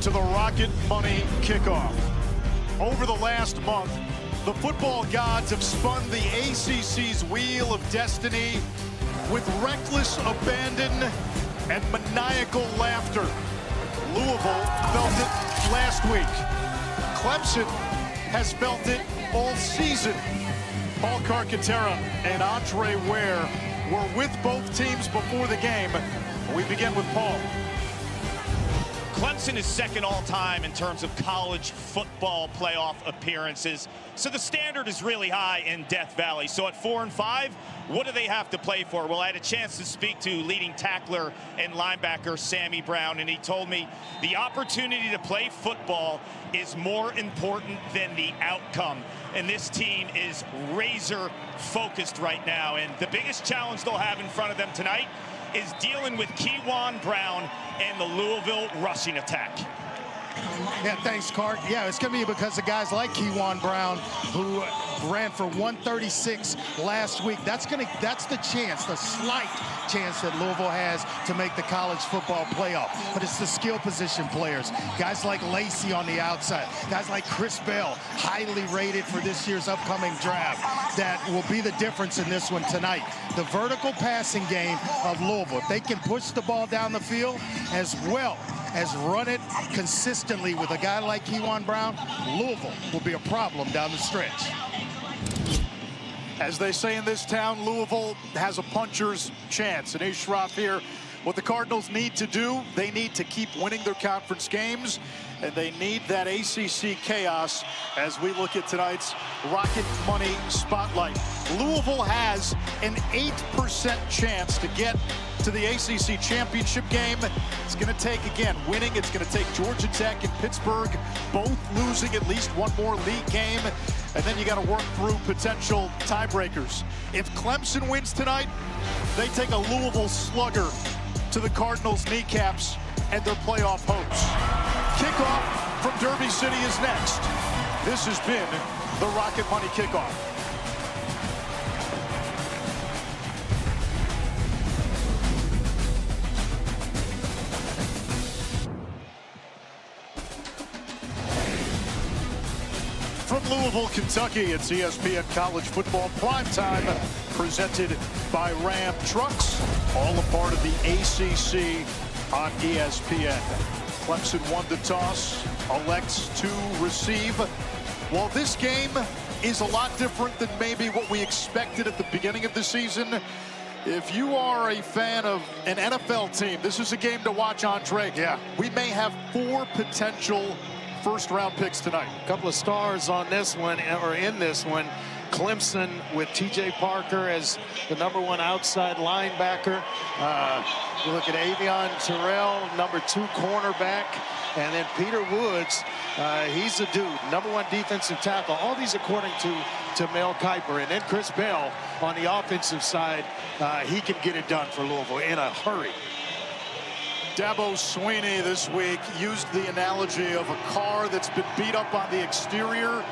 to the Rocket Money Kickoff. Over the last month, the football gods have spun the ACC's wheel of destiny with reckless abandon and maniacal laughter. Louisville felt it last week. Clemson has felt it all season. Paul Carcaterra and Andre Ware were with both teams before the game. We begin with Paul. Clemson is second all-time in terms of college football playoff appearances. So the standard is really high in Death Valley. So at 4-5, what do they have to play for? Well, I had a chance to speak to leading tackler and linebacker Sammy Brown, and he told me the opportunity to play football is more important than the outcome. And this team is razor focused right now. And the biggest challenge they'll have in front of them tonight is dealing with Kewan Brown and the Louisville rushing attack. Yeah, thanks, Cart. Yeah, it's going to be because of guys like Kewan Brown, who ran for 136 last week. That's the chance, the slight chance that Louisville has to make the college football playoff. But it's the skill position players. Guys like Lacey on the outside. Guys like Chris Bell, highly rated for this year's upcoming draft, that will be the difference in this one tonight. The vertical passing game of Louisville. If they can push the ball down the field as well as run it consistently with a guy like Kewan Brown, Louisville will be a problem down the stretch. As they say in this town, Louisville has a puncher's chance. And Ashraf here, what the Cardinals need to do, they need to keep winning their conference games, and they need that ACC chaos as we look at tonight's Rocket Money Spotlight. Louisville has an 8% chance to get to the ACC championship game. It's going to take, again, winning. It's going to take Georgia Tech and Pittsburgh both losing at least one more league game. And then you got to work through potential tiebreakers. If Clemson wins tonight, they take a Louisville slugger to the Cardinals' kneecaps and their playoff hopes. Kickoff from Derby City is next. This has been the Rocket Money Kickoff. From Louisville, Kentucky, it's ESPN College Football Primetime, presented by Ram Trucks, all a part of the ACC on ESPN. Clemson won the toss, elects to receive. While this game is a lot different than maybe what we expected at the beginning of the season, if you are a fan of an NFL team, this is a game to watch, Andre. Yeah. We may have 4 potential first-round picks tonight. A couple of stars on this one, or in this one. Clemson with T.J. Parker as the #1 outside linebacker. You look at Avion Terrell, #2 cornerback. And then Peter Woods, he's the dude, #1 defensive tackle. All these according to Mel Kiper. And then Chris Bell on the offensive side. He can get it done for Louisville in a hurry. Dabo Swinney this week used the analogy of a car that's been beat up on the exterior,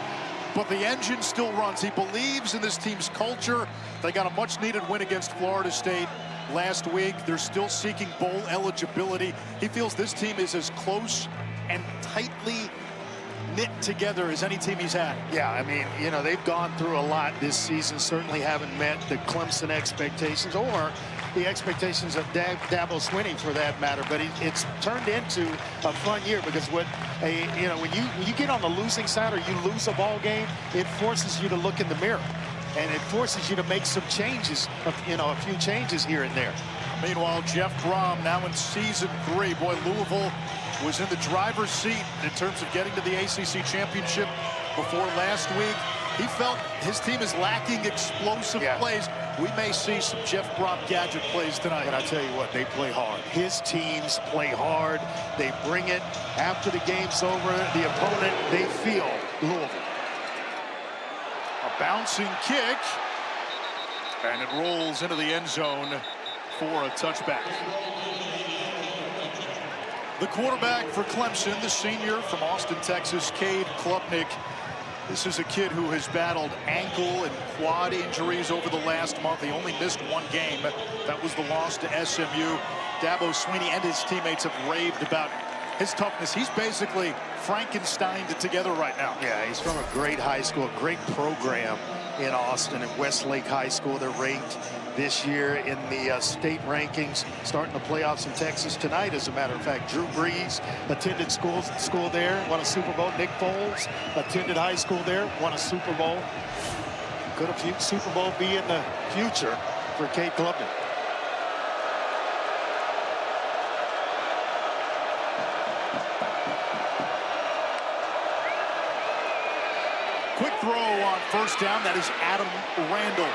but the engine still runs. He believes in this team's culture. They got a much-needed win against Florida State last week. They're still seeking bowl eligibility. He feels this team is as close and tightly knit together as any team he's had. Yeah, I mean, you know, they've gone through a lot this season, certainly haven't met the Clemson expectations or the expectations of Dabo Swinney for that matter, but it's turned into a fun year because when you get on the losing side or you lose a ball game, it forces you to look in the mirror and it forces you to make some changes, a few changes here and there. Meanwhile, Jeff Brom now in season 3. Boy, Louisville was in the driver's seat in terms of getting to the ACC championship before last week. He felt his team is lacking explosive plays. We may see some Jeff Brom gadget plays tonight. And I tell you what, they play hard. His teams play hard. They bring it after the game's over. The opponent, they feel Louisville. A bouncing kick, and it rolls into the end zone for a touchback. The quarterback for Clemson, the senior from Austin, Texas, Cade Klubnik. This is a kid who has battled ankle and quad injuries over the last month. He only missed 1 game. That was the loss to SMU. Dabo Swinney and his teammates have raved about his toughness. He's basically Frankensteined it together right now. Yeah, he's from a great high school, a great program in Austin at Westlake High School. They're ranked this year in the state rankings, starting the playoffs in Texas tonight. As a matter of fact, Drew Brees attended school there, won a Super Bowl. Nick Foles attended high school there, won a Super Bowl. Could a Super Bowl be in the future for Cade Klubnik? Quick throw on first down. That is Adam Randall.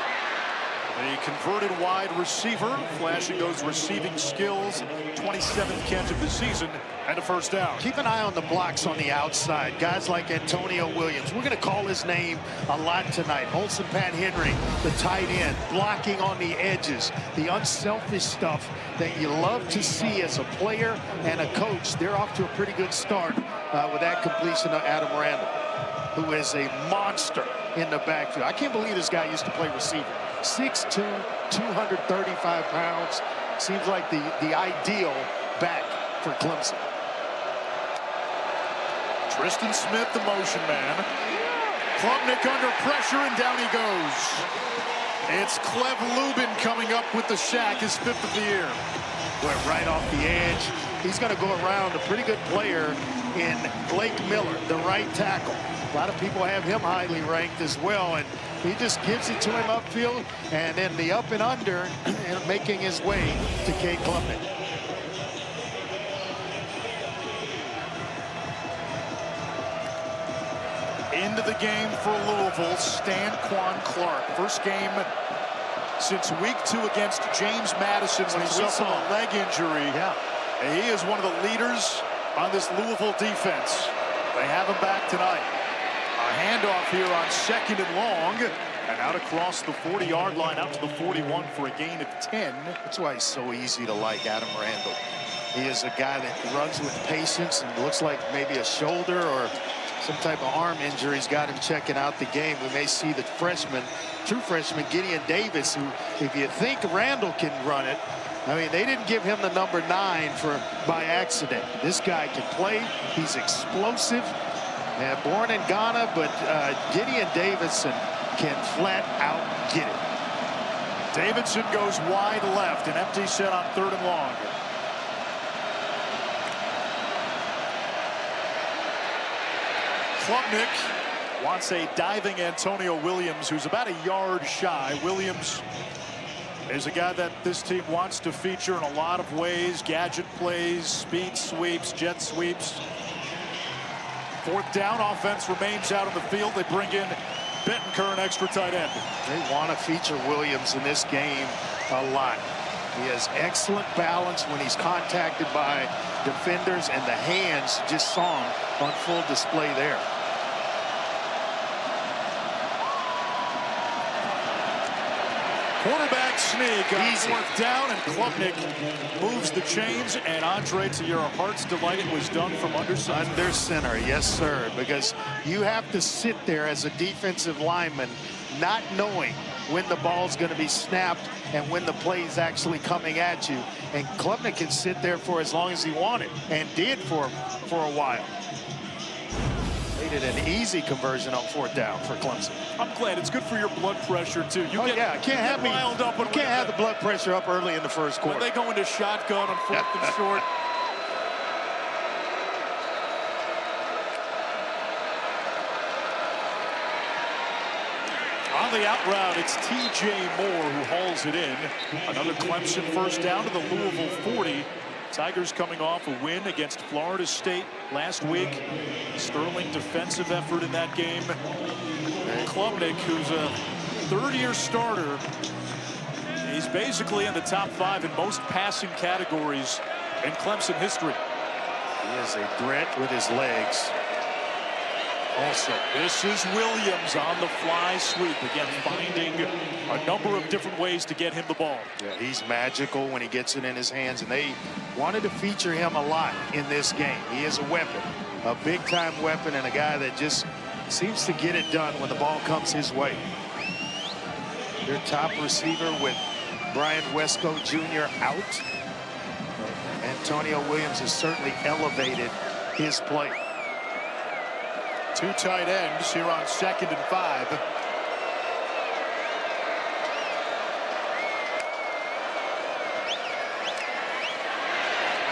The converted wide receiver, flashing those receiving skills. 27th catch of the season and a first down. Keep an eye on the blocks on the outside. Guys like Antonio Williams. We're going to call his name a lot tonight. Olsen Pat Henry, the tight end, blocking on the edges. The unselfish stuff that you love to see as a player and a coach. They're off to a pretty good start with that completion of Adam Randall, who is a monster in the backfield. I can't believe this guy used to play receiver. 6'2", 235 pounds. Seems like the ideal back for Clemson. Tristan Smith, the motion man. Klubnik under pressure, and down he goes. It's Clev Lubin coming up with the sack, his 5th of the year. Went right off the edge. He's going to go around a pretty good player in Blake Miller, the right tackle. A lot of people have him highly ranked as well, and he just gives it to him upfield, and then the up and under, and making his way to Cade Klubnik. Into the game for Louisville, Stanquan Clark. First game since week 2 against James Madison when he suffered a leg injury. Yeah. And he is one of the leaders on this Louisville defense. They have him back tonight. A handoff here on 2nd and long, and out across the 40-yard line, out to the 41 for a gain of 10. That's why it's so easy to like Adam Randall. He is a guy that runs with patience, and looks like maybe a shoulder or some type of arm injury's got him checking out the game. We may see the freshman, true freshman, Gideon Davis, who, if you think Randall can run it, I mean, they didn't give him the number 9 by accident. This guy can play. He's explosive. Born in Ghana, but Gideon Davidson can flat out get it. Davidson goes wide left, an empty set on 3rd and long. Klubnik wants a diving Antonio Williams, who's about a yard shy. Williams is a guy that this team wants to feature in a lot of ways. Gadget plays, speed sweeps, jet sweeps. 4th down, offense remains out on the field. They bring in Bettenker, an extra tight end. They want to feature Williams in this game a lot. He has excellent balance when he's contacted by defenders, and the hands, just saw him on full display there. Quarterback sneak on Easy. 4th down, and Klubnik moves the chains, and Andre, to your heart's delight, it was done from under center. Under center, yes, sir, because you have to sit there as a defensive lineman not knowing when the ball's going to be snapped and when the play's actually coming at you. And Klubnik can sit there for as long as he wanted, and did for a while. Made it an easy conversion on 4th down for Clemson. I'm glad. It's good for your blood pressure, too. You get, yeah, can't have riled up. You can't have the blood pressure up early in the first quarter. When they go into shotgun on 4th and short. On the out route, it's T.J. Moore who hauls it in. Another Clemson first down to the Louisville 40. Tigers coming off a win against Florida State last week. Sterling defensive effort in that game. Klubnik, who's a 3rd-year starter, he's basically in the top 5 in most passing categories in Clemson history. He is a threat with his legs. Also, this is Williams on the fly sweep. Again, finding a number of different ways to get him the ball. yeah, he's magical when he gets it in his hands, and they wanted to feature him a lot in this game. He is a weapon, a big-time weapon, and a guy that just seems to get it done when the ball comes his way. Their top receiver with Brian Wesco Jr. out. And Antonio Williams has certainly elevated his play. Two tight ends here on 2nd and 5.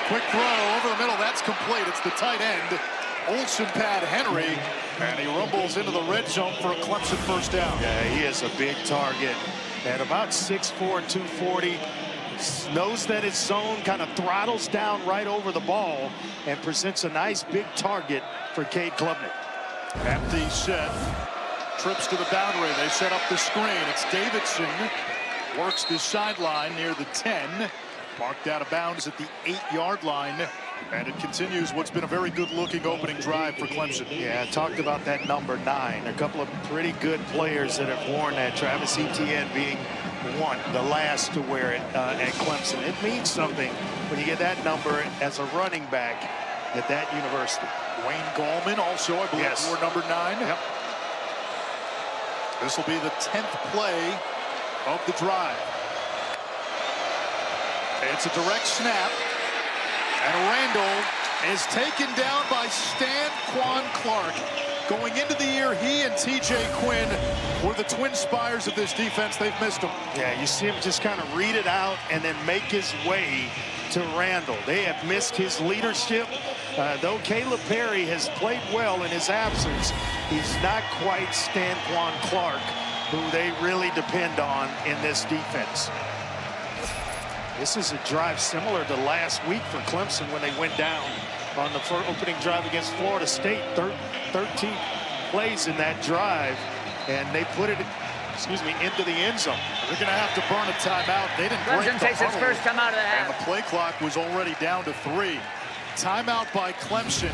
Quick throw over the middle. That's complete. It's the tight end, Olsen Pat Henry, and he rumbles into the red zone for a Clemson first down. Yeah, he is a big target. At about 6'4", 240, knows that his zone, kind of throttles down right over the ball and presents a nice big target for Cade Klubnik. Empty set, trips to the boundary. They set up the screen. It's Davidson, works the sideline near the 10, marked out of bounds at the 8-yard line, and it continues what's been a very good-looking opening drive for Clemson. Yeah, I talked about that number 9. A couple of pretty good players that have worn that. Travis Etienne being one, the last to wear it at Clemson. It means something when you get that number as a running back at that university. Wayne Gallman also, I believe, wore number 9. Yep. This will be the 10th play of the drive. It's a direct snap, and Randall is taken down by Stanquan Clark. Going into the year, he and TJ Quinn were the twin spires of this defense. They've missed him. Yeah, you see him just kind of read it out and then make his way to Randall. They have missed his leadership. Though Caleb Perry has played well in his absence, he's not quite Stanquan Clark, who they really depend on in this defense. This is a drive similar to last week for Clemson when they went down on the opening drive against Florida State. 13 plays in that drive, and they put it, into the end zone. They're going to have to burn a timeout. They didn't break Clemson the takes its huddle, first time out of the half. and the play clock was already down to 3. Timeout by Clemson.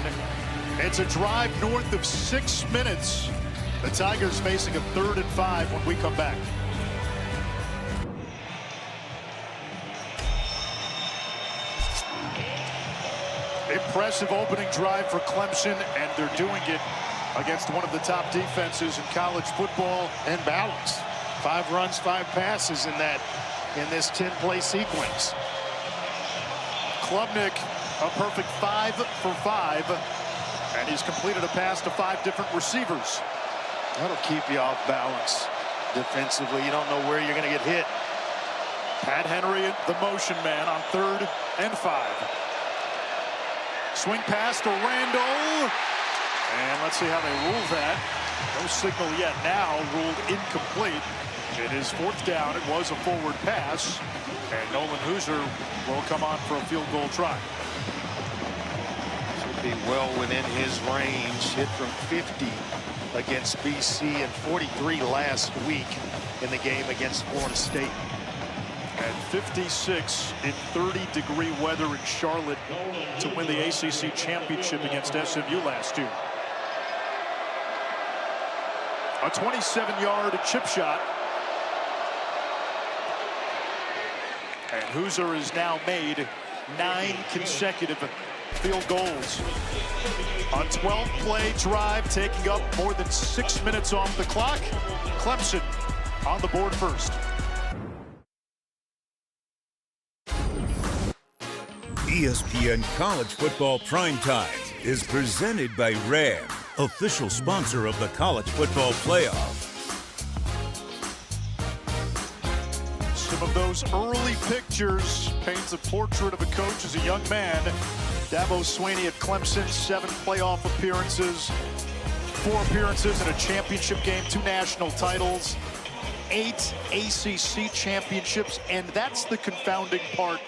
It's a drive north of 6 minutes. The Tigers facing a 3rd and 5 when we come back. Impressive opening drive for Clemson, and they're doing it against one of the top defenses in college football. And balance. 5 runs, 5 passes in this 10-play sequence. Klubnik, a perfect 5 for 5, and he's completed a pass to 5 different receivers. That'll keep you off balance defensively. You don't know where you're going to get hit. Pat Henry, the motion man, on 3rd and 5. Swing pass to Randall, and let's see how they rule that. No signal yet. Now ruled incomplete. It is 4th down. It was a forward pass, and Nolan Hooser will come on for a field goal try. Should be well within his range. Hit from 50 against BC and 43 last week in the game against Florida State. And 56 in 30-degree weather in Charlotte to win the ACC championship against SMU last year. A 27-yard chip shot. And Hooser has now made 9 consecutive field goals. A 12-play drive taking up more than 6 minutes off the clock. Clemson on the board first. ESPN College Football Primetime is presented by Ram, official sponsor of the College Football Playoff. Some of those early pictures paints a portrait of a coach as a young man. Dabo Swinney at Clemson, 7 playoff appearances, 4 appearances in a championship game, 2 national titles, 8 ACC championships, and that's the confounding part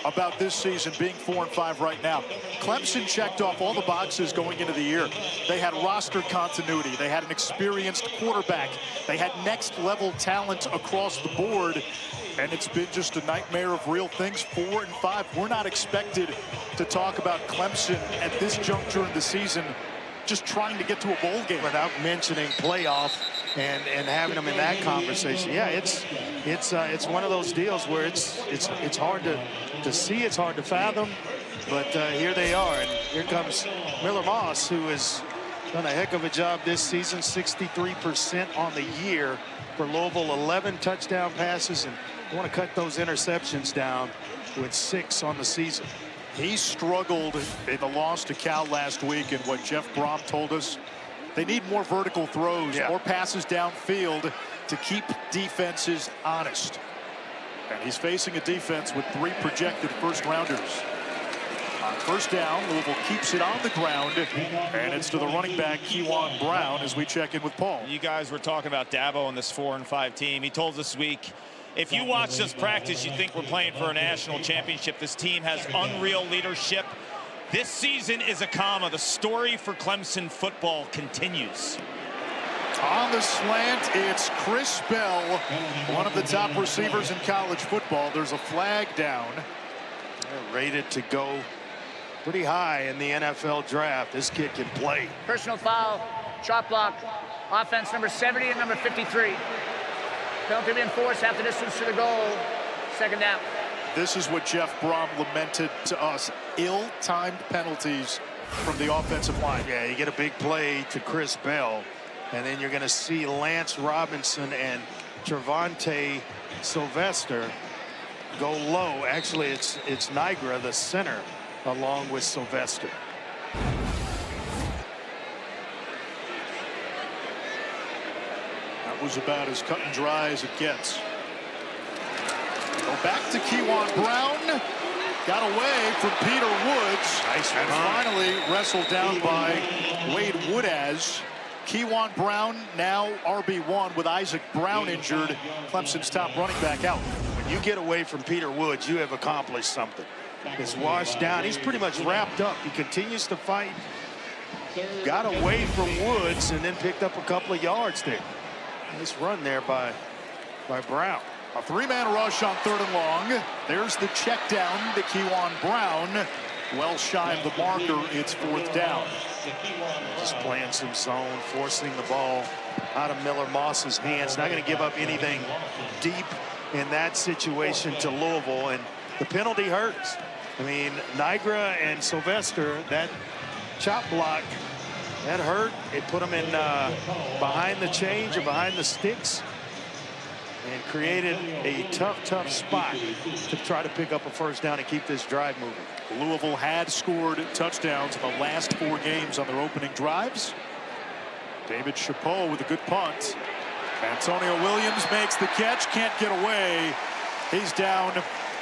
about this season being 4-5 right now. Clemson checked off all the boxes going into the year. They had roster continuity. They had an experienced quarterback. They had next-level talent across the board, and it's been just a nightmare of real things. 4-5. We're not expected to talk about Clemson at this juncture in the season just trying to get to a bowl game without mentioning playoff and having them in that conversation. Yeah, it's one of those deals where it's hard to see, it's hard to fathom, but here they are, and here comes Miller Moss, who has done a heck of a job this season. 63% on the year for Louisville, 11 touchdown passes, and I want to cut those interceptions down with 6 on the season. He struggled in the loss to Cal last week, and what Jeff Brom told us, they need more vertical throws, more passes downfield to keep defenses honest. And he's facing a defense with 3 projected first-rounders. On first down, Louisville keeps it on the ground, and it's to the running back, Kewan Brown, as we check in with Paul. You guys were talking about Dabo and this 4-5 team. He told us this week, if you watch this practice, you think we're playing for a national championship. This team has unreal leadership. This season is a comma. The story for Clemson football continues. On the slant, it's Chris Bell, one of the top receivers in college football. There's a flag down. They're rated to go pretty high in the NFL draft. This kid can play. Personal foul, chop block, offense number 70 and number 53. Penalty being forced, half the distance to the goal, second down. This is what Jeff Brom lamented to us. Ill-timed penalties from the offensive line. Yeah, you get a big play to Chris Bell, and then you're going to see Lance Robinson and Trevante Sylvester go low. Actually, it's Nigra, the center, along with Sylvester. That was about as cut and dry as it gets. Go back to Kewan Brown. Got away from Peter Woods. Nice and finally wrestled down by Wade Woodaz. Kewan Brown now RB1 with Isaac Brown injured. Clemson's top running back out. When you get away from Peter Woods, you have accomplished something. He's washed down. He's pretty much wrapped up. He continues to fight. Got away from Woods and then picked up a couple of yards there. Nice run there by Brown. A 3-man rush on 3rd and long. There's the check down to Kewan Brown. Well shy of the marker. It's 4th down. Just playing some zone, forcing the ball out of Miller Moss's hands. Not going to give up anything deep in that situation to Louisville, and the penalty hurts. I mean, Nigra and Sylvester, that chop block, that hurt. It put them in behind the change or behind the sticks and created a tough spot to try to pick up a first down and keep this drive moving. Louisville had scored touchdowns in the last 4 games on their opening drives. David Chapeau with a good punt. Antonio Williams makes the catch, can't get away. He's down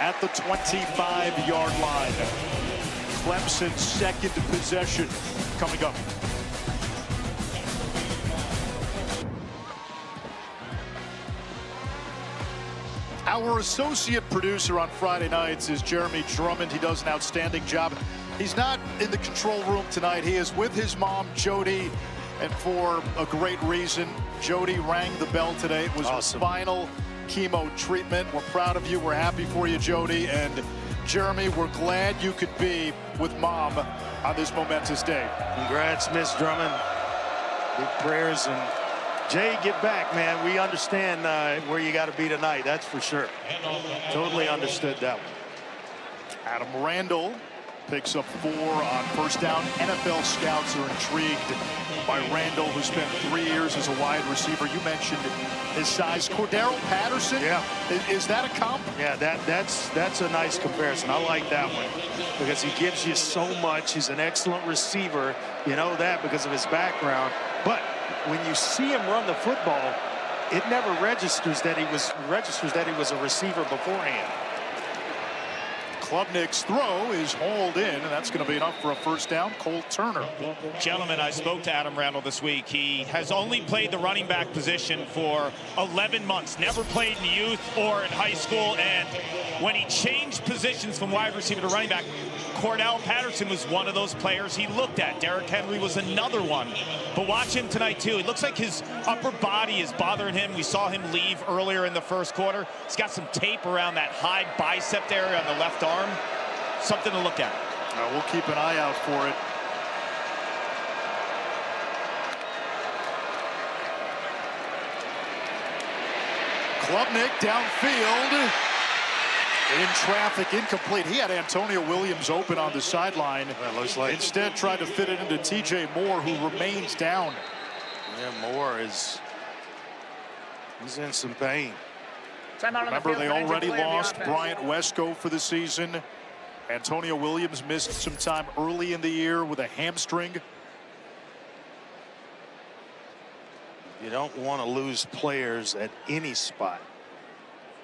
at the 25-yard line. Clemson's second possession coming up. Our associate producer on Friday nights is Jeremy Drummond. He does an outstanding job. He's not in the control room tonight. He is with his mom, Jody, and for a great reason. Jody rang the bell today. It was awesome. Her final chemo treatment. We're proud of you. We're happy for you, Jody. And Jeremy, we're glad you could be with Mom on this momentous day. Congrats, Miss Drummond. Big prayers. And Jay, get back, man. We understand where you got to be tonight. That's for sure. Totally understood that one. Adam Randall picks up 4 on first down. NFL scouts are intrigued by Randall, who spent 3 years as a wide receiver. You mentioned his size. Cordero Patterson, yeah. Is that a comp? Yeah, that's a nice comparison. I like that one because he gives you so much. He's an excellent receiver. You know that because of his background. But when you see him run the football, it never registers that he was a receiver beforehand. Klubnik's throw is hauled in, and that's going to be enough for a first down. Cole Turner. Gentlemen, I spoke to Adam Randall this week. He has only played the running back position for 11 months, never played in youth or in high school, and when he changed positions from wide receiver to running back, Cordell Patterson was one of those players he looked at. Derrick Henry was another one. But watch him tonight, too. It looks like his upper body is bothering him. We saw him leave earlier in the first quarter. He's got some tape around that high bicep area on the left arm. Something to look at. We'll keep an eye out for it. Klubnik downfield. In traffic, incomplete. He had Antonio Williams open on the sideline. That looks like. Instead, tried to fit it into T.J. Moore, who remains down. Yeah, Moore he's in some pain. Remember, they already lost Bryant Wesco for the season. Antonio Williams missed some time early in the year with a hamstring. You don't want to lose players at any spot,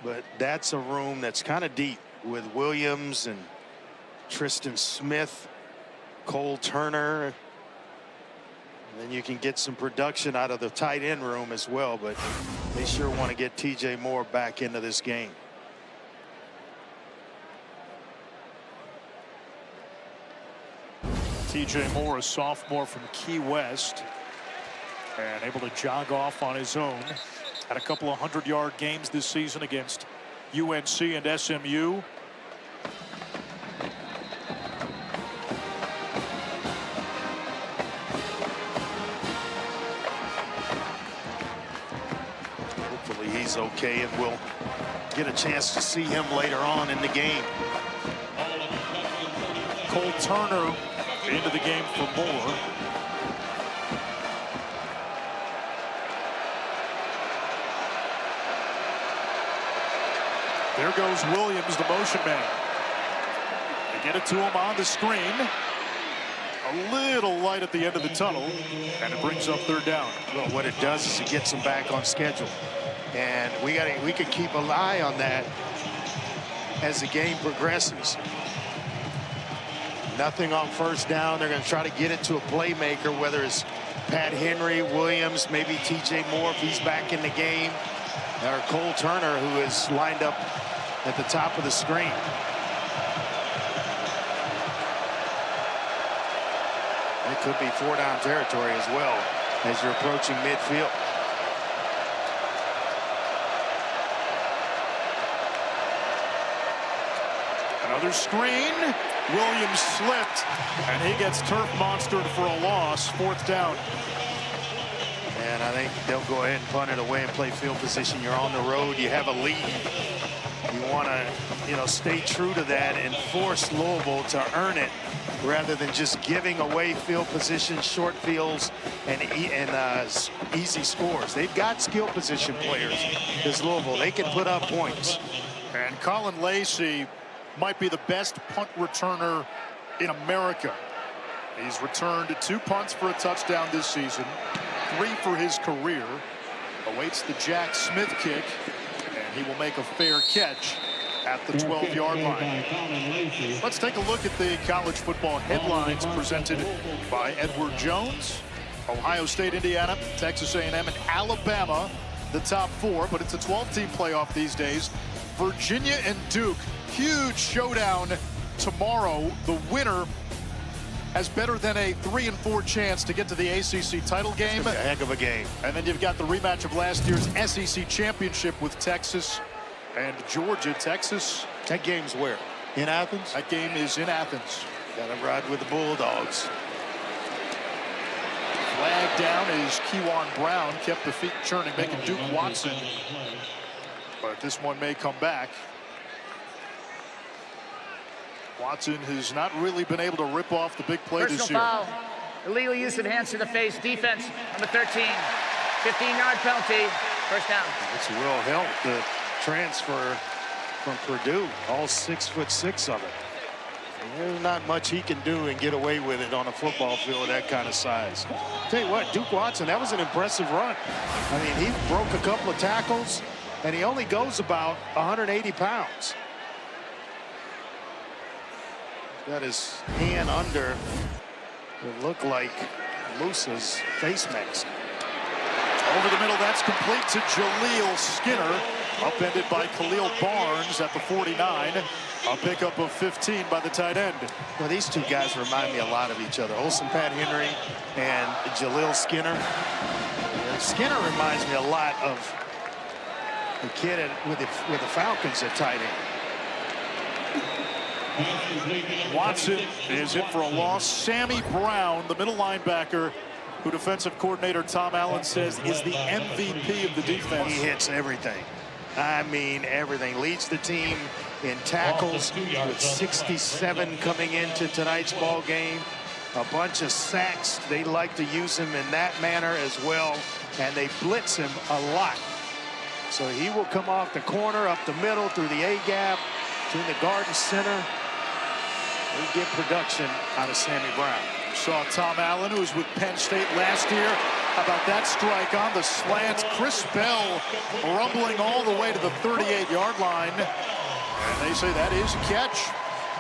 but that's a room that's kind of deep with Williams and Tristan Smith, Cole Turner. And then you can get some production out of the tight end room as well, but they sure want to get TJ Moore back into this game. TJ Moore, a sophomore from Key West, and able to jog off on his own. Had a couple of 100-yard games this season against UNC and SMU. Hopefully he's okay, and we'll get a chance to see him later on in the game. Cole Turner into the game for Moore. There goes Williams, the motion man. They get it to him on the screen. A little light at the end of the tunnel, and it brings up third down. Well, what it does is it gets them back on schedule, and we can keep an eye on that as the game progresses. Nothing on first down. They're going to try to get it to a playmaker, whether it's Pat Henry, Williams, maybe TJ Moore if he's back in the game, or Cole Turner, who is lined up at the top of the screen. It could be four-down territory as well as you're approaching midfield. Another screen. Williams slipped, and he gets turf monstered for a loss. Fourth down. And I think they'll go ahead and punt it away and play field position. You're on the road. You have a lead. You want to, stay true to that and force Louisville to earn it rather than just giving away field position, short fields, and easy scores. They've got skill position players. This Louisville, they can put up points. And Colin Lacey might be the best punt returner in America. He's returned 2 punts for a touchdown this season, 3 for his career. Awaits the Jack Smith kick, and he will make a fair catch at the 12-yard line. Let's take a look at the college football headlines presented by Edward Jones. Ohio State, Indiana, Texas A&M, and Alabama, the top 4, but it's a 12-team playoff these days. Virginia and Duke, huge showdown tomorrow. The winner has better than a 3-4 chance to get to the ACC title game. A heck of a game. And then you've got the rematch of last year's SEC championship with Texas and Georgia. Texas. That game's where? In Athens? That game is in Athens. Gotta ride with the Bulldogs. Flag down as Kewan Brown kept the feet churning, making Duke Watson. But this one may come back. Watson has not really been able to rip off the big play this year. Personal foul. Illegal use of hands to the face. Defense, number 13. 15-yard penalty. First down. This will help the transfer from Purdue. All 6'6" of it. There's not much he can do and get away with it on a football field that kind of size. Tell you what, Duke Watson, that was an impressive run. I mean, he broke a couple of tackles, and he only goes about 180 pounds. Got his hand under what looked like Moose's face mask. Over the middle, that's complete to Jaleel Skinner. Upended by Khalil Barnes at the 49. A pickup of 15 by the tight end. Well, these two guys remind me a lot of each other. Olsen Pat Henry and Jaleel Skinner. Skinner reminds me a lot of the kid with the Falcons at tight end. Watson is in for a loss. Sammy Brown, the middle linebacker, who defensive coordinator Tom Allen says is the MVP of the defense. He hits everything. I mean, everything. Leads the team in tackles with 67 coming into tonight's ball game. A bunch of sacks. They like to use him in that manner as well, and they blitz him a lot. So he will come off the corner, up the middle, through the A-gap, to the Garden Center. We get production out of Sammy Brown. Saw Tom Allen, who was with Penn State last year. How about that strike on the slants? Chris Bell rumbling all the way to the 38-yard line. And they say that is a catch.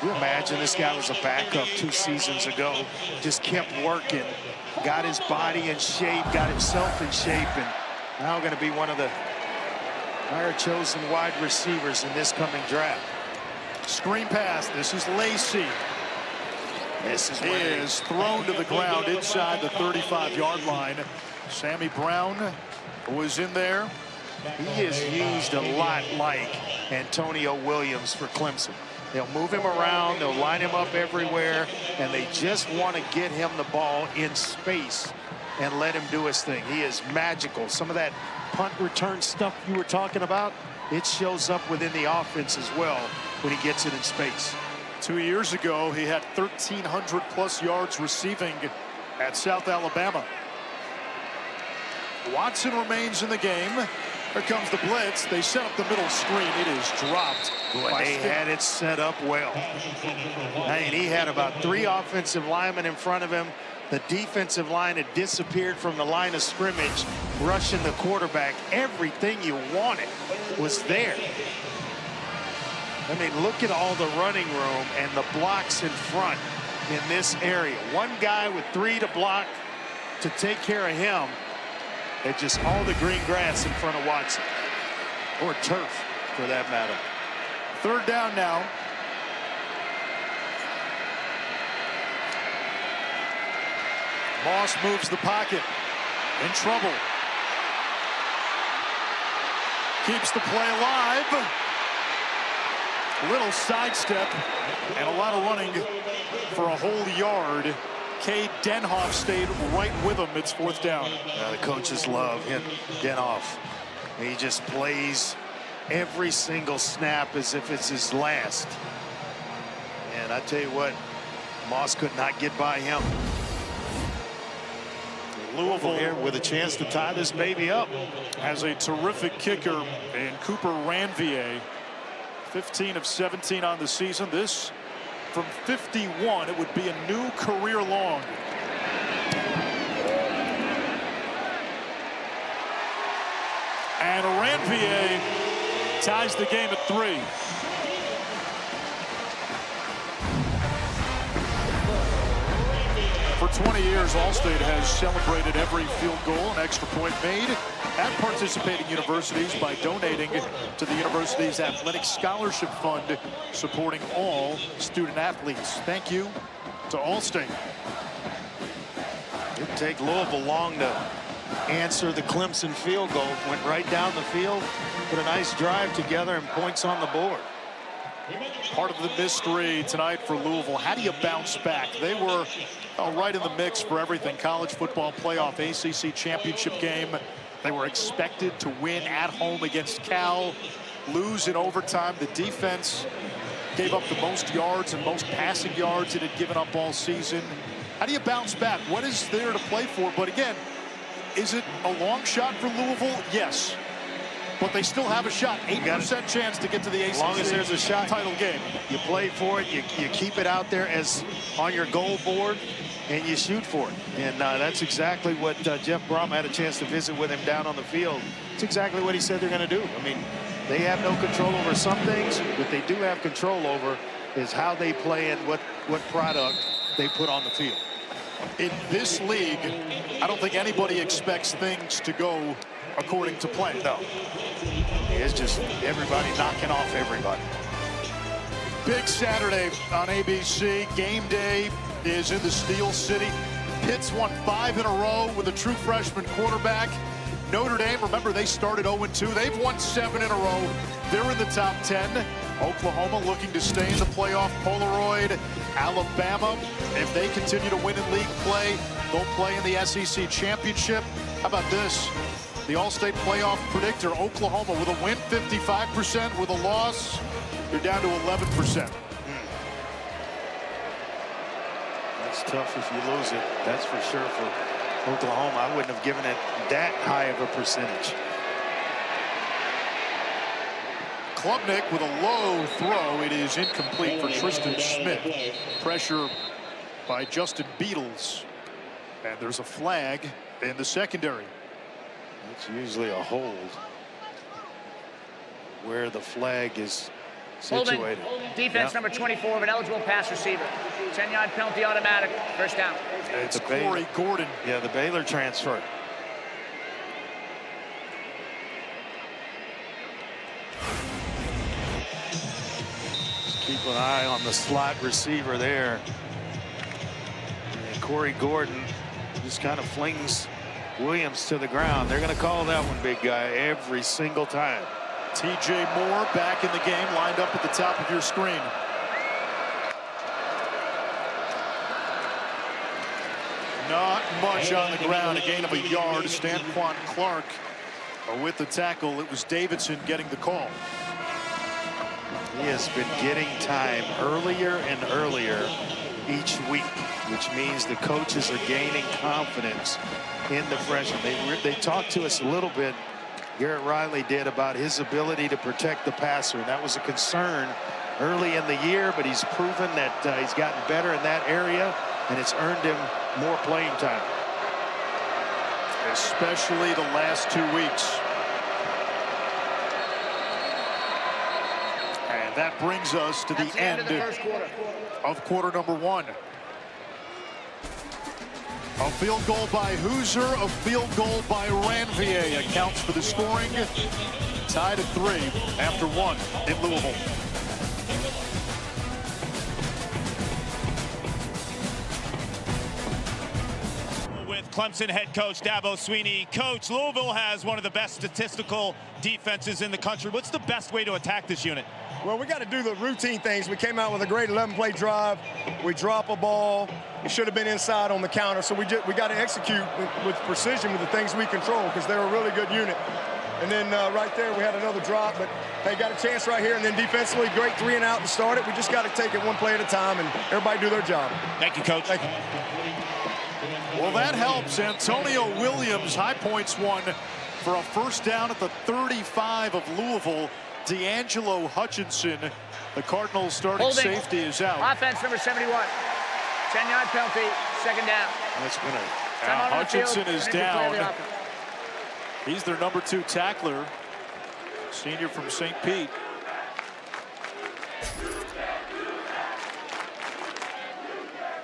You imagine this guy was a backup 2 seasons ago, just kept working, got his body in shape, got himself in shape, and now going to be one of the higher chosen wide receivers in this coming draft. Screen pass. This is Lacey. This is He is thrown to the ground inside the 35-yard line. Sammy Brown was in there. He is used a lot like Antonio Williams for Clemson. They'll move him around, they'll line him up everywhere, and they just want to get him the ball in space and let him do his thing. He is magical. Some of that punt return stuff you were talking about, it shows up within the offense as well when he gets it in space. 2 years ago, he had 1,300+ yards receiving at South Alabama. Watson remains in the game. Here comes the blitz. They set up the middle screen. It is dropped. Boy, they had it set up well. I mean, he had about 3 offensive linemen in front of him. The defensive line had disappeared from the line of scrimmage, rushing the quarterback. Everything you wanted was there. I mean, look at all the running room and the blocks in front in this area. One guy with 3 to block to take care of him. And just all the green grass in front of Watson. Or turf, for that matter. 3rd down now. Moss moves the pocket. In trouble. Keeps the play alive. Little sidestep. And a lot of running for a whole yard. Cade Denhoff stayed right with him. It's 4th down. The coaches love him, Denhoff. He just plays every single snap as if it's his last. And I tell you what, Moss could not get by him. Louisville here with a chance to tie this baby up. Has a terrific kicker in Cooper Ranvier. 15 of 17 on the season. This from 51, it would be a new career long. And Ranvier ties the game at 3. For 20 years, Allstate has celebrated every field goal and extra point made at participating universities by donating to the university's athletic scholarship fund, supporting all student athletes. Thank you to Allstate. Didn't take Louisville long to answer the Clemson field goal. Went right down the field, put a nice drive together, and points on the board. Part of the mystery tonight for Louisville, how do you bounce back? They were right in the mix for everything. College football playoff, ACC championship game. They were expected to win at home against Cal, lose in overtime. The defense gave up the most yards and most passing yards it had given up all season. How do you bounce back? What is there to play for? But again, is it a long shot for Louisville? Yes. But they still have a shot. 8% chance to get to the ACC as long as there's a shot, title game. You play for it. You keep it out there as on your goal board, and you shoot for it. And that's exactly what Jeff Brom had a chance to visit with him down on the field. It's exactly what he said they're going to do. I mean, they have no control over some things. What they do have control over is how they play and what product they put on the field. In this league, I don't think anybody expects things to go according to plan. No. It's just everybody knocking off everybody. Big Saturday on ABC. Game day is in the Steel City. Pitt's won 5 in a row with a true freshman quarterback. Notre Dame, remember, they started 0-2. They've won 7 in a row. They're in the top 10. Oklahoma looking to stay in the playoff Polaroid. Alabama, if they continue to win in league play, they'll play in the SEC championship. How about this? The All-State playoff predictor, Oklahoma, with a win 55%, with a loss, you're down to 11%. That's tough if you lose it. That's for sure for Oklahoma. I wouldn't have given it that high of a percentage. Klubnik with a low throw. It is incomplete for Tristan Schmidt. Pressure by Justin Beatles. And there's a flag in the secondary. It's usually a hold where the flag is situated. Holding. Defense number 24 of an eligible pass receiver. 10-yard penalty automatic. First down. It's Corey Gordon. Yeah, the Baylor transfer. Just keep an eye on the slot receiver there. And Corey Gordon just kind of flings Williams to the ground. They're going to call that one, big guy, every single time. TJ Moore back in the game, lined up at the top of your screen. Not much on the ground. A gain of a yard. Stanquan Clark with the tackle. It was Davidson getting the call. He has been getting time earlier and earlier each week, which means the coaches are gaining confidence in the freshman. They talked to us a little bit, Garrett Riley did, about his ability to protect the passer. And that was a concern early in the year, but he's proven that he's gotten better in that area, and it's earned him more playing time. Especially the last 2 weeks. And that brings us to the end of the first quarter. Of quarter number 1. A field goal by Hoosier, a field goal by Ranvier accounts for the scoring. Tied at 3 after 1 in Louisville. With Clemson head coach Dabo Swinney. Coach, Louisville has one of the best statistical defenses in the country. What's the best way to attack this unit? Well, we got to do the routine things. We came out with a great 11-play drive. We drop a ball. It should have been inside on the counter. So we got to execute with precision with the things we control, because they're a really good unit. And then right there, we had another drop, but they got a chance right here. And then defensively, great 3 and out to start it. We just got to take it one play at a time and everybody do their job. Thank you, Coach. Thank you. Well, that helps. Antonio Williams, high points one for a first down at the 35 of Louisville. D'Angelo Hutchinson, the Cardinals starting safety, is out. Offense number 71. 10-yard penalty, second down. That's been Hutchinson is down. He's their number 2 tackler, senior from St. Pete.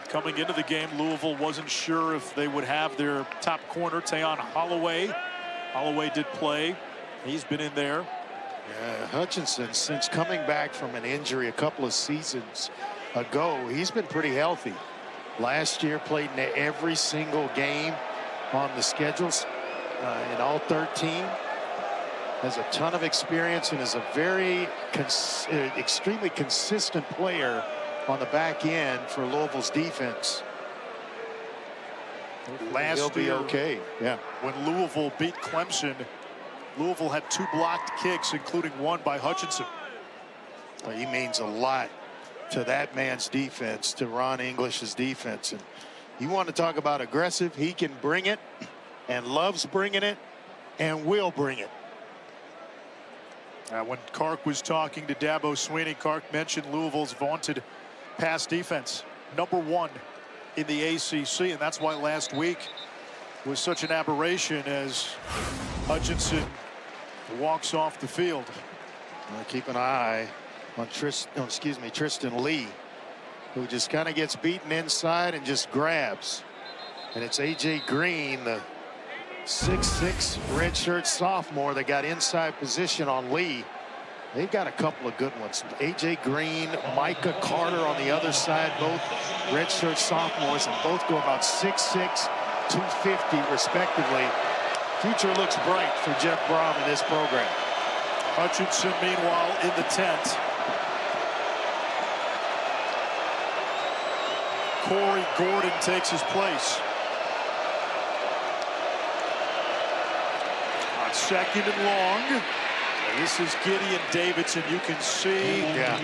Coming into the game, Louisville wasn't sure if they would have their top corner, Tayon Holloway. Holloway did play. He's been in there. Yeah, Hutchinson, since coming back from an injury a couple of seasons ago, he's been pretty healthy. Last year, played in every single game on the schedules in all 13. Has a ton of experience and is a very extremely consistent player on the back end for Louisville's defense. Last He'll be year, okay. Yeah. when Louisville beat Clemson, Louisville had 2 blocked kicks, including 1 by Hutchinson. Well, he means a lot to that man's defense, to Ron English's defense. And you want to talk about aggressive, he can bring it and loves bringing it and will bring it. When Kark was talking to Dabo Swinney, Kark mentioned Louisville's vaunted pass defense, number 1 in the ACC, and that's why last week was such an aberration as Hutchinson walks off the field. Keep an eye on Tristan Lee, who just kind of gets beaten inside and just grabs. And it's A.J. Green, the 6'6" redshirt sophomore, that got inside position on Lee. They've got a couple of good ones. A.J. Green, Micah Carter on the other side, both redshirt sophomores, and both go about 6'6", 250 respectively. Future looks bright for Jeff Brom in this program. Hutchinson, meanwhile, in the tent. Corey Gordon takes his place. On 2nd and long. This is Gideon Davidson. You can see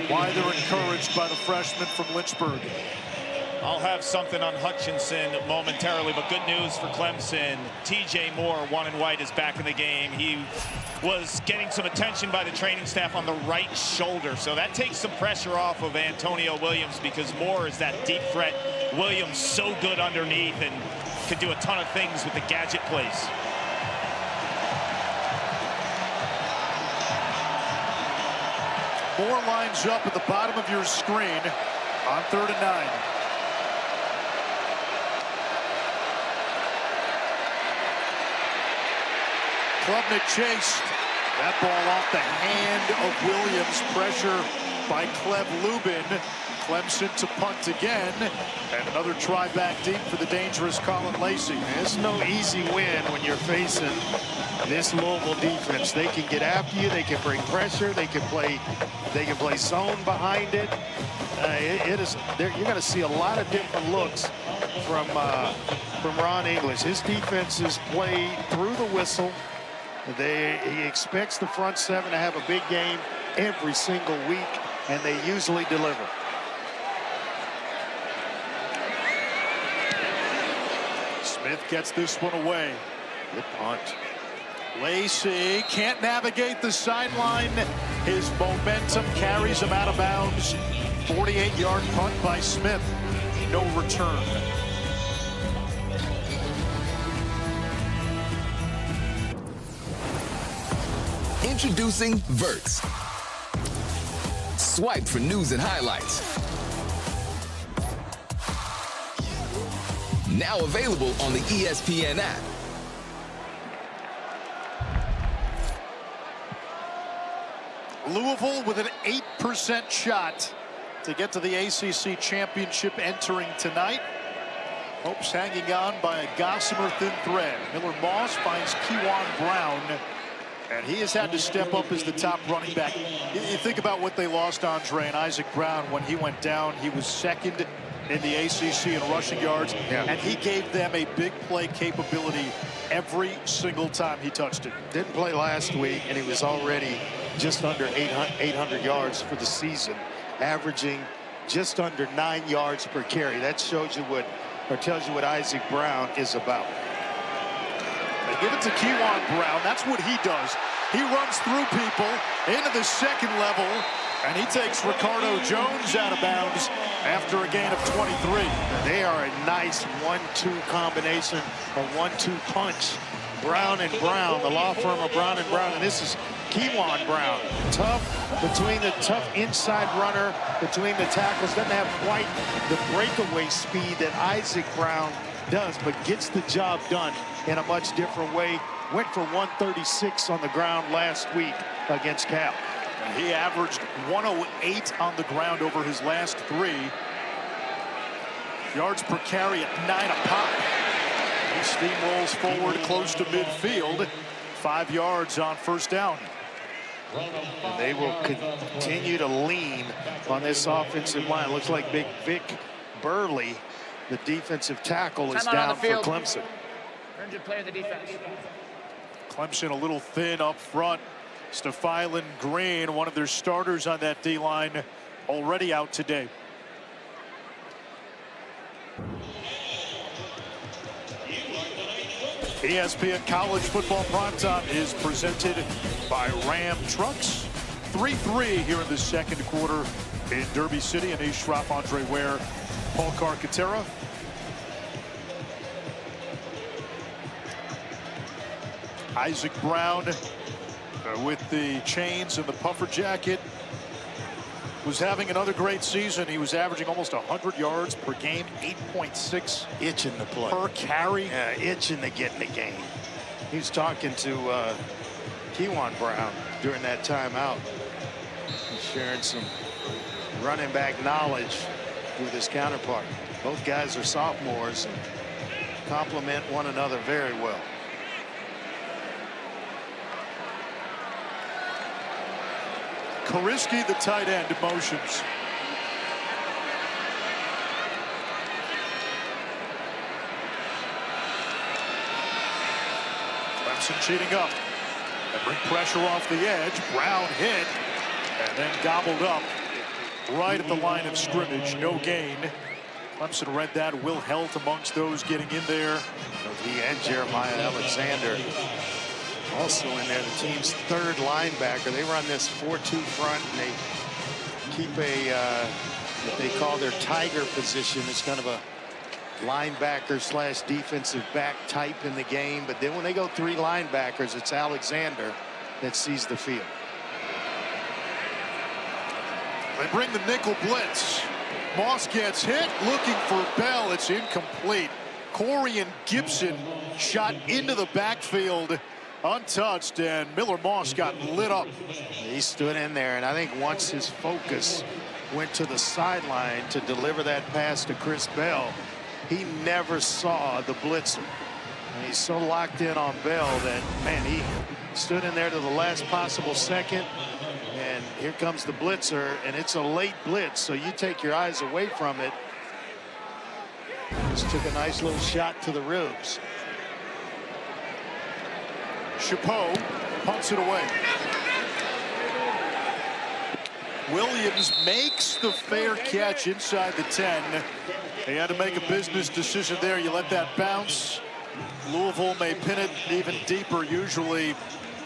why they're encouraged by the freshman from Lynchburg. I'll have something on Hutchinson momentarily, but good news for Clemson. TJ Moore, 1 and white, is back in the game. He was getting some attention by the training staff on the right shoulder, so that takes some pressure off of Antonio Williams because Moore is that deep threat. Williams so good underneath and can do a ton of things with the gadget plays. Moore lines up at the bottom of your screen on 3rd and 9. Klubnik chased. That ball off the hand of Williams. Pressure by Cleb Lubin. Clemson to punt again. And another try back deep for the dangerous Colin Lacey. It's no easy win when you're facing this Louisville defense. They can get after you. They can bring pressure. They can play zone behind it. You're going to see a lot of different looks from Ron English. His defenses play through the whistle. He expects the front seven to have a big game every single week, and they usually deliver. Smith gets this one away. Good punt. Lacey can't navigate the sideline. His momentum carries him out of bounds. 48-yard punt by Smith. No return. Introducing Verts. Swipe for news and highlights. Now available on the ESPN app. Louisville with an 8% shot to get to the ACC championship entering tonight. Hopes hanging on by a gossamer thin thread. Miller Moss finds Kewan Brown, and he has had to step up as the top running back. You think about what they lost, Andre, and Isaac Brown. When he went down, he was second in the ACC in rushing yards, and he gave them a big play capability every single time he touched it. Didn't play last week, and he was already just under 800 yards for the season, averaging just under 9 yards per carry. That shows you what, or tells you what Isaac Brown is about. They give it to Kewan Brown. That's what he does. He runs through people into the second level, and he takes Ricardo Jones out of bounds after a gain of 23. They are a nice 1-2 combination, a 1-2 punch. Brown and Brown, the law firm of Brown and Brown, and this is Kewan Brown. Tough between the tough inside runner, between the tackles. Doesn't have quite the breakaway speed that Isaac Brown does, but gets the job done in a much different way. Went for 136 on the ground last week against Cal. He averaged 108 on the ground over his last 3. Yards per carry at 9 a pop. He steamrolls forward close to midfield. 5 yards on first down. And they will continue to lean on this offensive line. Looks like Big Vic Burley, the defensive tackle, is down for Clemson. Injured player of the defense. Clemson a little thin up front. Stephylan Green, one of their starters on that D-line, already out today. ESPN College Football Primetime is presented by Ram Trucks. 3-3 here in the second quarter in Derby City. Anish Shroff, Andre Ware, Paul Carcaterra. Isaac Brown with the chains and the puffer jacket was having another great season. He was averaging almost 100 yards per game, 8.6 itching to play per carry. Yeah, itching to get in the game. He was talking to Kewan Brown during that timeout. He's sharing some running back knowledge with his counterpart. Both guys are sophomores and complement one another very well. Koriski, the tight end, motions. Clemson cheating up. They bring pressure off the edge. Brown hit and then gobbled up right at the line of scrimmage. No gain Clemson read that. Will Helt amongst those getting in there. He and Jeremiah Alexander also in there, the team's third linebacker. They run this 4-2 front, and they keep a what they call their tiger position. It's kind of a linebacker slash defensive back type in the game. But then when they go 3 linebackers, it's Alexander that sees the field. They bring the nickel blitz. Moss gets hit, looking for Bell. It's incomplete. Corey and Gibson shot into the backfield, untouched, and Miller Moss got lit up. He stood in there, and I think once his focus went to the sideline to deliver that pass to Chris Bell, he never saw the blitzer. And he's so locked in on Bell that, man, he stood in there to the last possible second. And here comes the blitzer, and it's a late blitz, so you take your eyes away from it. Just took a nice little shot to the ribs. Chapeau punts it away. Williams makes the fair catch inside the 10. They had to make a business decision there. You let that bounce. Louisville may pin it even deeper. Usually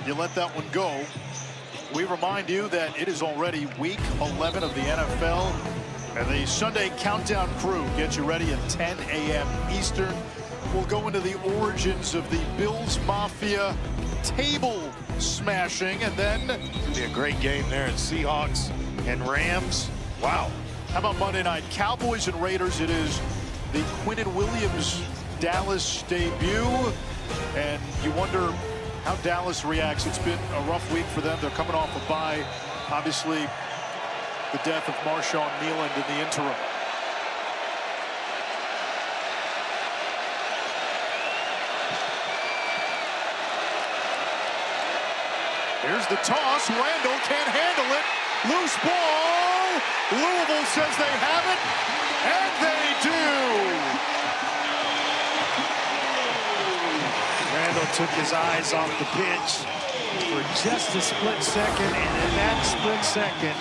you let that one go. We remind you that it is already week 11 of the NFL, and the Sunday Countdown crew gets you ready at 10 a.m. Eastern. We'll go into the origins of the Bills Mafia table smashing, and then It'll be a great game there in Seahawks and Rams. Wow. How about Monday night? Cowboys and Raiders. It is the Quinnen Williams Dallas debut, and you wonder how Dallas reacts. It's been a rough week for them. They're coming off a bye. Obviously, the death of Marshawn Nealand in the interim. Here's the toss. Randall can't handle it. Loose ball. Louisville says they have it, and they do. Randall took his eyes off the pitch for just a split second, and in that split second,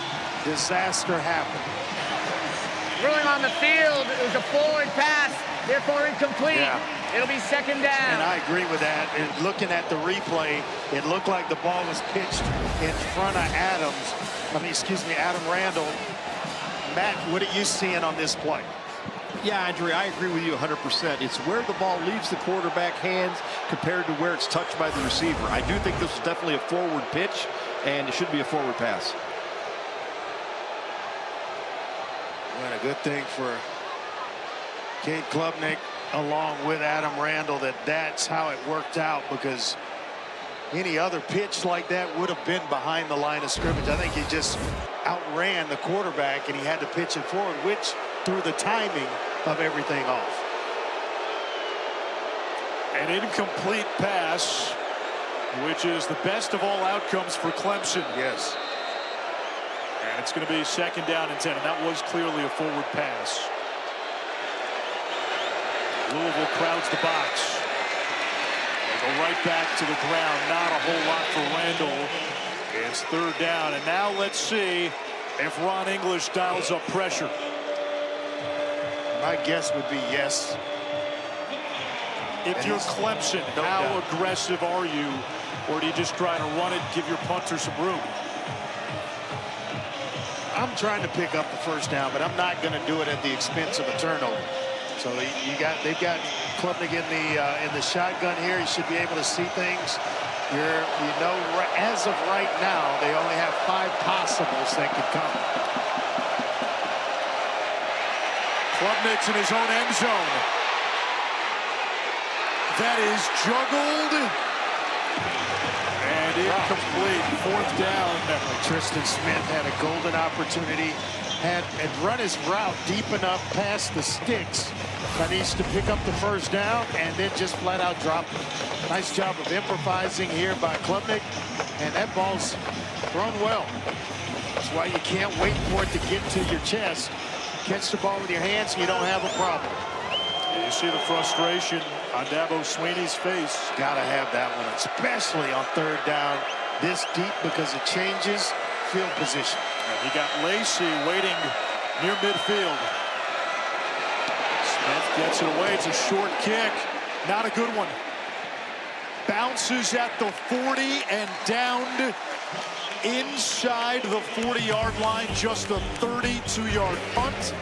disaster happened. Ruling on the field, it was a forward pass, therefore incomplete. Yeah. It'll be second down. And I agree with that. And looking at the replay, it looked like the ball was pitched in front of Adam Randall. Matt, what are you seeing on this play? Yeah, Andre, I agree with you 100%. It's where the ball leaves the quarterback hands compared to where it's touched by the receiver. I do think this is definitely a forward pitch, and it should be a forward pass. And a good thing for Cade Klubnik, along with Adam Randall, that's how it worked out, because any other pitch like that would have been behind the line of scrimmage. I think he just outran the quarterback, and he had to pitch it forward, which threw the timing of everything off. An incomplete pass, which is the best of all outcomes for Clemson. Yes. And it's going to be second down and 10, and that was clearly a forward pass. Louisville crowds the box. They go right back to the ground. Not a whole lot for Randall. It's third down, and now let's see if Ron English dials up pressure. My guess would be yes. If you're Clemson, how aggressive are you? Or do you just try to run it, give your punter some room? I'm trying to pick up the first down, but I'm not going to do it at the expense of a turnover. So they've got Klubnik in the shotgun here. He should be able to see things. As of right now, they only have 5 possibles that could come. Klubnik's in his own end zone. That is juggled and incomplete. Fourth down. Tristan Smith had a golden opportunity, had run his route deep enough past the sticks. That needs to pick up the first down and then just flat out drop it. Nice job of improvising here by Klubnik, and that ball's thrown well. That's why you can't wait for it to get to your chest. Catch the ball with your hands, and you don't have a problem. You see the frustration on Dabo Sweeney's face. Gotta have that one, especially on third down this deep, because it changes field position. And he got Lacey waiting near midfield. Gets it away. It's a short kick. Not a good one. Bounces at the 40 and downed inside the 40-yard line. Just a 32-yard punt.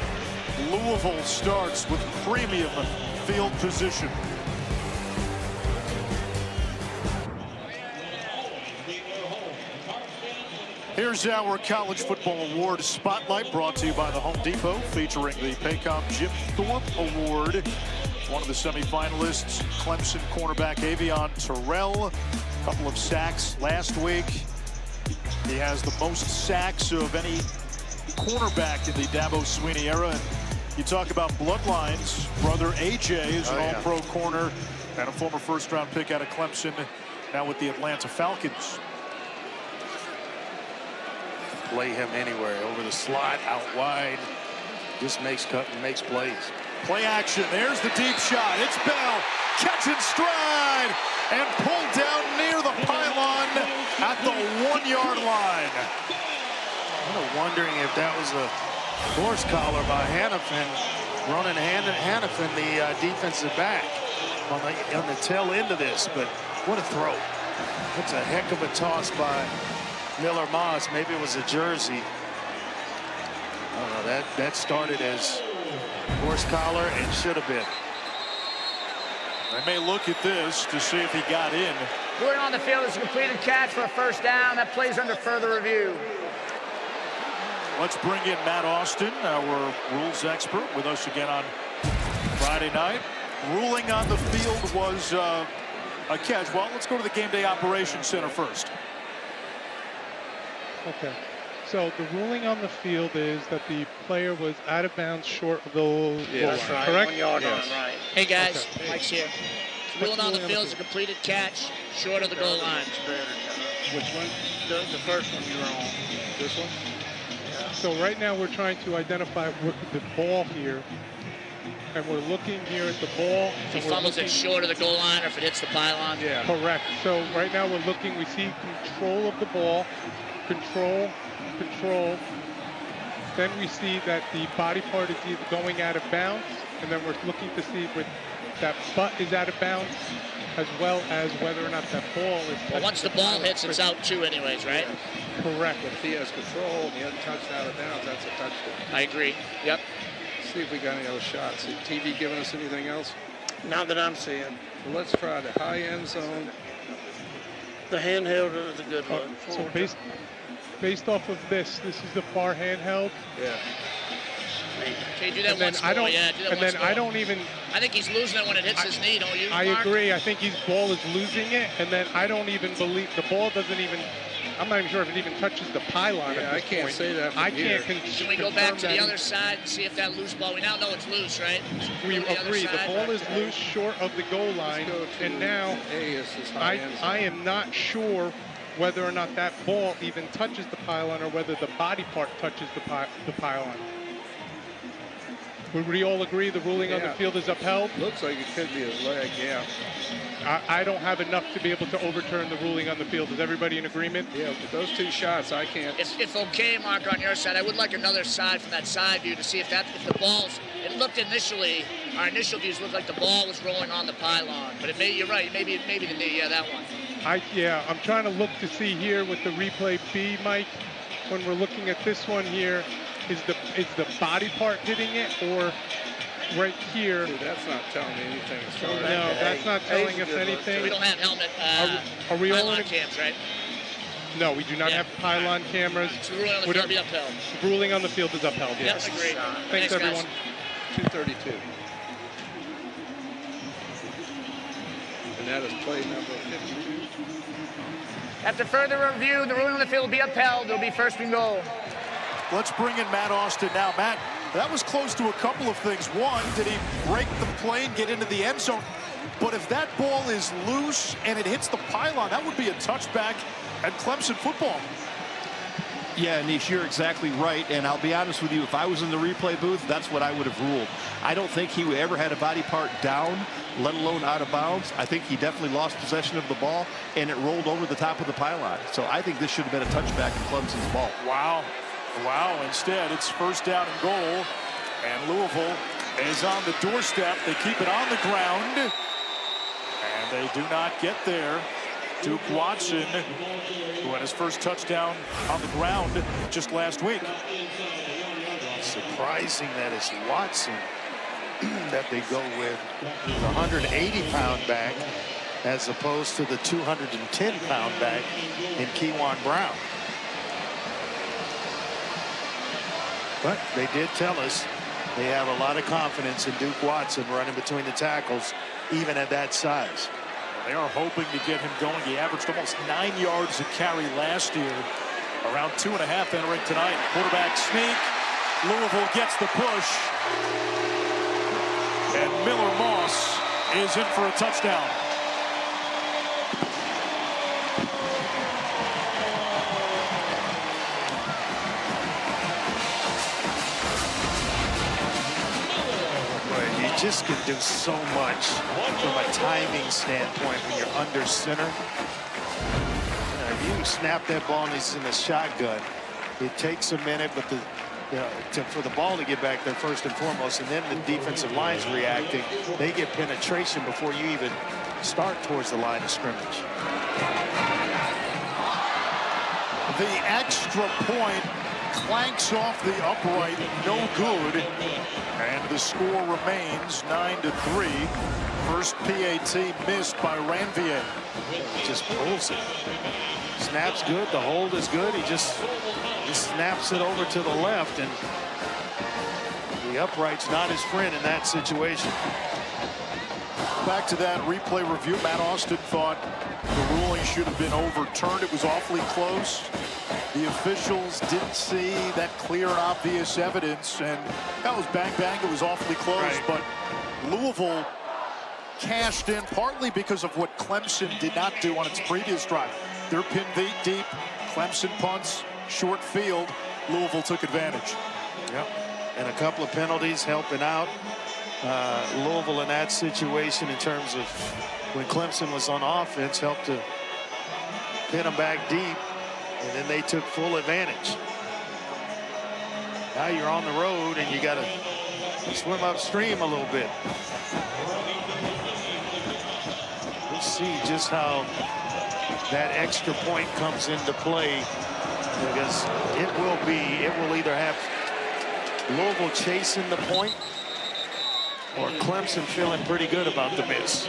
Louisville starts with premium field position. Here's our College Football Award Spotlight, brought to you by the Home Depot, featuring the Paycom Jim Thorpe Award. One of the semifinalists, Clemson cornerback Avion Terrell. A couple of sacks last week. He has the most sacks of any cornerback in the Dabo Swinney era. And you talk about bloodlines. Brother AJ is an all-pro corner and a former first-round pick out of Clemson, now with the Atlanta Falcons. Play him anywhere, over the slot, out wide. Just makes plays. Play action. There's the deep shot. It's Bell. Catch in stride and pulled down near the pylon at the 1-yard line. I'm wondering if that was a horse collar by Hannafin, running Hannafin, the defensive back, on the tail end of this. But what a throw. That's a heck of a toss by Miller Moss. Maybe it was a jersey. I don't know. That started as horse collar and should have been. They may look at this to see if he got in. Going on the field is a completed catch for a first down. That plays under further review. Let's bring in Matt Austin, our rules expert, with us again on Friday night. Ruling on the field was a catch. Well, let's go to the Game Day Operations Center first. Okay. So the ruling on the field is that the player was out of bounds short of the goal line, Right. correct? 1 yard line, right. Hey guys, Okay. Mike's here. Ruling on the field is a completed catch short of the goal line. Which one? The first one you were on. This one? So right now we're trying to identify the ball here, and we're looking here at the ball. If he fumbles it short of the goal line or if it hits the pylon. Yeah. Correct. So right now we're looking, we see control of the ball, control. Then we see that the body part is either going out of bounds, and then we're looking to see if that butt is out of bounds, as well as whether or not that ball is. Well, once the ball hits, it's out too anyways, right? Correct. But if he has control and he hasn't touched out of bounds, that's a touchdown. I agree. Yep. See if we got any other shots. Is TV giving us anything else? Not that I'm seeing. Well, let's try the high end zone. The handheld is a good one. So based off of this is the far handheld. Yeah. Okay, do that and then once I more. don't, Yeah, do that and once then more. I don't even. I think he's losing it when it hits his knee, don't you, I Mark? agree. I think his ball is losing it, and then I don't even believe the ball doesn't even. I'm not even sure if it even touches the pylon at this I can't point. say that. I can't. Can we go back to the other side and see if that loose ball? We now know it's loose, right? We Go to agree. other The side. ball is loose, short of the goal line, and now I am not sure whether or not that ball even touches the pylon or whether the body part touches the pylon. Would we all agree the ruling on the field is upheld? Looks like it could be his leg, yeah. I don't have enough to be able to overturn the ruling on the field. Is everybody in agreement? Yeah, with those two shots, I can't. If okay, Mark, on your side, I would like another side from that side view to see if the ball's. It looked initially, our initial views looked like the ball was rolling on the pylon, but you're right. Maybe the knee. Yeah, that one. I'm trying to look to see here with the replay B, Mike. When we're looking at this one here, is the body part hitting it or right here? Dude, that's not telling me anything. No, that's not telling us anything. We don't have helmet. Are we all pylon cams, right? No, we do not have pylon cameras. So the ruling on the field be upheld. Ruling on the field is upheld. Yes. Yep, agreed. Thanks everyone. 232. And that is play number 52. After further review, the ruling on the field will be upheld. It'll be first and goal. Let's bring in Matt Austin now. Matt, that was close to a couple of things. One, did he break the play and get into the end zone? But if that ball is loose and it hits the pylon, that would be a touchback at Clemson football. Yeah, Nish, you're exactly right. And I'll be honest with you, if I was in the replay booth, that's what I would have ruled. I don't think he ever had a body part down, let alone out of bounds. I think he definitely lost possession of the ball, and it rolled over the top of the pylon. So I think this should have been a touchback in Clemson's ball. Wow. Instead, it's first down and goal. And Louisville is on the doorstep. They keep it on the ground, and they do not get there. Duke Watson, who had his first touchdown on the ground just last week. Surprising that it's Watson that they go with the 180-pound back as opposed to the 210-pound back in Keywan Brown. But they did tell us they have a lot of confidence in Duke Watson running between the tackles, even at that size. They are hoping to get him going. He averaged almost 9 yards a carry last year, around 2.5 entering tonight. Quarterback sneak. Louisville gets the push. And Miller Moss is in for a touchdown. You just can do so much from a timing standpoint when you're under center. If you snap that ball and he's in a shotgun, it takes a minute, but for the ball to get back there first and foremost, and then the defensive line's reacting. They get penetration before you even start towards the line of scrimmage. The extra point clanks off the upright, no good, and the score remains 9-3. First PAT missed by Ranvier. Just pulls it. Snap's good, the hold is good. He just snaps it over to the left, and the upright's not his friend in that situation. Back to that replay review. Matt Austin thought the ruling should have been overturned. It was awfully close. The officials didn't see that clear and obvious evidence, and that was bang bang. It was awfully close, right. But Louisville cashed in partly because of what Clemson did not do on its previous drive. They're pinned deep. Clemson punts, short field. Louisville took advantage. Yep, and a couple of penalties helping out Louisville in that situation in terms of when Clemson was on offense, helped to pin them back deep. And then they took full advantage. Now you're on the road and you got to swim upstream a little bit. We'll see just how that extra point comes into play, because it will either have Louisville chasing the point or Clemson feeling pretty good about the miss.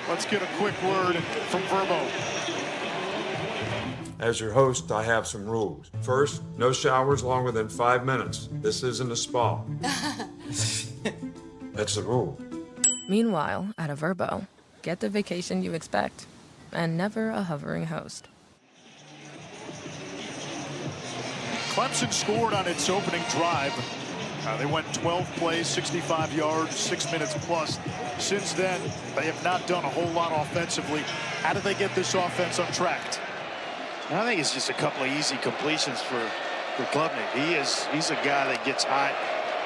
Let's get a quick word from Verbo. As your host, I have some rules. First, no showers longer than 5 minutes. This isn't a spa. That's the rule. Meanwhile, at a Verbo, get the vacation you expect, and never a hovering host. Clemson scored on its opening drive. They went 12 plays, 65 yards, 6 minutes plus. Since then, they have not done a whole lot offensively. How do they get this offense untracked? I think it's just a couple of easy completions for Klubnik. He's a guy that gets hot,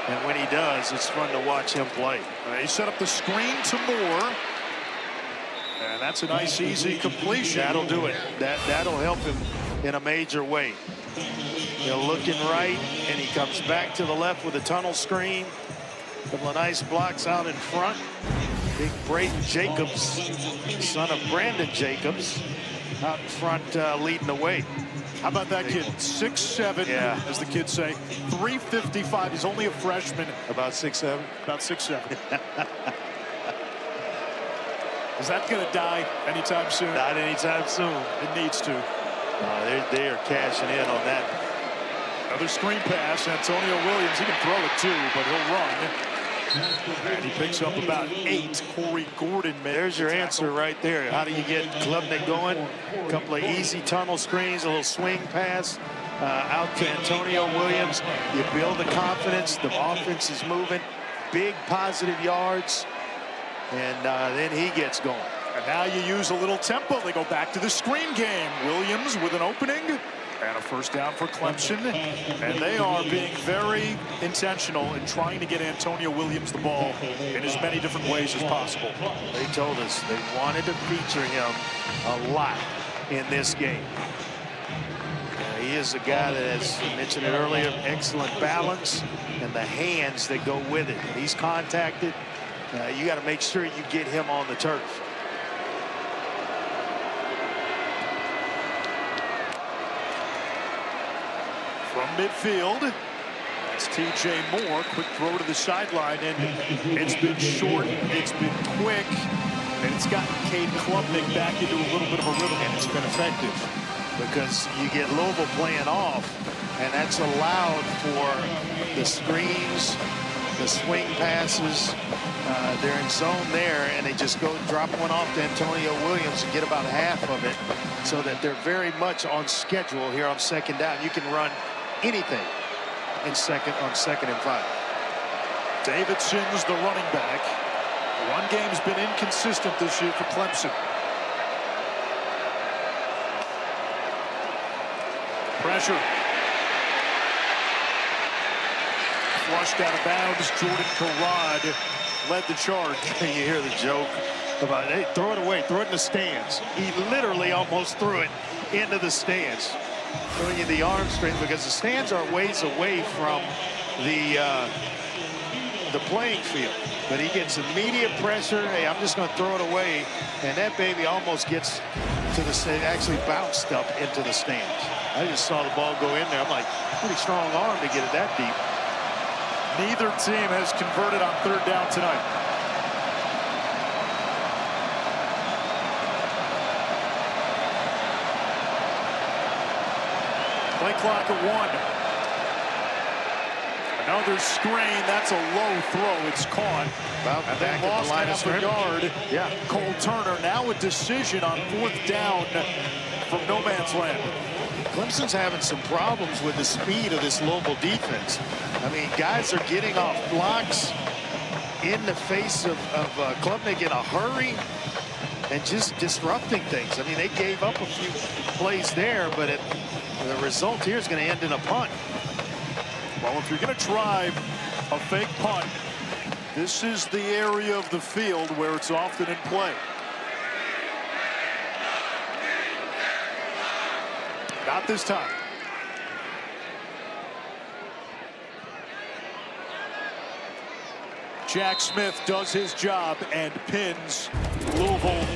and when he does, it's fun to watch him play. He set up the screen to Moore, and that's a nice, easy completion. That'll do it. That'll help him in a major way. Looking right, and he comes back to the left with a tunnel screen. Couple of nice blocks out in front. Big Braden Jacobs, son of Brandon Jacobs, out in front leading the way. How about that kid? 6'7", yeah, as the kids say. 355. He's only a freshman. About 6'7"? About 6'7". Is that going to die anytime soon? Not anytime soon. It needs to. They are cashing in on that. Another screen pass. Antonio Williams, he can throw it too, but he'll run. And he picks up about 8. Corey Gordon made. There's your answer right there. How do you get Klubnik going? A couple of easy tunnel screens, a little swing pass out to Antonio Williams. You build the confidence. The offense is moving. Big positive yards. And then he gets going. And now you use a little tempo. They go back to the screen game. Williams with an opening. And a first down for Clemson. And they are being very intentional in trying to get Antonio Williams the ball in as many different ways as possible. They told us they wanted to feature him a lot in this game. He he is a guy that, as I mentioned it earlier, excellent balance and the hands that go with it. When he's contacted, you got to make sure you get him on the turf. From midfield, that's T.J. Moore. Quick throw to the sideline, and it's been short, it's been quick, and it's gotten Cade Klubnik back into a little bit of a rhythm. And it's been effective because you get Louisville playing off, and that's allowed for the screens, the swing passes. They're in zone there, and they just go drop one off to Antonio Williams and get about half of it, so that they're very much on schedule here on second down. You can run anything on second and 5. Davidson's the running back. Run game's been inconsistent this year for Clemson. Pressure. Flushed out of bounds. Jordan Carrad led the charge. You hear the joke about, hey, throw it away, throw it in the stands. He literally almost threw it into the stands. Showing you the arm strength, because the stands are ways away from the playing field. But he gets immediate pressure. Hey, I'm just going to throw it away. And that baby almost gets to the stand, actually bounced up into the stands. I just saw the ball go in there. I'm like, pretty strong arm to get it that deep. Neither team has converted on third down tonight. Play clock at 1. Another screen. That's a low throw. It's caught. And they lost half a yard. Yeah. Cole Turner now a decision on fourth down from no man's land. Clemson's having some problems with the speed of this Louisville defense. I mean, guys are getting off blocks in the face of Klubnik in a hurry and just disrupting things. I mean, they gave up a few plays there, but the result here is going to end in a punt. Well, if you're going to try a fake punt, this is the area of the field where it's often in play. Not this time. Jack Smith does his job and pins Louisville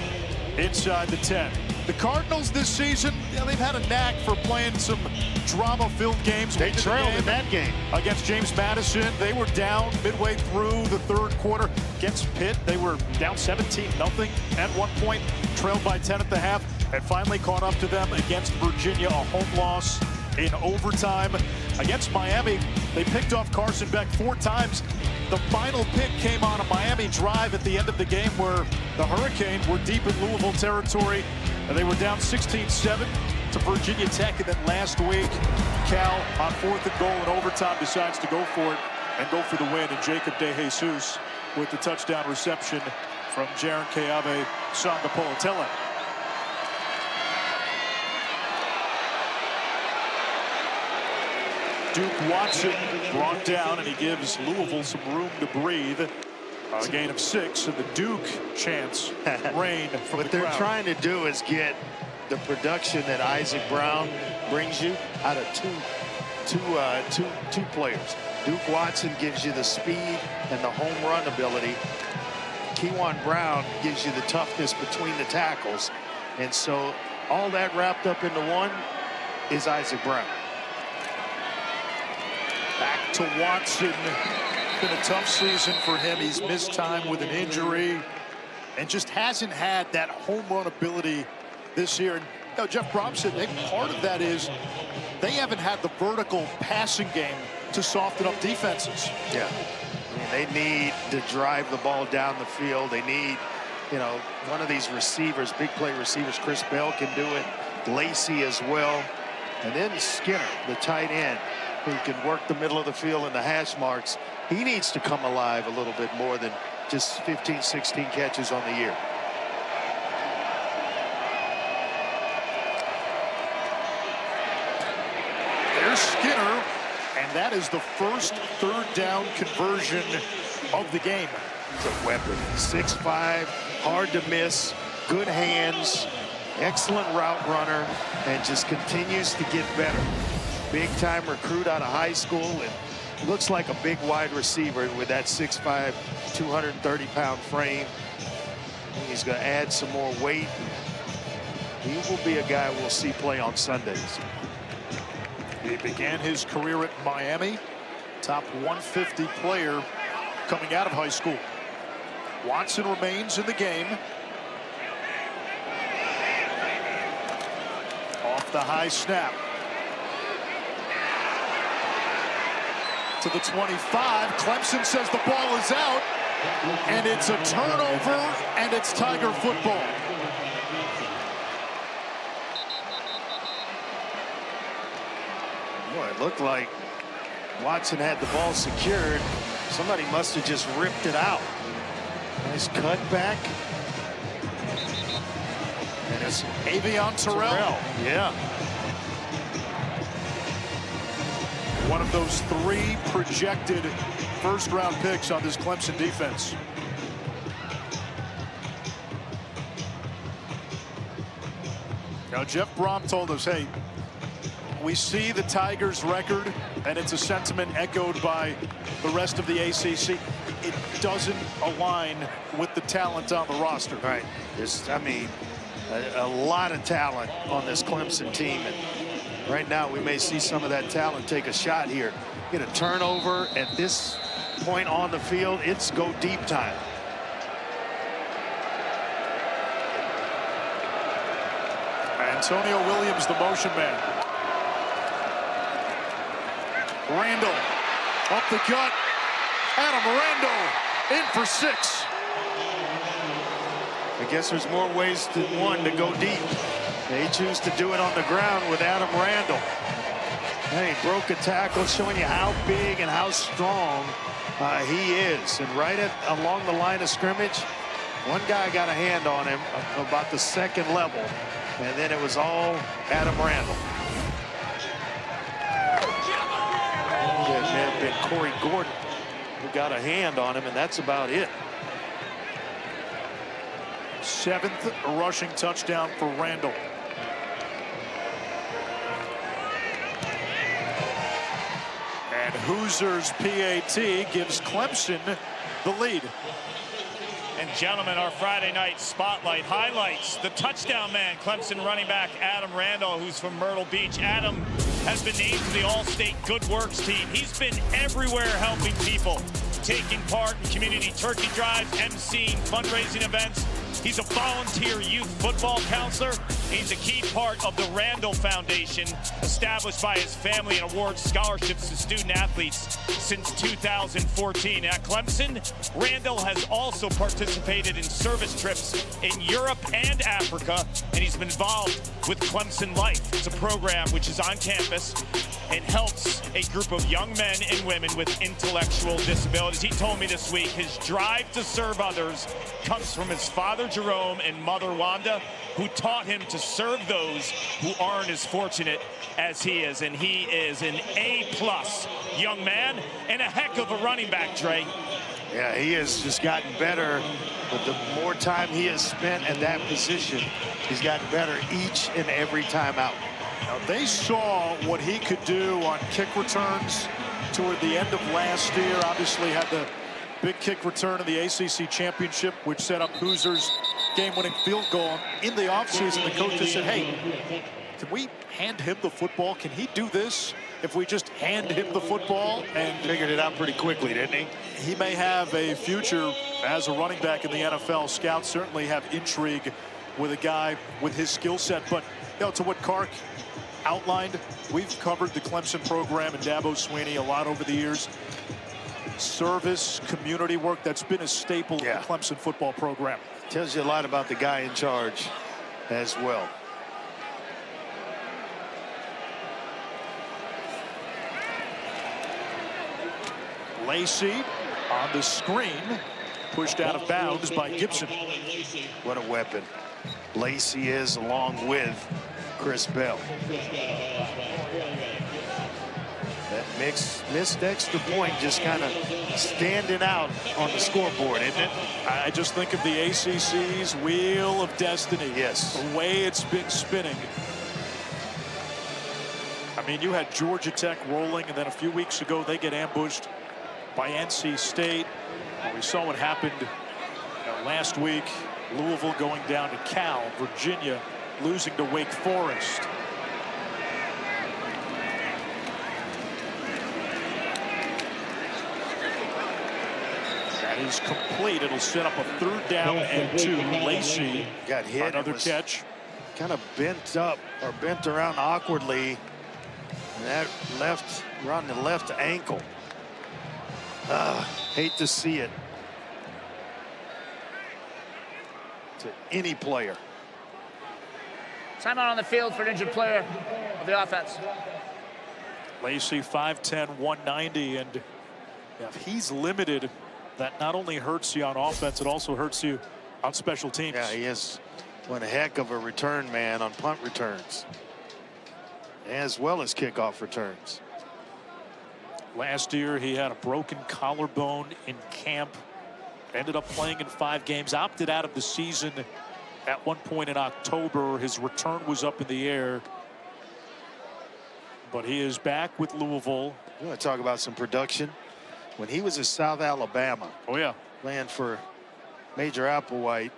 inside the 10. The Cardinals this season, they've had a knack for playing some drama-filled games. They trailed in that game against James Madison. They were down midway through the third quarter. Against Pitt, they were down 17-0 at one point, trailed by 10 at the half, and finally caught up to them against Virginia, a home loss in overtime. Against Miami, they picked off Carson Beck 4 times. The final pick came on a Miami drive at the end of the game where the Hurricanes were deep in Louisville territory. And they were down 16-7 to Virginia Tech. And then last week, Cal on 4th and goal in overtime decides to go for it and go for the win. And Jacob DeJesus with the touchdown reception from Jaron Keave Sangapolatella. Duke Watson brought down, and he gives Louisville some room to breathe. A gain of 6, and the Duke chants rain from What the they're crowd. trying to do is get the production that Isaac Brown brings you out of two players. Duke Watson gives you the speed and the home run ability. Kewan Brown gives you the toughness between the tackles. And so all that wrapped up into one is Isaac Brown. Back to Watson. Been a tough season for him. He's missed time with an injury and just hasn't had that home run ability this year. And you know, Jeff Brom said part of that is they haven't had the vertical passing game to soften up defenses. Yeah. I mean, they need to drive the ball down the field. They need, you know, one of these receivers, big play receivers. Chris Bell can do it. Lacey as well. And then Skinner, the tight end, who can work the middle of the field and the hash marks. He needs to come alive a little bit more than just 15, 16 catches on the year. There's Skinner, and that is the first third down conversion of the game. He's a weapon. 6'5", hard to miss, good hands. Excellent route runner and just continues to get better. Big-time recruit out of high school and looks like a big wide receiver with that 6'5", 230-pound frame. He's going to add some more weight. He will be a guy we'll see play on Sundays. He began his career at Miami, top 150 player coming out of high school. Watson remains in the game. Off the high snap. To the 25. Clemson says the ball is out. And it's a turnover, and it's Tiger football. Boy, it looked like Watson had the ball secured. Somebody must have just ripped it out. Nice cut back. And it's Avion Terrell. Yeah. One of those 3 projected first-round picks on this Clemson defense. Now, Jeff Brom told us, hey, we see the Tigers' record, and it's a sentiment echoed by the rest of the ACC. It doesn't align with the talent on the roster. Right. I mean, a lot of talent on this Clemson team. And right now, we may see some of that talent take a shot here. Get a turnover at this point on the field. It's go deep time. Antonio Williams, the motion man. Randall up the gut. Adam Randall in for 6. I guess there's more ways than one to go deep. They choose to do it on the ground with Adam Randall. Hey, broke a tackle, showing you how big and how strong he is. And right along the line of scrimmage, one guy got a hand on him about the 2nd level. And then it was all Adam Randall. It may have been Corey Gordon who got a hand on him, and that's about it. 7th rushing touchdown for Randall. And Hoosiers PAT gives Clemson the lead. And gentlemen, our Friday night spotlight highlights the touchdown man, Clemson running back Adam Randall, who's from Myrtle Beach. Adam has been named to the All-State Good Works team. He's been everywhere helping people, taking part in community turkey drives, emceeing fundraising events. He's a volunteer youth football counselor. He's a key part of the Randall Foundation, established by his family and awards scholarships to student athletes since 2014. At Clemson, Randall has also participated in service trips in Europe and Africa, and he's been involved with Clemson Life. It's a program which is on campus and helps a group of young men and women with intellectual disabilities. He told me this week his drive to serve others comes from his father, Jerome, and mother, Wanda, who taught him to serve those who aren't as fortunate as he is. And he is an A-plus young man and a heck of a running back, Dre. Yeah, he has just gotten better. But the more time he has spent at that position, he's gotten better each and every time out. Now, they saw what he could do on kick returns toward the end of last year. Obviously had the big kick return in the ACC championship, which set up Hoosiers' game-winning field goal. In the offseason, the coaches said, hey, can we hand him the football? Can he do this if we just hand him the football? And figured it out pretty quickly, didn't he? He may have a future as a running back in the NFL. Scouts certainly have intrigue with a guy with his skill set. But, you know, to what Kark outlined, we've covered the Clemson program and Dabo Swinney a lot over the years. Service, community work, that's been a staple of the Clemson football program. Tells you a lot about the guy in charge as well. Lacey on the screen, pushed out of bounds by Gibson. What a weapon Lacey is, along with Chris Bell. That missed extra point just kind of standing out on the scoreboard, isn't it? I just think of the ACC's wheel of destiny. Yes. The way it's been spinning. I mean, you had Georgia Tech rolling, and then a few weeks ago they get ambushed by NC State. We saw what happened last week. Louisville going down to Cal. Virginia losing to Wake Forest. That is complete. It'll set up a 3rd down and 2. Lacey got hit. Another catch. Kind of bent up or bent around awkwardly. And that around the left ankle. Hate to see it to any player. Timeout on the field for an injured player of the offense. Lacey 5'10", 190, and if he's limited, that not only hurts you on offense, it also hurts you on special teams. Yeah, he is one heck of a return man on punt returns, as well as kickoff returns. Last year, he had a broken collarbone in camp. Ended up playing in 5 games. Opted out of the season at one point in October. His return was up in the air. But he is back with Louisville. You want to talk about some production? When he was in South Alabama. Oh, yeah. Playing for Major Applewhite.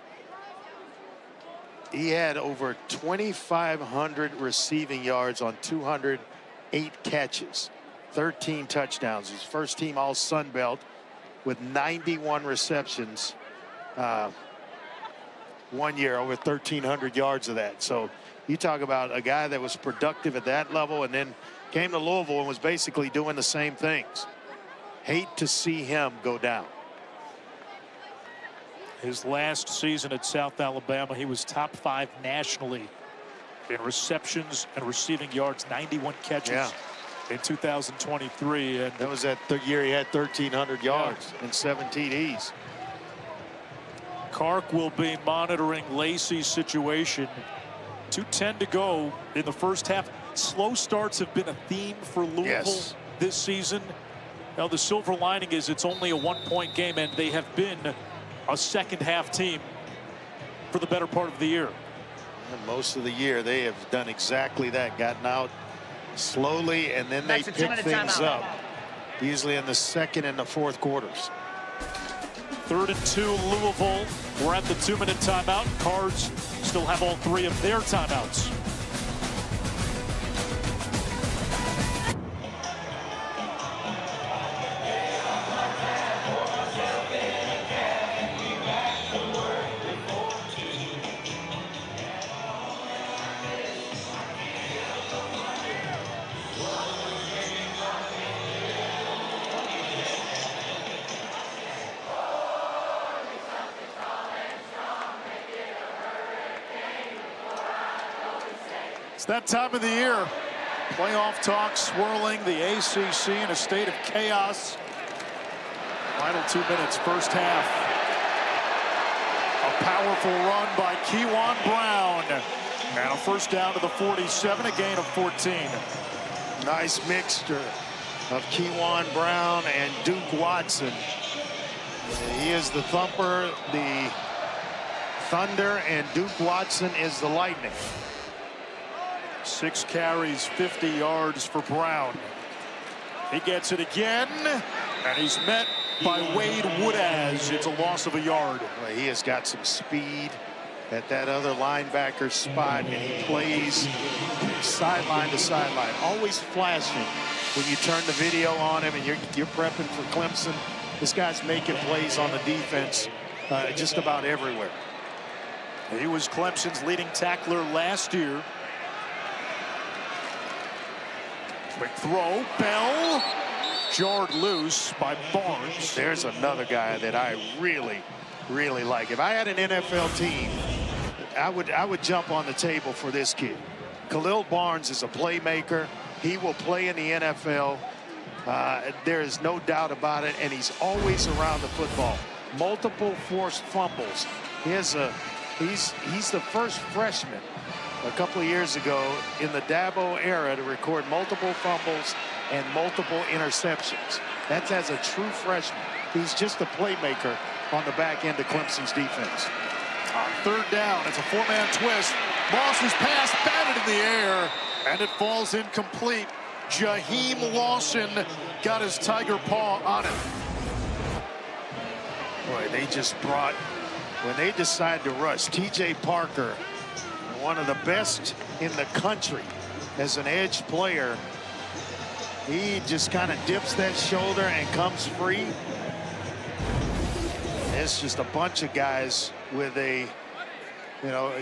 He had over 2,500 receiving yards on 208 catches. 13 touchdowns. His first team all Sun Belt with 91 receptions. 1 year, over 1,300 yards of that. So you talk about a guy that was productive at that level and then came to Louisville and was basically doing the same things. Hate to see him go down. His last season at South Alabama, he was top 5 nationally in receptions and receiving yards, 91 catches in 2023. And that was that year he had 1,300 yards and 7 TDs. Kark will be monitoring Lacey's situation. 2:10 to go in the first half. Slow starts have been a theme for Louisville this season. Now the silver lining is it's only a 1-point game, and they have been a second half team for the better part of the year. And most of the year they have done exactly that, gotten out slowly, and then they pick things up, usually in the second and the fourth quarters. 3rd and 2 Louisville. We're at the 2-minute timeout. Cards still have all 3 of their timeouts. It's that time of the year. Playoff talk swirling, the ACC in a state of chaos. Final 2 minutes, first half. A powerful run by Kewan Brown. And a first down to the 47, a gain of 14. Nice mixture of Kewan Brown and Duke Watson. He is the thumper, the thunder, and Duke Watson is the lightning. 6 carries, 50 yards for Brown. He gets it again, and he's met by Wade Woodaz. It's a loss of a yard. Well, he has got some speed at that other linebacker spot, and he plays sideline to sideline, always flashing. When you turn the video on him and you're prepping for Clemson, this guy's making plays on the defense just about everywhere. He was Clemson's leading tackler last year. Quick throw, Bell, jarred loose by Barnes. There's another guy that I really, really like. If I had an NFL team, I would jump on the table for this kid. Khalil Barnes is a playmaker. He will play in the NFL. There is no doubt about it, and he's always around the football. Multiple forced fumbles. He's the first freshman a couple of years ago in the Dabo era to record multiple fumbles and multiple interceptions. That's as a true freshman. He's just a playmaker on the back end of Clemson's defense. On third down, it's a four-man twist. Moss's pass batted in the air, and it falls incomplete. Jaheim Lawson got his tiger paw on it. Boy, they just brought, when they decide to rush, T.J. Parker, one of the best in the country as an edge player, he just kind of dips that shoulder and comes free. It's just a bunch of guys with a,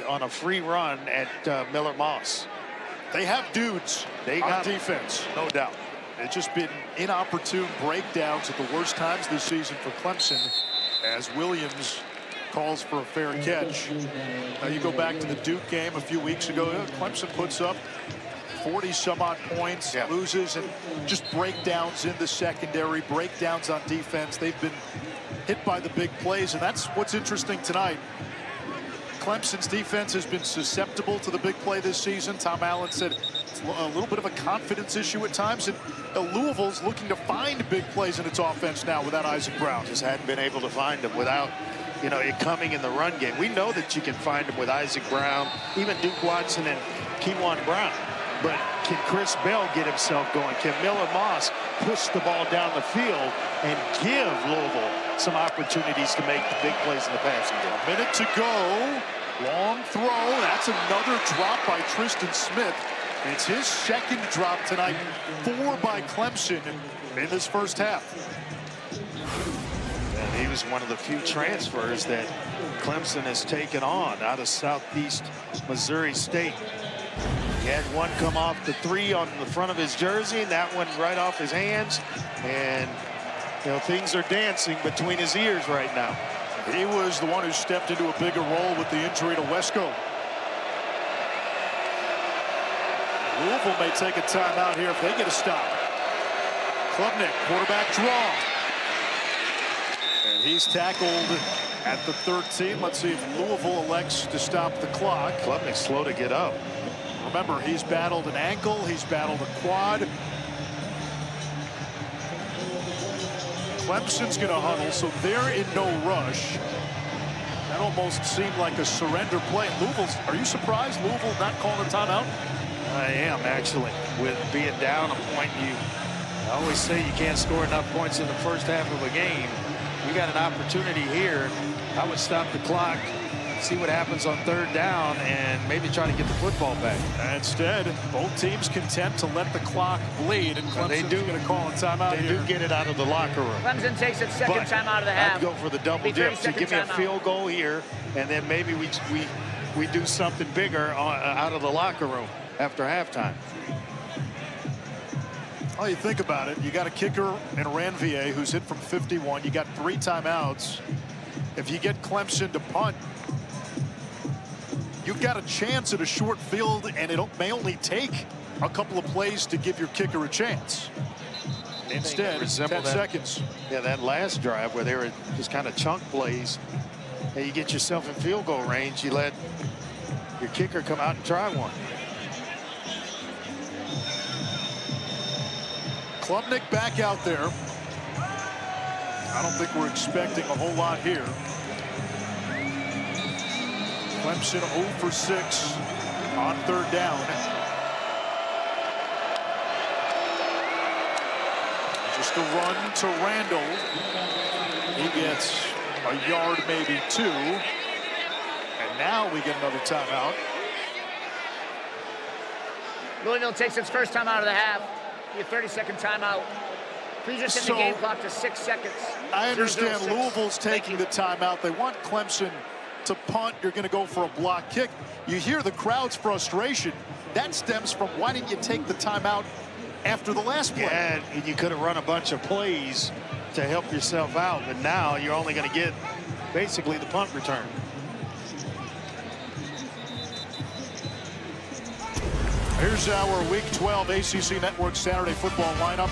on a free run at Miller Moss. They have dudes on defense, no doubt. It's just been inopportune breakdowns at the worst times this season for Clemson as Williams calls for a fair catch. Now you go back to the Duke game a few weeks ago. Clemson puts up 40-some-odd points, loses, and just breakdowns in the secondary, breakdowns on defense. They've been hit by the big plays, and that's what's interesting tonight. Clemson's defense has been susceptible to the big play this season. Tom Allen said it's a little bit of a confidence issue at times, and Louisville's looking to find big plays in its offense now without Isaac Brown. Just hadn't been able to find them without, it coming in the run game. We know that you can find them with Isaac Brown, even Duke Watson and Keywan Brown. But can Chris Bell get himself going? Can Miller Moss push the ball down the field and give Louisville some opportunities to make the big plays in the passing game? A minute to go. Long throw. That's another drop by Tristan Smith. It's his second drop tonight. 4 by Clemson in this first half. And he was one of the few transfers that Clemson has taken on out of Southeast Missouri State. He had one come off the 3 on the front of his jersey, and that one right off his hands. And, things are dancing between his ears right now. He was the one who stepped into a bigger role with the injury to Wesco. Louisville may take a timeout here if they get a stop. Klubnik, quarterback draw. And he's tackled at the 13. Let's see if Louisville elects to stop the clock. Klubnik's slow to get up. Remember, he's battled an ankle, he's battled a quad. Clemson's going to huddle, so they're in no rush. That almost seemed like a surrender play. Louisville's, are you surprised Louisville not calling a timeout? I am, actually. With being down a point, I always say you can't score enough points in the first half of a game. We got an opportunity here. I would stop the clock, see what happens on third down, and maybe try to get the football back. Instead, both teams content to let the clock bleed, and Clemson's going to call a timeout here. They do get it out of the locker room. Clemson takes its second timeout of the half. I'd go for the double dip. So give me a field goal here, and then maybe we do something bigger out of the locker room after halftime. Well, you think about it. You got a kicker in Ranvier who's hit from 51. You got 3 timeouts. If you get Clemson to punt, you've got a chance at a short field, and it may only take a couple of plays to give your kicker a chance. Instead, 10 seconds. Yeah, that last drive where they were just kind of chunk plays. And you get yourself in field goal range, you let your kicker come out and try one. Klubnik back out there. I don't think we're expecting a whole lot here. Clemson 0 for 6 on third down. Just a run to Randall. He gets a yard, maybe 2. And now we get another timeout. Louisville takes its first time out of the half. A 30-second timeout. Please just in the game clock to 6 seconds. I understand Louisville's taking the timeout. They want Clemson to punt. You're going to go for a block kick. You hear the crowd's frustration. That stems from why didn't you take the timeout after the last play? Yeah, and you could have run a bunch of plays to help yourself out, but now you're only going to get basically the punt return. Here's our Week 12 ACC Network Saturday football lineup.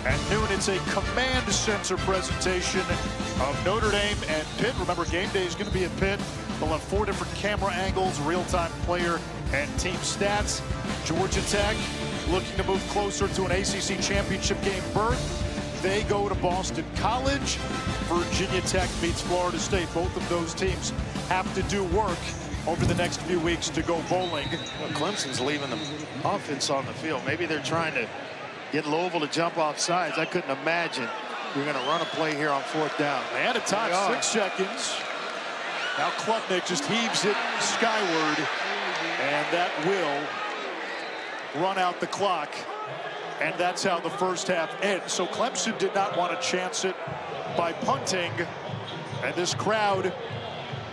At noon, it's a command center presentation of Notre Dame and Pitt. Remember, game day is going to be at Pitt. They'll have 4 different camera angles, real-time player and team stats. Georgia Tech looking to move closer to an ACC championship game berth. They go to Boston College. Virginia Tech meets Florida State. Both of those teams have to do work over the next few weeks to go bowling. Well, Clemson's leaving the offense on the field. Maybe they're trying to get Louisville to jump off sides. I couldn't imagine you're going to run a play here on 4th down. They had a time, 6 seconds. Now Klubnik just heaves it skyward, and that will run out the clock. And that's how the first half ends. So Clemson did not want to chance it by punting, and this crowd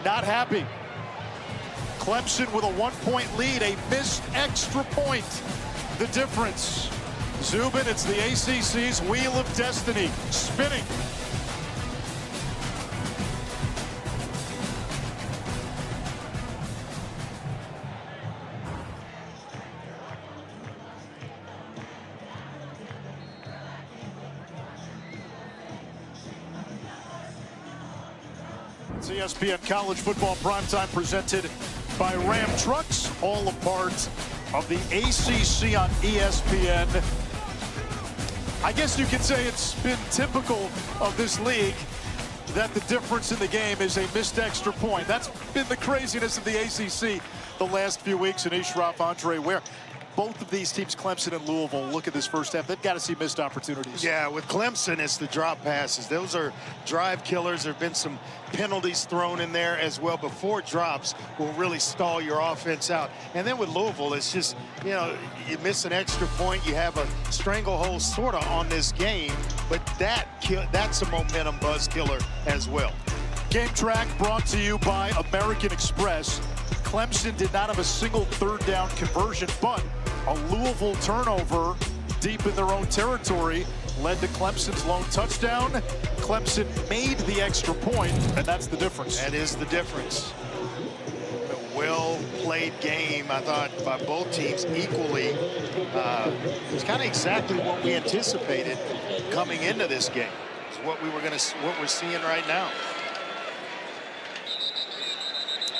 not happy. Clemson with a 1-point lead, a missed extra point. The difference. Zubin, it's the ACC's Wheel of Destiny spinning. It's ESPN College Football Primetime presented by Ram Trucks, all a part of the ACC on ESPN. I guess you could say it's been typical of this league that the difference in the game is a missed extra point. That's been the craziness of the ACC the last few weeks. And Ashraf, Andre Ware, both of these teams, Clemson and Louisville, look at this first half. They've got to see missed opportunities. Yeah, with Clemson, it's the drop passes. Those are drive killers. There have been some penalties thrown in there as well before drops will really stall your offense out. And then with Louisville, it's just, you know, you miss an extra point. You have a stranglehold sort of on this game, but that's a momentum buzz killer as well. Game Track brought to you by American Express. Clemson did not have a single 3rd down conversion, but a Louisville turnover deep in their own territory led to Clemson's lone touchdown. Clemson made the extra point, and that's the difference. That is the difference. A well-played game, I thought, by both teams equally. It was kind of exactly what we anticipated coming into this game. It's what we're seeing right now.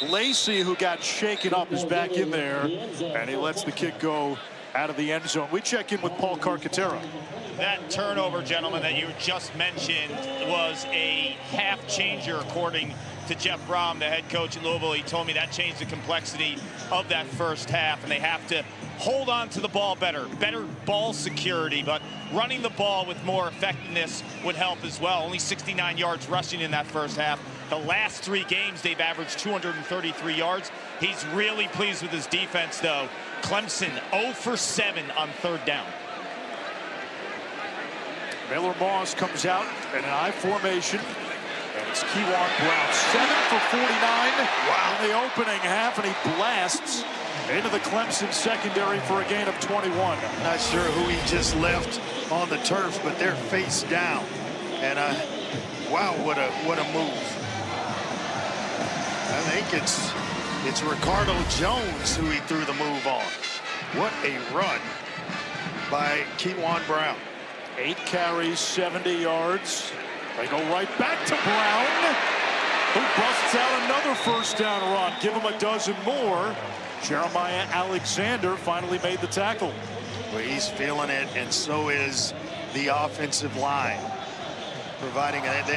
Lacey, who got shaken up, is back in there, and he lets the kick go out of the end zone. We check in with Paul Carcaterra. That turnover, gentlemen, that you just mentioned was a half changer, according to Jeff Brom, the head coach at Louisville. He told me that changed the complexity of that first half, and they have to hold on to the ball better ball security, but running the ball with more effectiveness would help as well. Only 69 yards rushing in that first half. The last 3 games, they've averaged 233 yards. He's really pleased with his defense, though. Clemson 0 for 7 on 3rd down. Miller Moss comes out in an I formation, and it's Kewan Brown, 7 for 49 in the opening half, and he blasts into the Clemson secondary for a gain of 21. Not sure who he just left on the turf, but they're face down. And wow, what a move. I think it's Ricardo Jones who he threw the move on. What a run by Kewan Brown. 8 carries, 70 yards. They go right back to Brown, who busts out another first down run. Give him a dozen more. Jeremiah Alexander finally made the tackle. Well, he's feeling it, and so is the offensive line. Providing it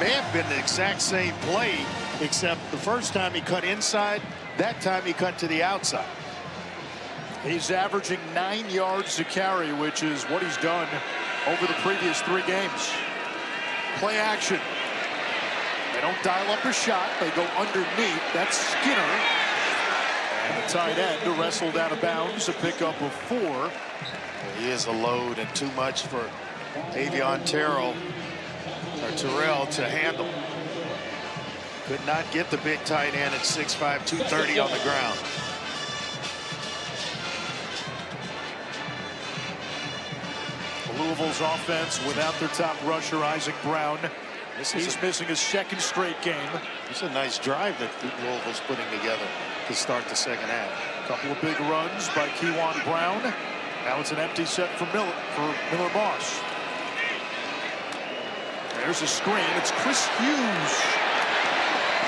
may have been the exact same play, except the first time he cut inside, that time he cut to the outside. He's averaging 9 yards to carry, which is what he's done over the previous 3 games. Play action. They don't dial up a shot. They go underneath. That's Skinner. And the tight end wrestled out of bounds, a pickup of 4. Well, he is a load and too much for Avion Terrell to handle. Could not get the big tight end at 6'5", 230 on the ground. Louisville's offense without their top rusher, Isaac Brown. He's missing his 2nd straight game. It's a nice drive that Louisville's putting together to start the second half. A couple of big runs by Kewan Brown. Now it's an empty set for Miller Moss. There's a screen. It's Chris Hughes.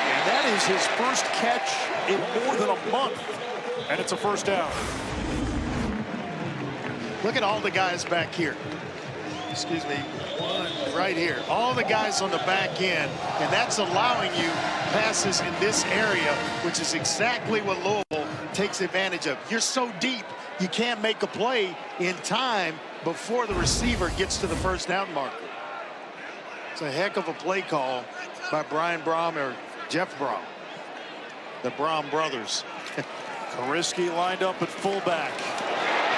And that is his first catch in more than a month. And it's a first down. Look at all the guys back here. Excuse me, right here. All the guys on the back end, and that's allowing you passes in this area, which is exactly what Louisville takes advantage of. You're so deep, you can't make a play in time before the receiver gets to the first down marker. It's a heck of a play call by Brian Brom or Jeff Brom, the Brom brothers. Kariski lined up at fullback.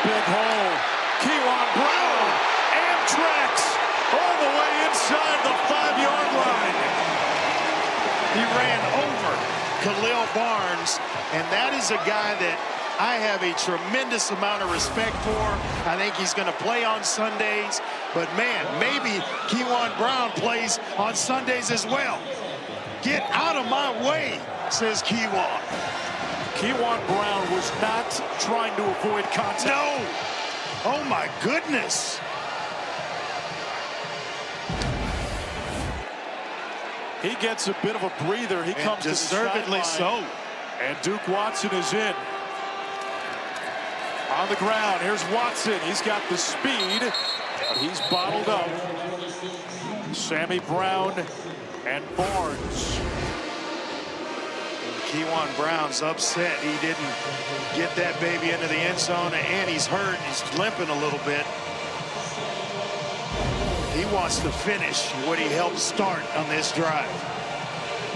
Big hole. Kewan Brown. Amtrak's all the way inside the 5-yard line. He ran over Khalil Barnes, and that is a guy that I have a tremendous amount of respect for. I think he's going to play on Sundays, but man, maybe Kewan Brown plays on Sundays as well. Get out of my way, says Kewan. Kewan Brown was not trying to avoid contact. No. Oh my goodness. He gets a bit of a breather. He comes to the deservedly so. And Duke Watson is in. On the ground, here's Watson. He's got the speed, but he's bottled up. Sammy Brown and Barnes. Kewan Brown's upset. He didn't get that baby into the end zone, and he's hurt. He's limping a little bit. He wants to finish what he helped start on this drive.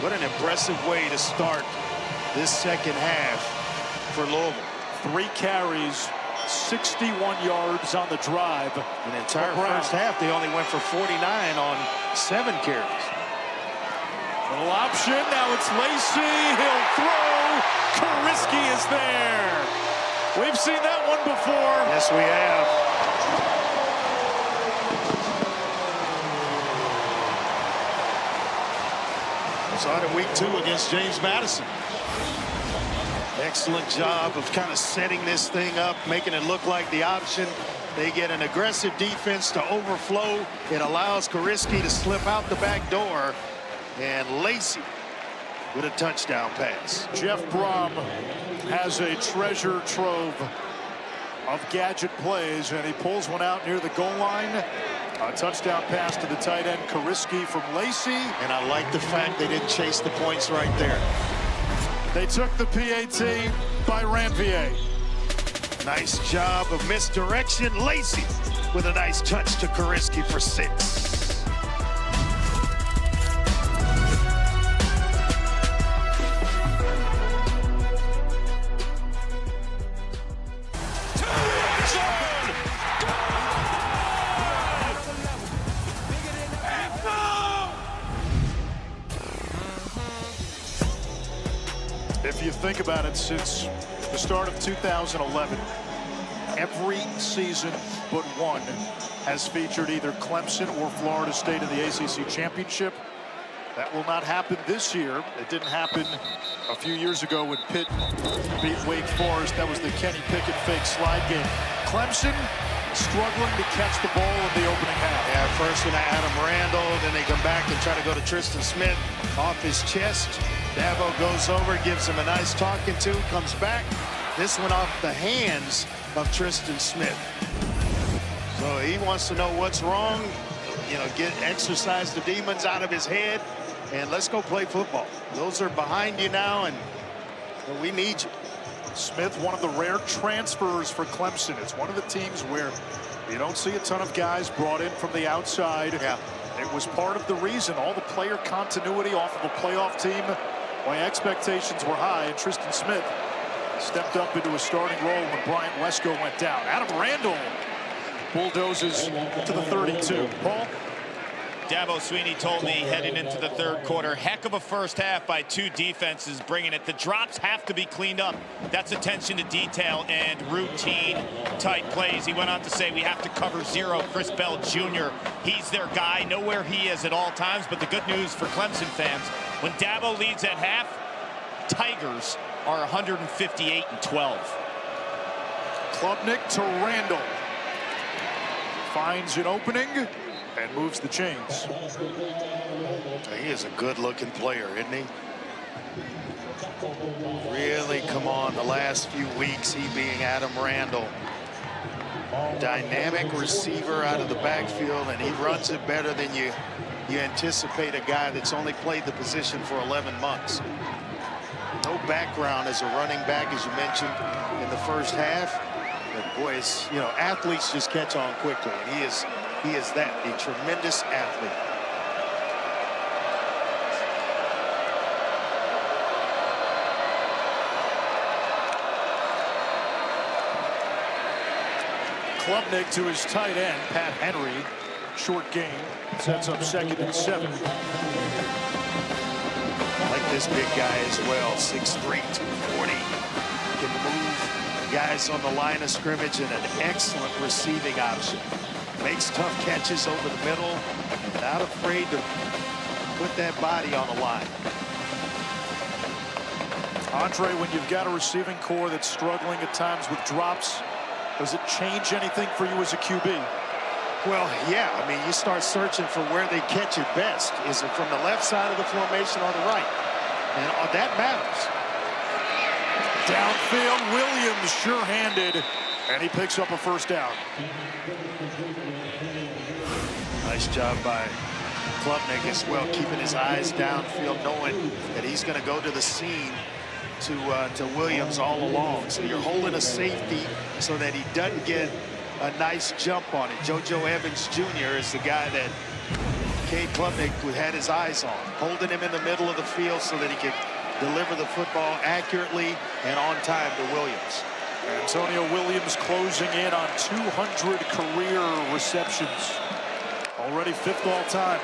What an impressive way to start this second half for Louisville. 3 carries, 61 yards on the drive. An entire first half, they only went for 49 on 7 carries. Little option, now it's Lacey, he'll throw, Kariski is there. We've seen that one before. Yes, we have. Saw it in week 2 against James Madison. Excellent job of kind of setting this thing up, making it look like the option. They get an aggressive defense to overflow. It allows Kariski to slip out the back door. And Lacey with a touchdown pass. Jeff Brom has a treasure trove of gadget plays, and he pulls one out near the goal line. A touchdown pass to the tight end, Kariski from Lacey. And I like the fact they didn't chase the points right there. They took the PAT by Ranvier. Nice job of misdirection. Lacey with a nice touch to Kariski for 6. If you think about it, since the start of 2011, every season but one has featured either Clemson or Florida State in the ACC Championship. That will not happen this year. It didn't happen a few years ago when Pitt beat Wake Forest. That was the Kenny Pickett fake slide game. Clemson struggling to catch the ball in the opening half. Yeah, first one to Adam Randall, then they come back and try to go to Tristan Smith off his chest. Dabo goes over, gives him a nice talking to, comes back. This one off the hands of Tristan Smith. So he wants to know what's wrong, you know, exercise the demons out of his head, and let's go play football. Those are behind you now, and we need you. Smith, one of the rare transfers for Clemson. It's one of the teams where you don't see a ton of guys brought in from the outside. Yeah. It was part of the reason, all the player continuity off of a playoff team, why expectations were high, and Tristan Smith stepped up into a starting role when Bryant Wesco went down. Adam Randall bulldozes to the 32. Paul? Dabo Sweeney told me heading into the third quarter, heck of a first half by 2 defenses bringing it. The drops have to be cleaned up. That's attention to detail and routine type plays. He went on to say we have to cover 0. Chris Bell Jr., he's their guy, know where he is at all times. But the good news for Clemson fans, when Dabo leads at half, Tigers are 158-12. Klubnik to Randall. Finds an opening and moves the chains. He is a good-looking player, isn't he? Really come on the last few weeks, he being Adam Randall. Dynamic receiver out of the backfield, and he runs it better than you anticipate a guy that's only played the position for 11 months. No background as a running back, as you mentioned in the first half. But boy, it's, you know, athletes just catch on quickly, and he is that, a tremendous athlete. Klubnik to his tight end, Pat Henry. Short gain, sets up 2nd and 7. I like this big guy as well, 6'3", 240. Can move guys on the line of scrimmage, and an excellent receiving option. Makes tough catches over the middle, not afraid to put that body on the line. Andre, when you've got a receiving core that's struggling at times with drops, does it change anything for you as a QB? Well, yeah. I mean, you start searching for where they catch it best. Is it from the left side of the formation or the right? And that matters. Downfield, Williams sure-handed, and he picks up a first down. Nice job by Klubnik as well, keeping his eyes downfield, knowing that he's going to go to the seam to Williams all along. So you're holding a safety so that he doesn't get a nice jump on it. JoJo Evans Jr. is the guy that Cade Klubnik had his eyes on, holding him in the middle of the field so that he could deliver the football accurately and on time to Williams. Antonio Williams closing in on 200 career receptions. Already 5th all time.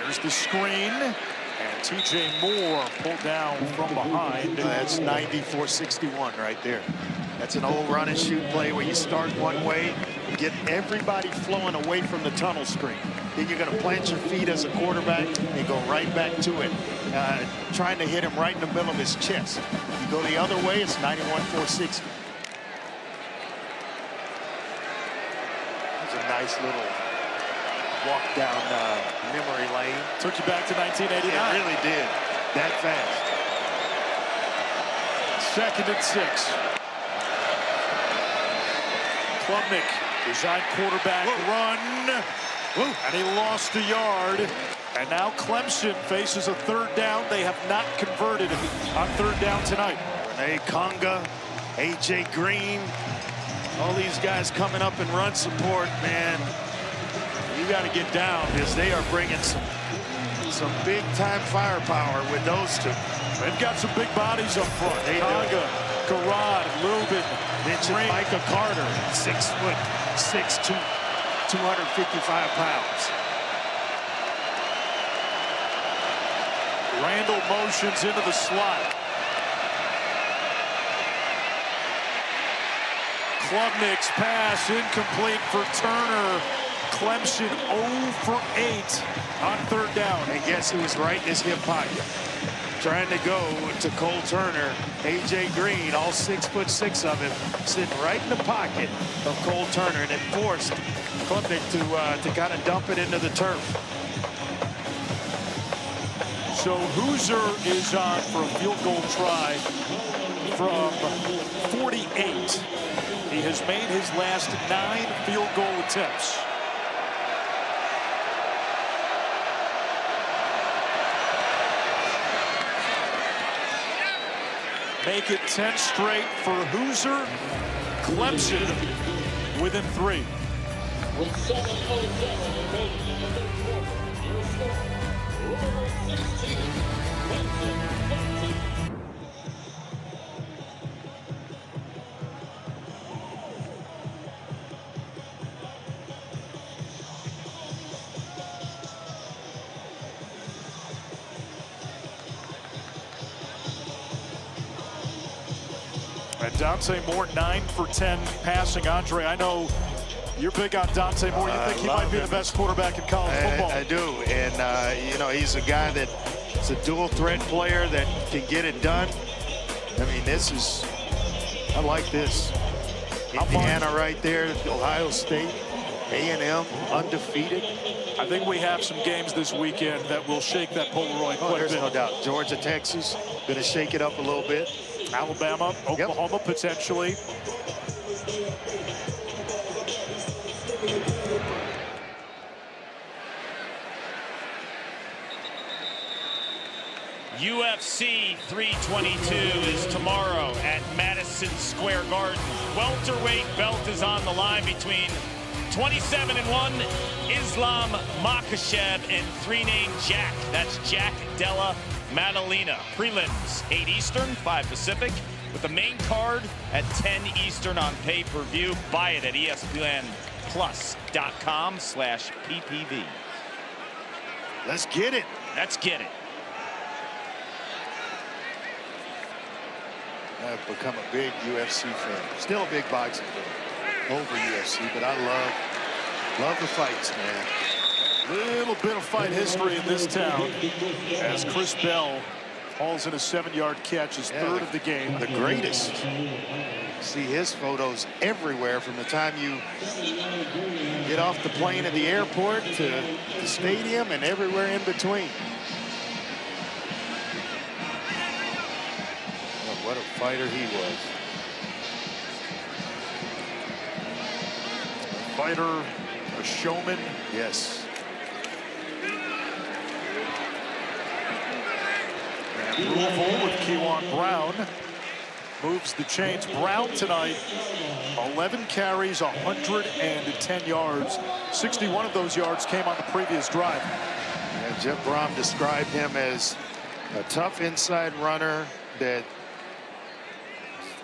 There's the screen. And T.J. Moore pulled down from behind. That's 94-61 right there. That's an old run and shoot play where you start one way, get everybody flowing away from the tunnel screen. Then you're going to plant your feet as a quarterback and go right back to it, trying to hit him right in the middle of his chest. You go the other way, it's 91-460. It's a nice little walk down memory lane. Took you back to 1989. It really did. That fast. 2nd and 6. Klubnik, design quarterback run. And he lost a yard. And now Clemson faces a 3rd down. They have not converted on 3rd down tonight. Renee Conga, A.J. Green, all these guys coming up in run support, man. You got to get down because they are bringing some big-time firepower with those two. They've got some big bodies up front. Conga, Garrod, Lubin, mentioned Micah Carter, 6'6", 255 pounds. Randall motions into the slot. Klubnik's pass incomplete for Turner. Clemson 0 for 8 on 3rd down. And guess who was right in his hip pocket? Trying to go to Cole Turner. A.J. Green, all 6'6" of him, sitting right in the pocket of Cole Turner, and it forced Klubnik to kind of dump it into the turf. So Hoosier is on for a field goal try from 48. He has made his last 9 field goal attempts. Make it 10 straight for Hoosier. Clemson within 3. And Dante Moore, 9 for 10 passing. Andre, I know you're big on Dante Moore. You think he might be the best quarterback in college football? I do. And, you know, he's a guy that's a dual threat player that can get it done. I mean, I like this. Indiana right there, Ohio State, A&M, undefeated. I think we have some games this weekend that will shake that Polaroid quite a bit. There's no doubt. Georgia, Texas, going to shake it up a little bit. Alabama, Oklahoma, potentially. UFC 322 is tomorrow at Madison Square Garden. Welterweight belt is on the line between 27-1 Islam Makhachev and 3-name Jack. That's Jack Della Maddalena. Prelims 8 Eastern, 5 Pacific, with the main card at 10 Eastern on pay-per-view. Buy it at ESPNplus.com/PPV. Let's get it. Let's get it. I've become a big UFC fan. Still a big boxing fan. Over UFC, but I love the fights, man. Little bit of fight history in this town as Chris Bell hauls in a 7-yard catch, his third of the game. The greatest. See his photos everywhere from the time you get off the plane at the airport to the stadium and everywhere in between. What a fighter he was. A fighter, a showman. Yes. And Louisville with Kewan Brown moves the chains. Brown tonight, 11 carries, 110 yards. 61 of those yards came on the previous drive. And Jeff Brom described him as a tough inside runner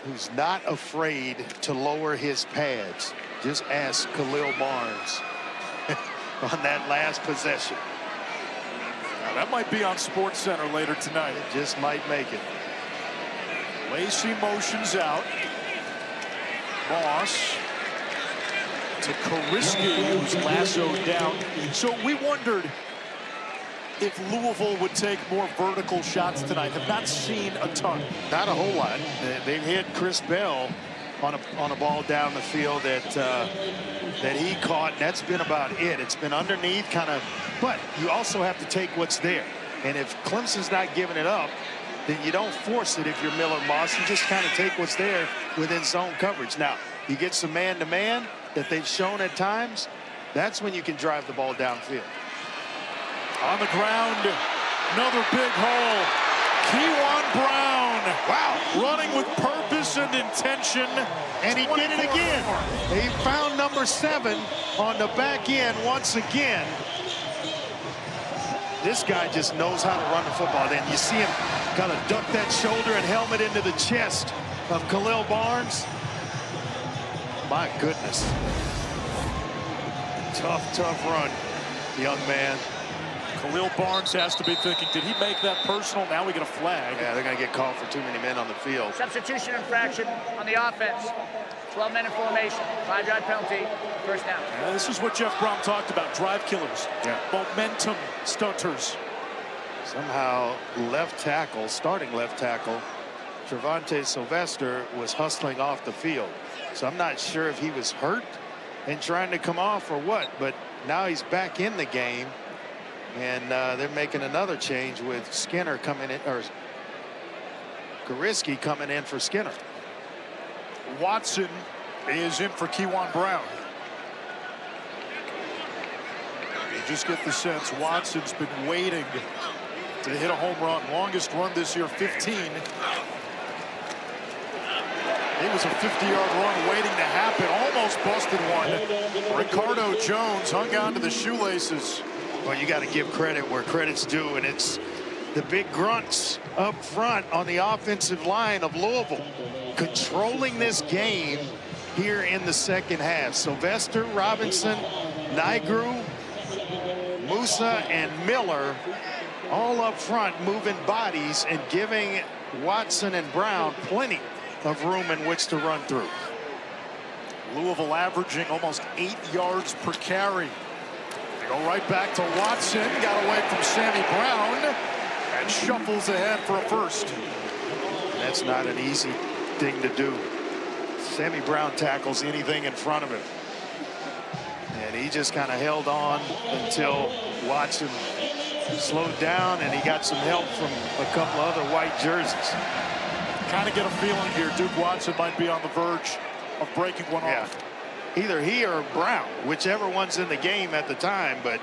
who's not afraid to lower his pads. Just ask Khalil Barnes on that last possession. Now that might be on Sports Center later tonight. It just might make it. Lacey motions out. Moss to Kariski, who's lassoed down. So we wondered if Louisville would take more vertical shots tonight. Have not seen a ton. Not a whole lot. They've hit Chris Bell on a ball down the field that he caught. And that's been about it. It's been underneath kind of, but you also have to take what's there. And if Clemson's not giving it up, then you don't force it if you're Miller Moss. You just kind of take what's there within zone coverage. Now, you get some man-to-man that they've shown at times. That's when you can drive the ball downfield. On the ground, another big hole. Kewan Brown. Wow. Running with purpose and intention. And he did it again. He found number 7 on the back end once again. This guy just knows how to run the football. Then you see him kind of duck that shoulder and helmet into the chest of Khalil Barnes. My goodness. Tough run, young man. Khalil Barnes has to be thinking, did he make that personal? Now we get a flag. Yeah, they're going to get called for too many men on the field. Substitution infraction on the offense. 12 men in formation. 5-yard penalty. First down. Yeah, this is what Jeff Brom talked about. Drive killers. Yeah. Momentum stunters. Somehow starting left tackle, Trevante Sylvester was hustling off the field. So I'm not sure if he was hurt and trying to come off or what, but now he's back in the game. And they're making another change with Skinner coming in, or Kariski coming in for Skinner. Watson is in for Kewan Brown. You just get the sense Watson's been waiting to hit a home run. Longest run this year, 15. It was a 50-yard run waiting to happen. Almost busted one. Ricardo Jones hung on to the shoelaces. Well, you got to give credit where credit's due, and it's the big grunts up front on the offensive line of Louisville controlling this game here in the second half. Sylvester, Robinson, Nigru, Musa, and Miller all up front moving bodies and giving Watson and Brown plenty of room in which to run through. Louisville averaging almost 8 yards per carry. Go right back to Watson, got away from Sammy Brown, and shuffles ahead for a first. That's not an easy thing to do. Sammy Brown tackles anything in front of him. And he just kind of held on until Watson slowed down, and he got some help from a couple other white jerseys. Kind of get a feeling here Duke Watson might be on the verge of breaking one off. Either he or Brown, whichever one's in the game at the time, but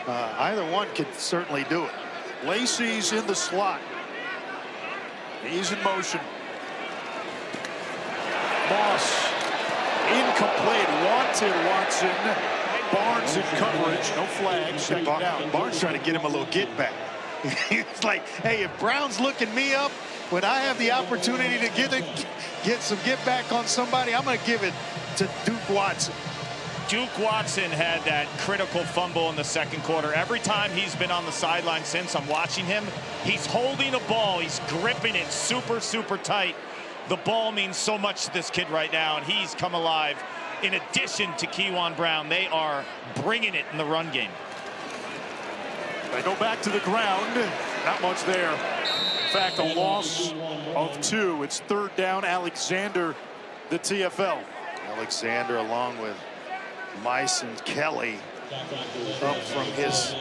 either one could certainly do it. Lacey's in the slot. He's in motion. Moss, incomplete, wanted Watson. Barnes in coverage, no flag, second down. Barnes trying to get him a little get back. It's like, hey, if Brown's looking me up, when I have the opportunity to get some get back on somebody, I'm going to give it to Duke Watson. Duke Watson had that critical fumble in the second quarter. Every time he's been on the sideline since, I'm watching him, he's holding a ball. He's gripping it super, super tight. The ball means so much to this kid right now, and he's come alive. In addition to Keywan Brown, they are bringing it in the run game. They go back to the ground. Not much there. In fact, a loss of 2. It's third down. Alexander, the TFL. Alexander along with Myson Kelly up from his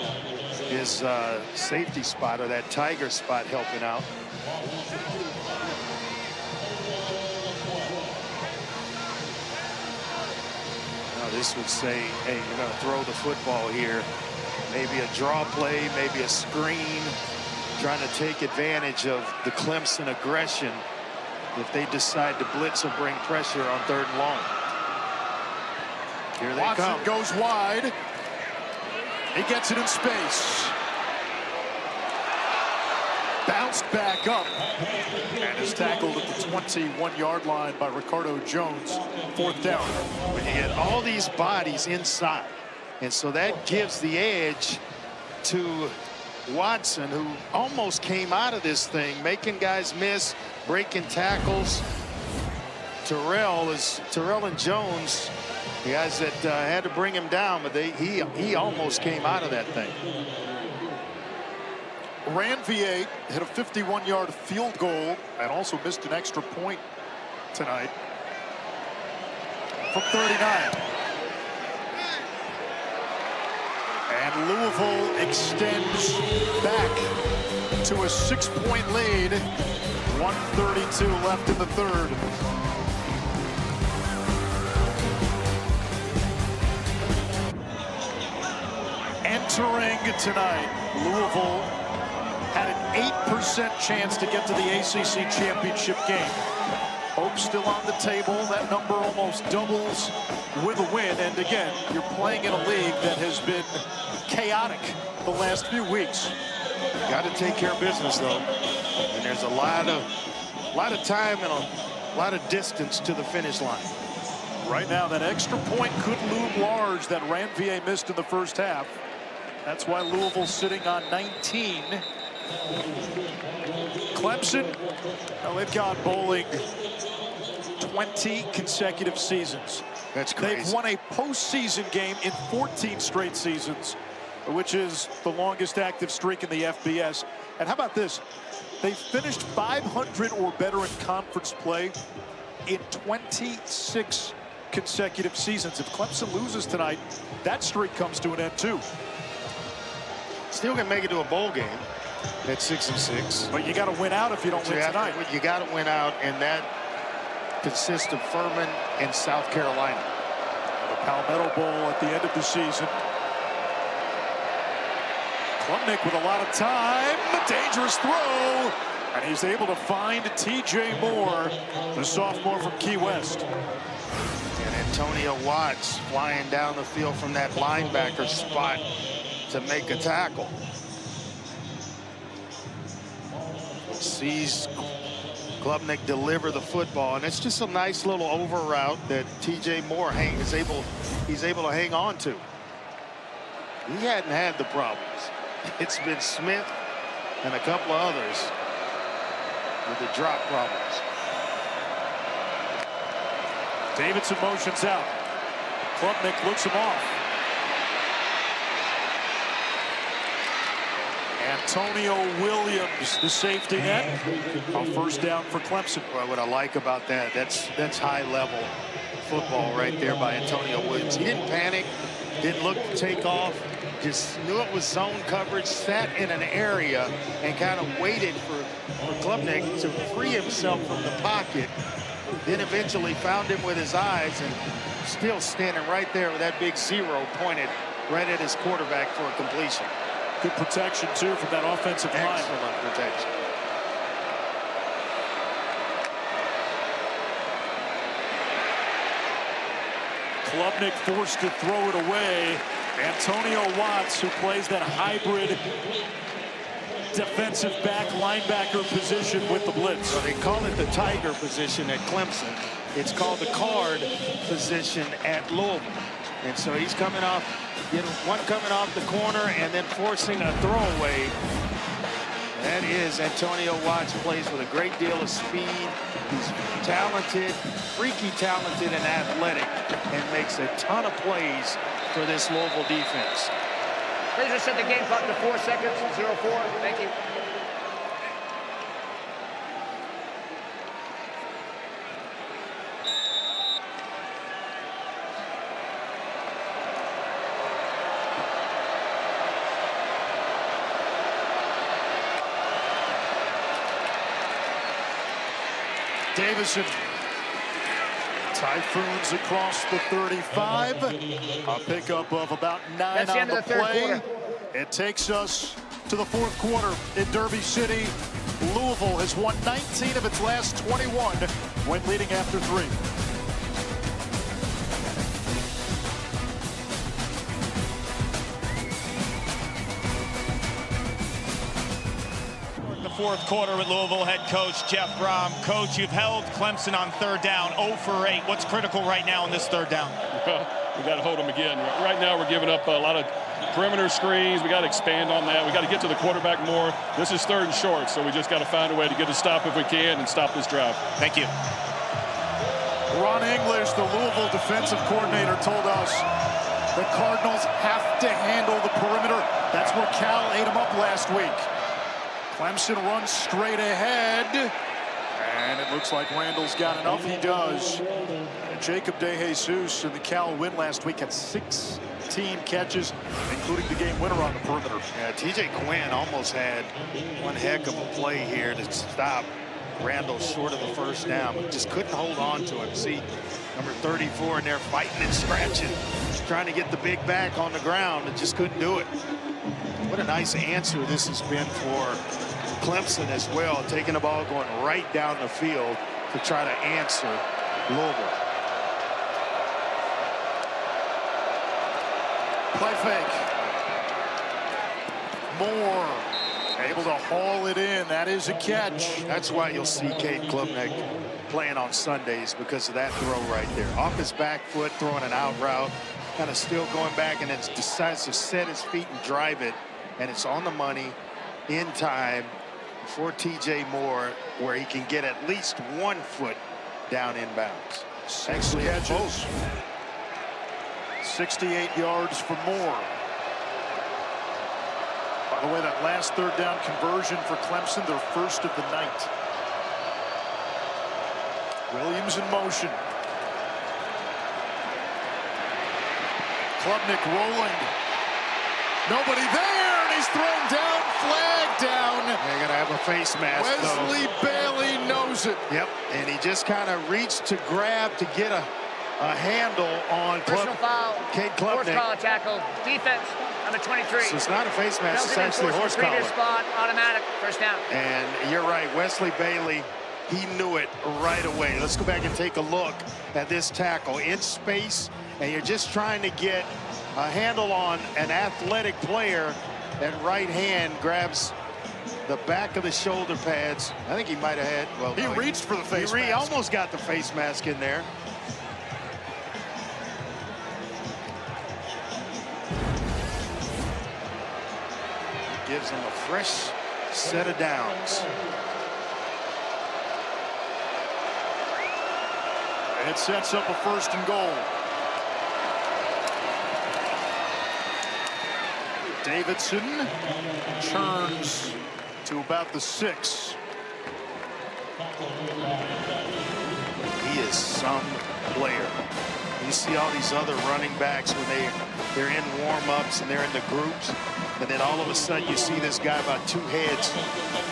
safety spot, or that tiger spot, helping out. Now this would say, hey, you're going to throw the football here. Maybe a draw play, maybe a screen, trying to take advantage of the Clemson aggression if they decide to blitz or bring pressure on 3rd and long. Here they Watson come. goes wide. He gets it in space. Bounced back up and is tackled at the 21-yard line by Ricardo Jones. 4th down. When you get all these bodies inside, and so that gives the edge to Watson, who almost came out of this thing, making guys miss, breaking tackles. Terrell and Jones, the guys that had to bring him down, but he almost came out of that thing. Ranvier hit a 51-yard field goal and also missed an extra point tonight from 39. And Louisville extends back to a 6-point lead. 1:32 left in the 3rd. Entering tonight, Louisville had an 8% chance to get to the ACC championship game. Hope still on the table. That number almost doubles with a win. And again, you're playing in a league that has been chaotic the last few weeks. Got to take care of business, though. And there's a lot of time and a lot of distance to the finish line. Right now, that extra point could loom large that Ranvier missed in the first half. That's why Louisville's sitting on 19. Clemson, well, they've gone bowling 20 consecutive seasons. That's crazy. They've won a postseason game in 14 straight seasons, which is the longest active streak in the FBS. And how about this? They finished 500 or better in conference play in 26 consecutive seasons. If Clemson loses tonight, that streak comes to an end too. Still can make it to a bowl game at 6-6. But you got to win out if you don't win tonight. You got to win out, and that consists of Furman and South Carolina. The Palmetto Bowl at the end of the season. Klubnik with a lot of time. A dangerous throw. And he's able to find TJ Moore, the sophomore from Key West. And Antonio Watts flying down the field from that linebacker spot to make a tackle. Sees Klubnik deliver the football, and it's just a nice little over route that TJ Moore he's able to hang on to. He hadn't had the problems. It's been Smith and a couple of others with the drop problems. Davidson motions out. Klubnik looks him off. Antonio Williams, the safety net. A first down for Clemson. Well, what I like about that, that's high-level football right there by Antonio Williams. He didn't panic, didn't look to take off, just knew it was zone coverage, sat in an area, and kind of waited for Klubnik to free himself from the pocket then eventually found him with his eyes and still standing right there with that big 0 pointed right at his quarterback for a completion. Good protection, too, from that offensive line. Excellent protection. Klubnik forced to throw it away. Antonio Watts, who plays that hybrid defensive back linebacker position with the blitz. So they call it the tiger position at Clemson. It's called the card position at Louisville. And so he's coming off, one coming off the corner and then forcing a throwaway. That is Antonio Watts, plays with a great deal of speed. He's talented, freaky talented and athletic, and makes a ton of plays for this Louisville defense. Please just set the game clock to 4 seconds, 0-4. Thank you. Davison. Typhoons across the 35. A pickup of about 9 on the play. It takes us to the 4th quarter in Derby City. Louisville has won 19 of its last 21 when leading after 3. The 4th quarter with Louisville head coach Jeff Brom. Coach, you've held Clemson on 3rd down, 0 for 8. What's critical right now on this 3rd down? We got to hold them again. Right now we're giving up a lot of perimeter screens. We got to expand on that. We got to get to the quarterback more. This is 3rd and short, so we just got to find a way to get a stop if we can and stop this drive. Thank you. Ron English, the Louisville defensive coordinator, told us the Cardinals have to handle the perimeter. That's where Cal ate them up last week. Clemson runs straight ahead, and it looks like Randall's got enough. He does. Jacob DeJesus in the Cal win last week had 16 catches, including the game winner on the perimeter. Yeah, TJ Quinn almost had one heck of a play here to stop Randall short of the 1st down, but just couldn't hold on to him. See, number 34 in there fighting and scratching, trying to get the big back on the ground, and just couldn't do it. What a nice answer this has been for Clemson as well, taking the ball, going right down the field to try to answer Louisville. Play fake. Moore able to haul it in. That is a catch. That's why you'll see Cade Klubnik playing on Sundays, because of that throw right there. Off his back foot, throwing an out route, kind of still going back, and then decides to set his feet and drive it. And it's on the money in time for TJ Moore, where he can get at least 1 foot down inbounds. 6 catches. 68 yards for Moore. By the way, that last 3rd down conversion for Clemson, their 1st of the night. Williams in motion. Klubnik rolling. Nobody there. He's thrown down, flag down. They're going to have a face mask, Wesley Bailey knows it. Yep, and he just kind of reached to grab to get a handle on Cade Klubnik. Horse collar tackle. Defense, number 23. So it's not a face mask, it's actually a horse collar. Previous spot, automatic, 1st down. And you're right, Wesley Bailey, he knew it right away. Let's go back and take a look at this tackle. In space, and you're just trying to get a handle on an athletic player. That right hand grabs the back of the shoulder pads. I think he might have had, well, he reached for the face mask. He almost got the face mask in there. Gives him a fresh set of downs. It sets up a 1st and goal. Davidson turns to about the 6. He is some player. You see all these other running backs when they're in warm-ups and they're in the groups, and then all of a sudden you see this guy about 2 heads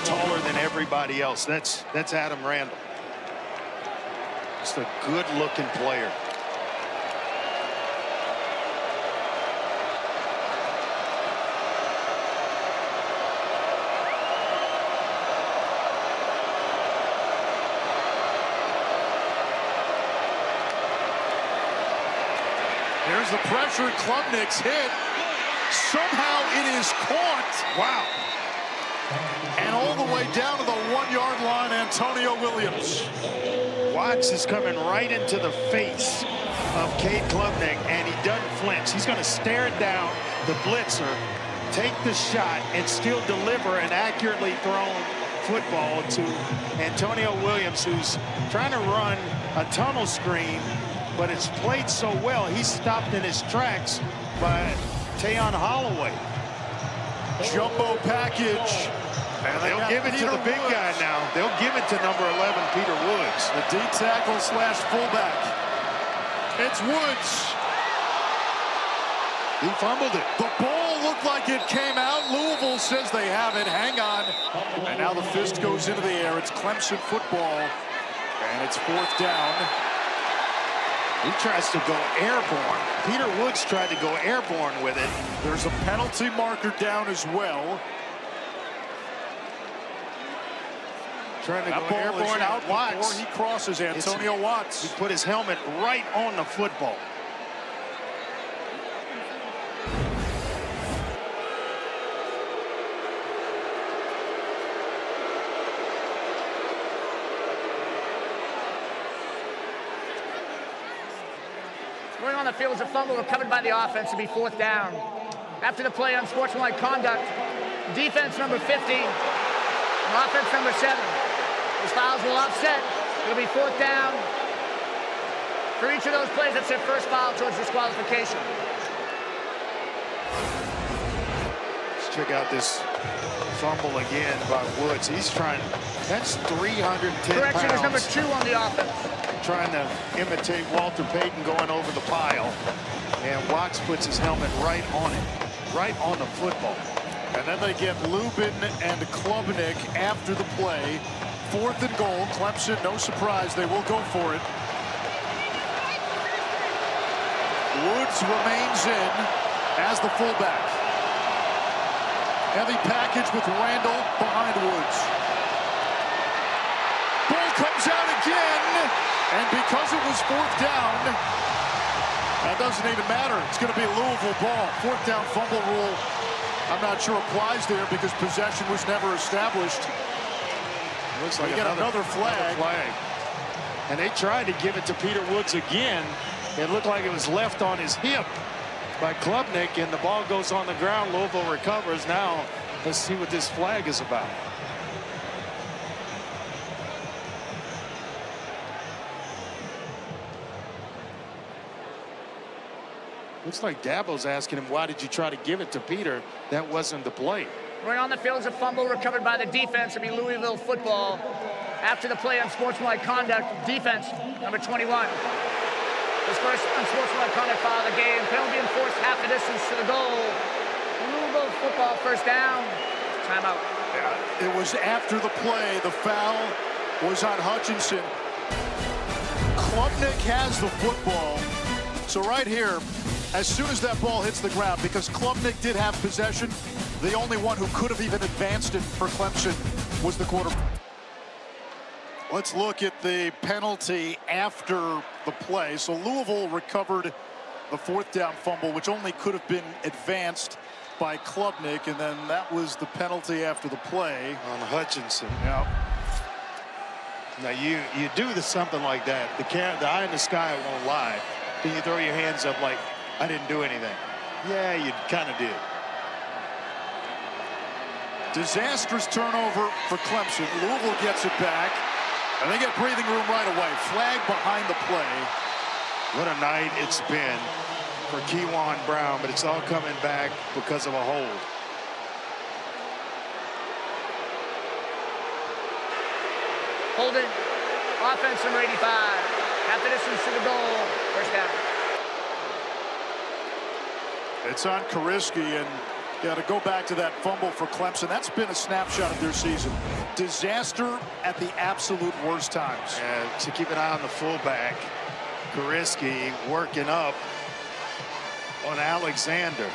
taller than everybody else. That's Adam Randall. Just a good-looking player. There's the pressure. Klubnik's hit. Somehow it is caught. Wow. And all the way down to the 1-yard line, Antonio Williams. Watts is coming right into the face of Cade Klubnik, and he doesn't flinch. He's going to stare down the blitzer, take the shot, and still deliver an accurately thrown football to Antonio Williams, who's trying to run a tunnel screen, but it's played so well, he's stopped in his tracks by Tayon Holloway. Jumbo package. And they'll give it to the big guy now. They'll give it to number 11, Peter Woods. The D-tackle slash fullback. It's Woods. He fumbled it. The ball looked like it came out. Louisville says they have it. Hang on. And now the fist goes into the air. It's Clemson football. And it's 4th down. He tries to go airborne. Peter Woods tried to go airborne with it. There's a penalty marker down as well. Trying to that go ball airborne is out Watts. before he crosses Antonio Watts. He put his helmet right on the football. Going on the field is a fumble recovered by the offense to be 4th down. After the play, unsportsmanlike conduct, defense number 50, and offense number 7. Those fouls will offset. It'll be 4th down. For each of those plays, that's their first foul towards disqualification. Let's check out this fumble again by Woods. He's trying, that's 310 Correction, pounds. is number 2 on the offense. Trying to imitate Walter Payton going over the pile. And Watts puts his helmet right on it, right on the football. And then they get Lubin and Klubnik after the play. 4th and goal. Clemson, no surprise, they will go for it. Woods remains in as the fullback. Heavy package with Randall behind Woods. Ball comes out again. And because it was 4th down, that doesn't even matter. It's going to be a Louisville ball. 4th down fumble rule, I'm not sure applies there because possession was never established. Looks like we get another flag. And they tried to give it to Peter Woods again. It looked like it was left on his hip by Klubnik, and the ball goes on the ground. Louisville recovers. Now let's see what this flag is about. Looks like Dabo's asking him, why did you try to give it to Peter? That wasn't the play. Going on the field is a fumble recovered by the defense. It'll be Louisville football. After the play, unsportsmanlike conduct, defense, number 21. His first unsportsmanlike conduct foul of the game. Penalty enforced half the distance to the goal. Louisville football, 1st down. Timeout. Yeah, it was after the play. The foul was on Hutchinson. Klubnik has the football. So right here, as soon as that ball hits the ground, because Klubnik did have possession, the only one who could have even advanced it for Clemson was the quarterback. Let's look at the penalty after the play. So Louisville recovered the 4th down fumble, which only could have been advanced by Klubnik, and then that was the penalty after the play. On Hutchinson. Yeah. Now you do something like that, the eye in the sky won't lie. Then you throw your hands up like, I didn't do anything. Yeah, you kind of did. Disastrous turnover for Clemson. Louisville gets it back, and they get breathing room right away. Flag behind the play. What a night it's been for Kewan Brown, but it's all coming back because of a hold. Holding. Offense number 85. Half the distance to the goal. 1st down. It's on Kariski, and Yeah, to go back to that fumble for Clemson, that's been a snapshot of their season. Disaster at the absolute worst times. Yeah, to keep an eye on the fullback, Kariski working up on Alexander.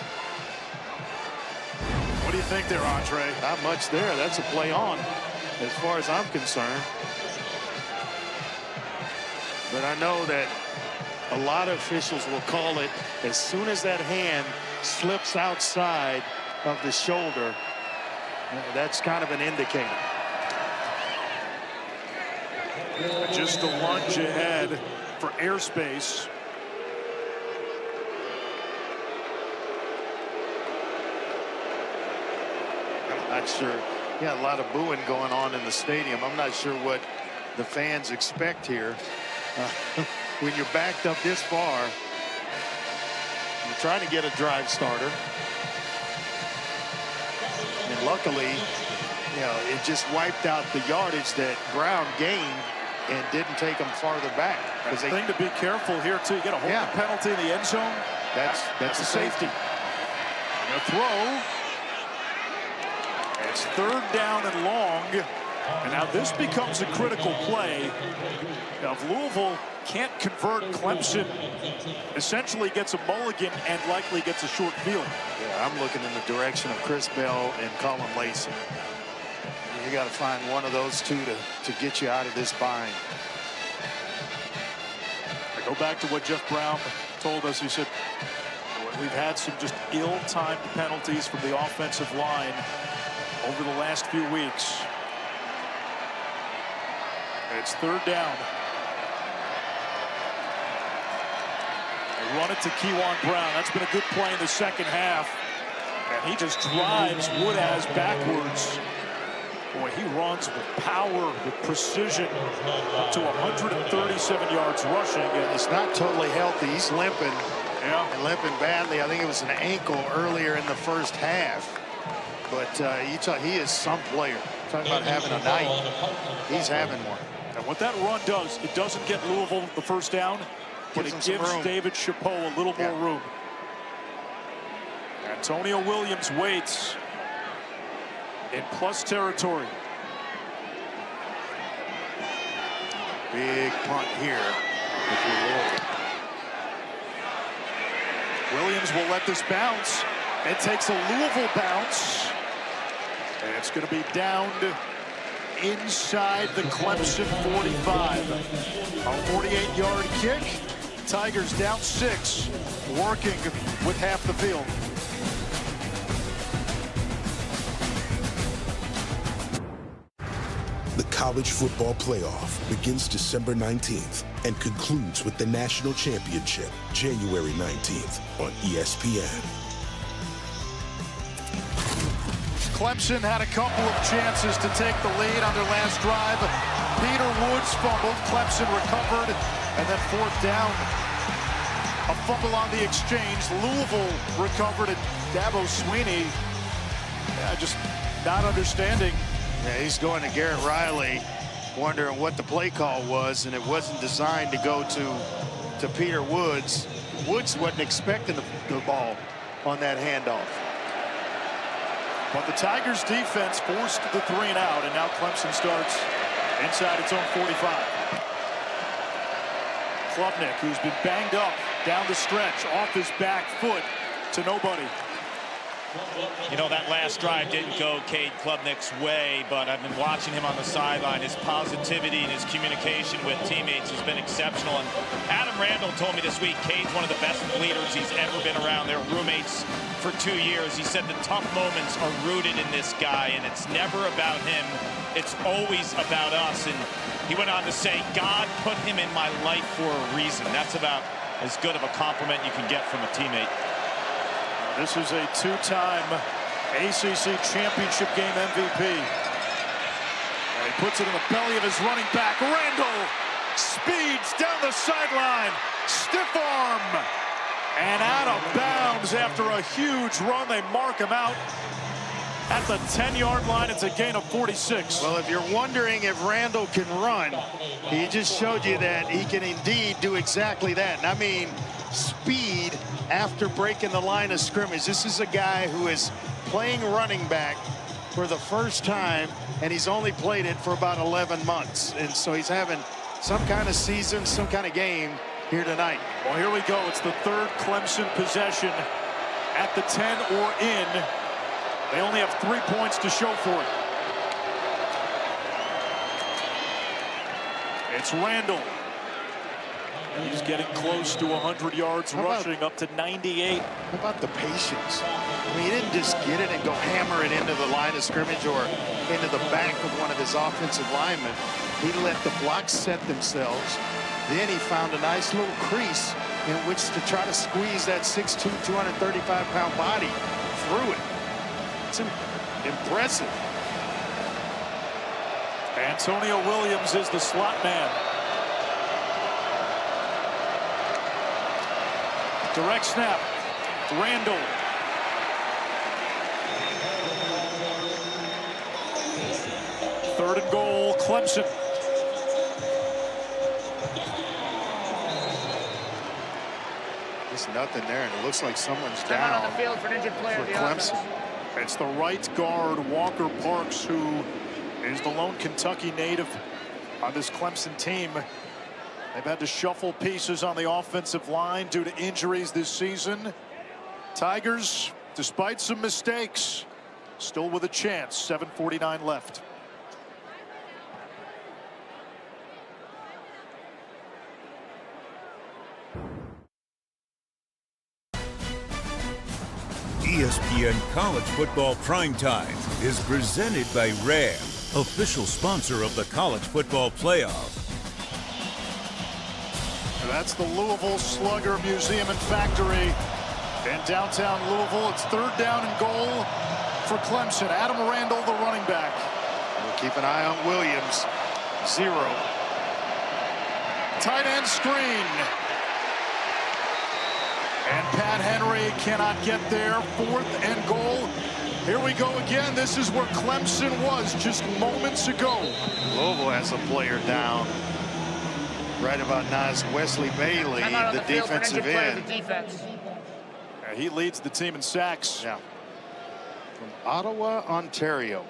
What do you think there, Andre? Not much there. That's a play on, as far as I'm concerned. But I know that a lot of officials will call it as soon as that hand slips outside of the shoulder. That's kind of an indicator. Just a lunge ahead for airspace. I'm not sure. Yeah, a lot of booing going on in the stadium. I'm not sure what the fans expect here. When you're backed up this far, you're trying to get a drive starter. And luckily, you know, it just wiped out the yardage that Brown gained and didn't take them farther back. The thing to be careful here, too. You get a holding penalty in the end zone. That's a safety. A throw. It's 3rd down and long. And now this becomes a critical play. Now, if Louisville can't convert, Clemson essentially gets a mulligan and likely gets a short field. Yeah, I'm looking in the direction of Chris Bell and Colin Lacey. You got to find one of those two to get you out of this bind. I go back to what Jeff Brown told us. He said, we've had some just ill-timed penalties from the offensive line over the last few weeks. It's 3rd down. They run it to Keywan Brown. That's been a good play in the second half. And he just drives Woodaz backwards. Boy, he runs with power, with precision, up to 137 yards rushing. And it's not totally healthy. He's limping. Yeah. And limping badly. I think it was an ankle earlier in the first half. But he is some player. Talking about having a night. He's having one. And what that run does, it doesn't get Louisville the first down, but it gives David Chapeau a little more room. Antonio Williams waits in plus territory. Big punt here. Williams will let this bounce. It takes a Louisville bounce. And it's going to be downed inside the Clemson 45. A 48-yard kick. Tigers down 6, working with half the field. The College Football Playoff begins December 19th and concludes with the National Championship January 19th on ESPN. Clemson had a couple of chances to take the lead on their last drive. Peter Woods fumbled. Clemson recovered. And then 4th down. A fumble on the exchange. Louisville recovered. And Dabo Sweeney just not understanding. Yeah, he's going to Garrett Riley, wondering what the play call was, and it wasn't designed to go to Peter Woods. Woods wasn't expecting the ball on that handoff. But the Tigers defense forced the 3 and out, and now Clemson starts inside its own 45. Klubnik, who's been banged up down the stretch, off his back foot to nobody. You know, that last drive didn't go Cade Klubnik's way, but I've been watching him on the sideline. His positivity and his communication with teammates has been exceptional. And Adam Randall told me this week, Cade's one of the best leaders he's ever been around. They're roommates for 2 years. He said the tough moments are rooted in this guy, and it's never about him. It's always about us. And he went on to say, God put him in my life for a reason. That's about as good of a compliment you can get from a teammate. This is a 2-time ACC championship game MVP. And he puts it in the belly of his running back. Randall speeds down the sideline. Stiff arm. And out of bounds after a huge run. They mark him out at the 10-yard line. It's a gain of 46. Well, if you're wondering if Randall can run, he just showed you that he can indeed do exactly that. And I mean, speed after breaking the line of scrimmage. This is a guy who has playing running back for the first time, and he's only played it for about 11 months. And so he's having some kind of season, some kind of game here tonight. Well, here we go. It's the third Clemson possession at the 10 or in. They only have 3 points to show for it. It's Randall. He's getting close to 100 yards rushing, up to 98. How about the patience? I mean, he didn't just get it and go hammer it into the line of scrimmage or into the back of one of his offensive linemen. He let the blocks set themselves. Then he found a nice little crease in which to try to squeeze that 6'2", 235-pound body through it. It's impressive. Antonio Williams is the slot man. Direct snap. Randall. Third and goal, Clemson. There's nothing there, and it looks like someone's Time down out on the field for an injured player for of the Clemson. offense. It's the right guard, Walker Parks, who is the lone Kentucky native on this Clemson team. They've had to shuffle pieces on the offensive line due to injuries this season. Tigers, despite some mistakes, still with a chance. 7:49 left. ESPN College Football Primetime is presented by Ram, official sponsor of the College Football Playoff. That's the Louisville Slugger Museum and Factory in downtown Louisville. It's third down and goal for Clemson. Adam Randall, the running back. We'll keep an eye on Williams. 0. Tight end screen. And Pat Henry cannot get there. 4th and goal. Here we go again. This is where Clemson was just moments ago. Louisville has a player down. Right about now is Wesley Bailey, the defensive end. He leads the team in sacks. Yeah. From Ottawa, Ontario.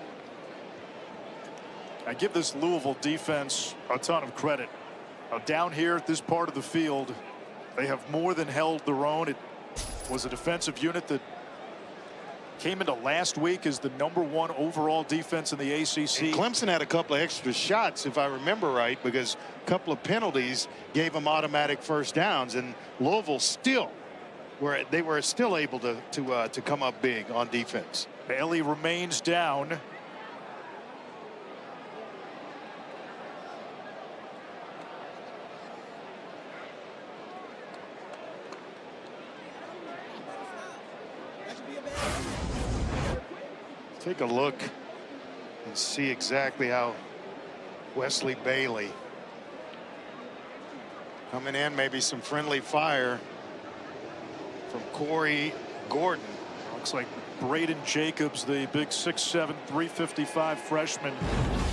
I give this Louisville defense a ton of credit. Down here at this part of the field, they have more than held their own. It was a defensive unit that came into last week as the #1 overall defense in the ACC. And Clemson had a couple of extra shots, if I remember right, because a couple of penalties gave them automatic first downs, and Louisville still were still able to come up big on defense. Bailey remains down. Take a look and see exactly how Wesley Bailey coming in, maybe some friendly fire from Corey Gordon. Looks like Braden Jacobs, the big 6'7", 355 freshman,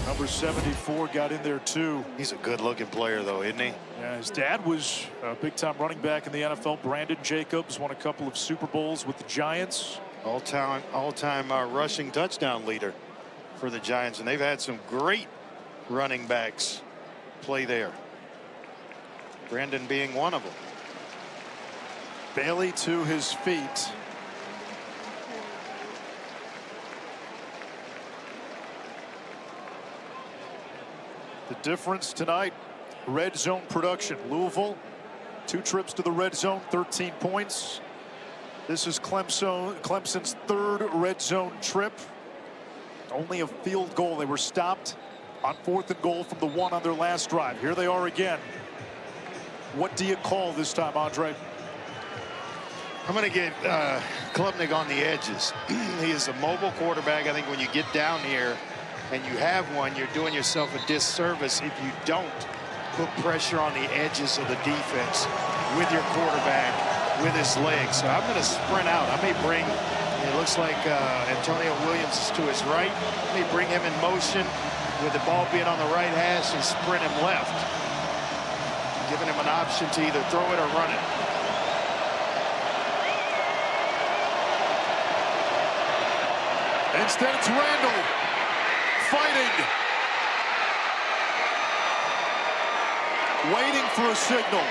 number 74, got in there too. He's a good-looking player, though, isn't he? Yeah, his dad was a big-time running back in the NFL. Brandon Jacobs won a couple of Super Bowls with the Giants. All-time rushing touchdown leader for the Giants, and they've had some great running backs play there. Brandon being one of them. Bailey to his feet. The difference tonight, red zone production. Louisville, 2 trips to the red zone, 13 points. This is Clemson's 3rd red zone trip. Only a field goal. They were stopped on 4th and goal from the 1 on their last drive. Here they are again. What do you call this time, Andre? I'm going to get Klubnik on the edges. He is a mobile quarterback. I think when you get down here and you have one, you're doing yourself a disservice if you don't put pressure on the edges of the defense with your quarterback, with his legs. So I'm going to sprint out. I may bring, it looks like Antonio Williams is to his right. I may bring him in motion with the ball being on the right hash and sprint him left, giving him an option to either throw it or run it. Instead, it's Randall fighting. Waiting for a signal.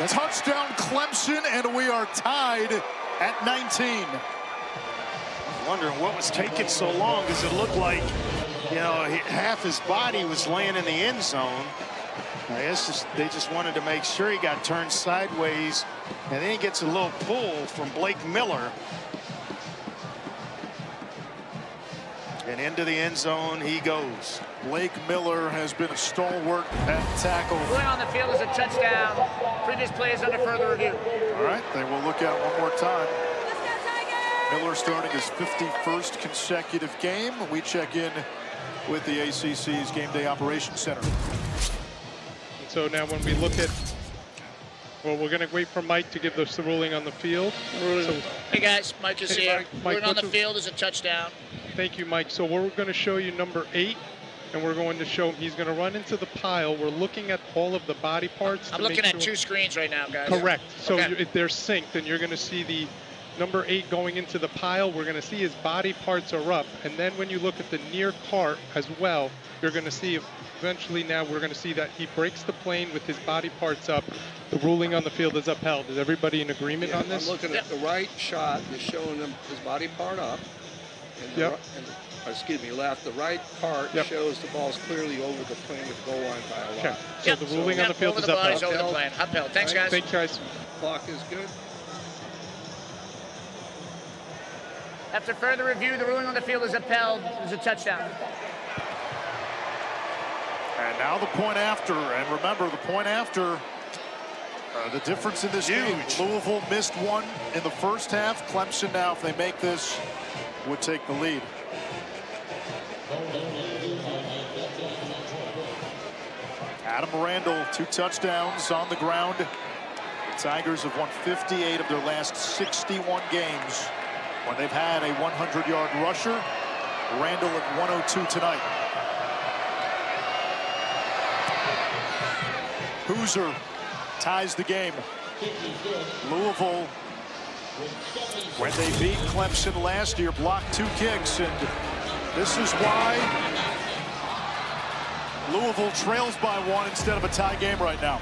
Touchdown Clemson, and we are tied at 19. Wondering what was taking so long, because it looked like, you know, half his body was laying in the end zone. I guess they just wanted to make sure he got turned sideways, and then he gets a little pull from Blake Miller. And into the end zone he goes. Blake Miller has been a stalwart at tackle. Going on the field is a touchdown. Previous play is under further review. All right, they will look at it one more time. Miller starting his 51st consecutive game. We check in with the ACC's Game Day Operations Center. So now when we look at, well, we're going to wait for Mike to give us the ruling on the field. So, hey guys, Mike is here. Mike, Ruling on the field is a touchdown. Thank you, Mike. So we're going to show you number 8, and we're going to show him he's going to run into the pile. We're looking at all of the body parts. I'm looking at 2 screens right now, guys. Correct. So okay. if they're synced, and you're going to see the number 8 going into the pile. We're going to see his body parts are up. And then when you look at the near cart as well, you're going to see eventually now we're going to see that he breaks the plane with his body parts up. The ruling on the field is upheld. Is everybody in agreement on this? I'm looking at the right shot is showing him his body part up. And the, excuse me, left. The right part shows the ball's clearly over the plane with the goal line by a lot. Okay. So the ruling on the field is upheld. Over the plane. Upheld. Thanks, guys. Thanks, guys. Clock is good. After further review, the ruling on the field is upheld. It was a touchdown. And now the point after. And remember, the point after, the difference in this game. Louisville missed one in the first half. Clemson now, if they make this, would take the lead. Adam Randall, 2 touchdowns on the ground. The Tigers have won 58 of their last 61 games when they've had a 100-yard rusher. Randall at 102 tonight. Hoosier ties the game. Louisville, when they beat Clemson last year, blocked 2 kicks, and this is why Louisville trails by 1 instead of a tie game right now.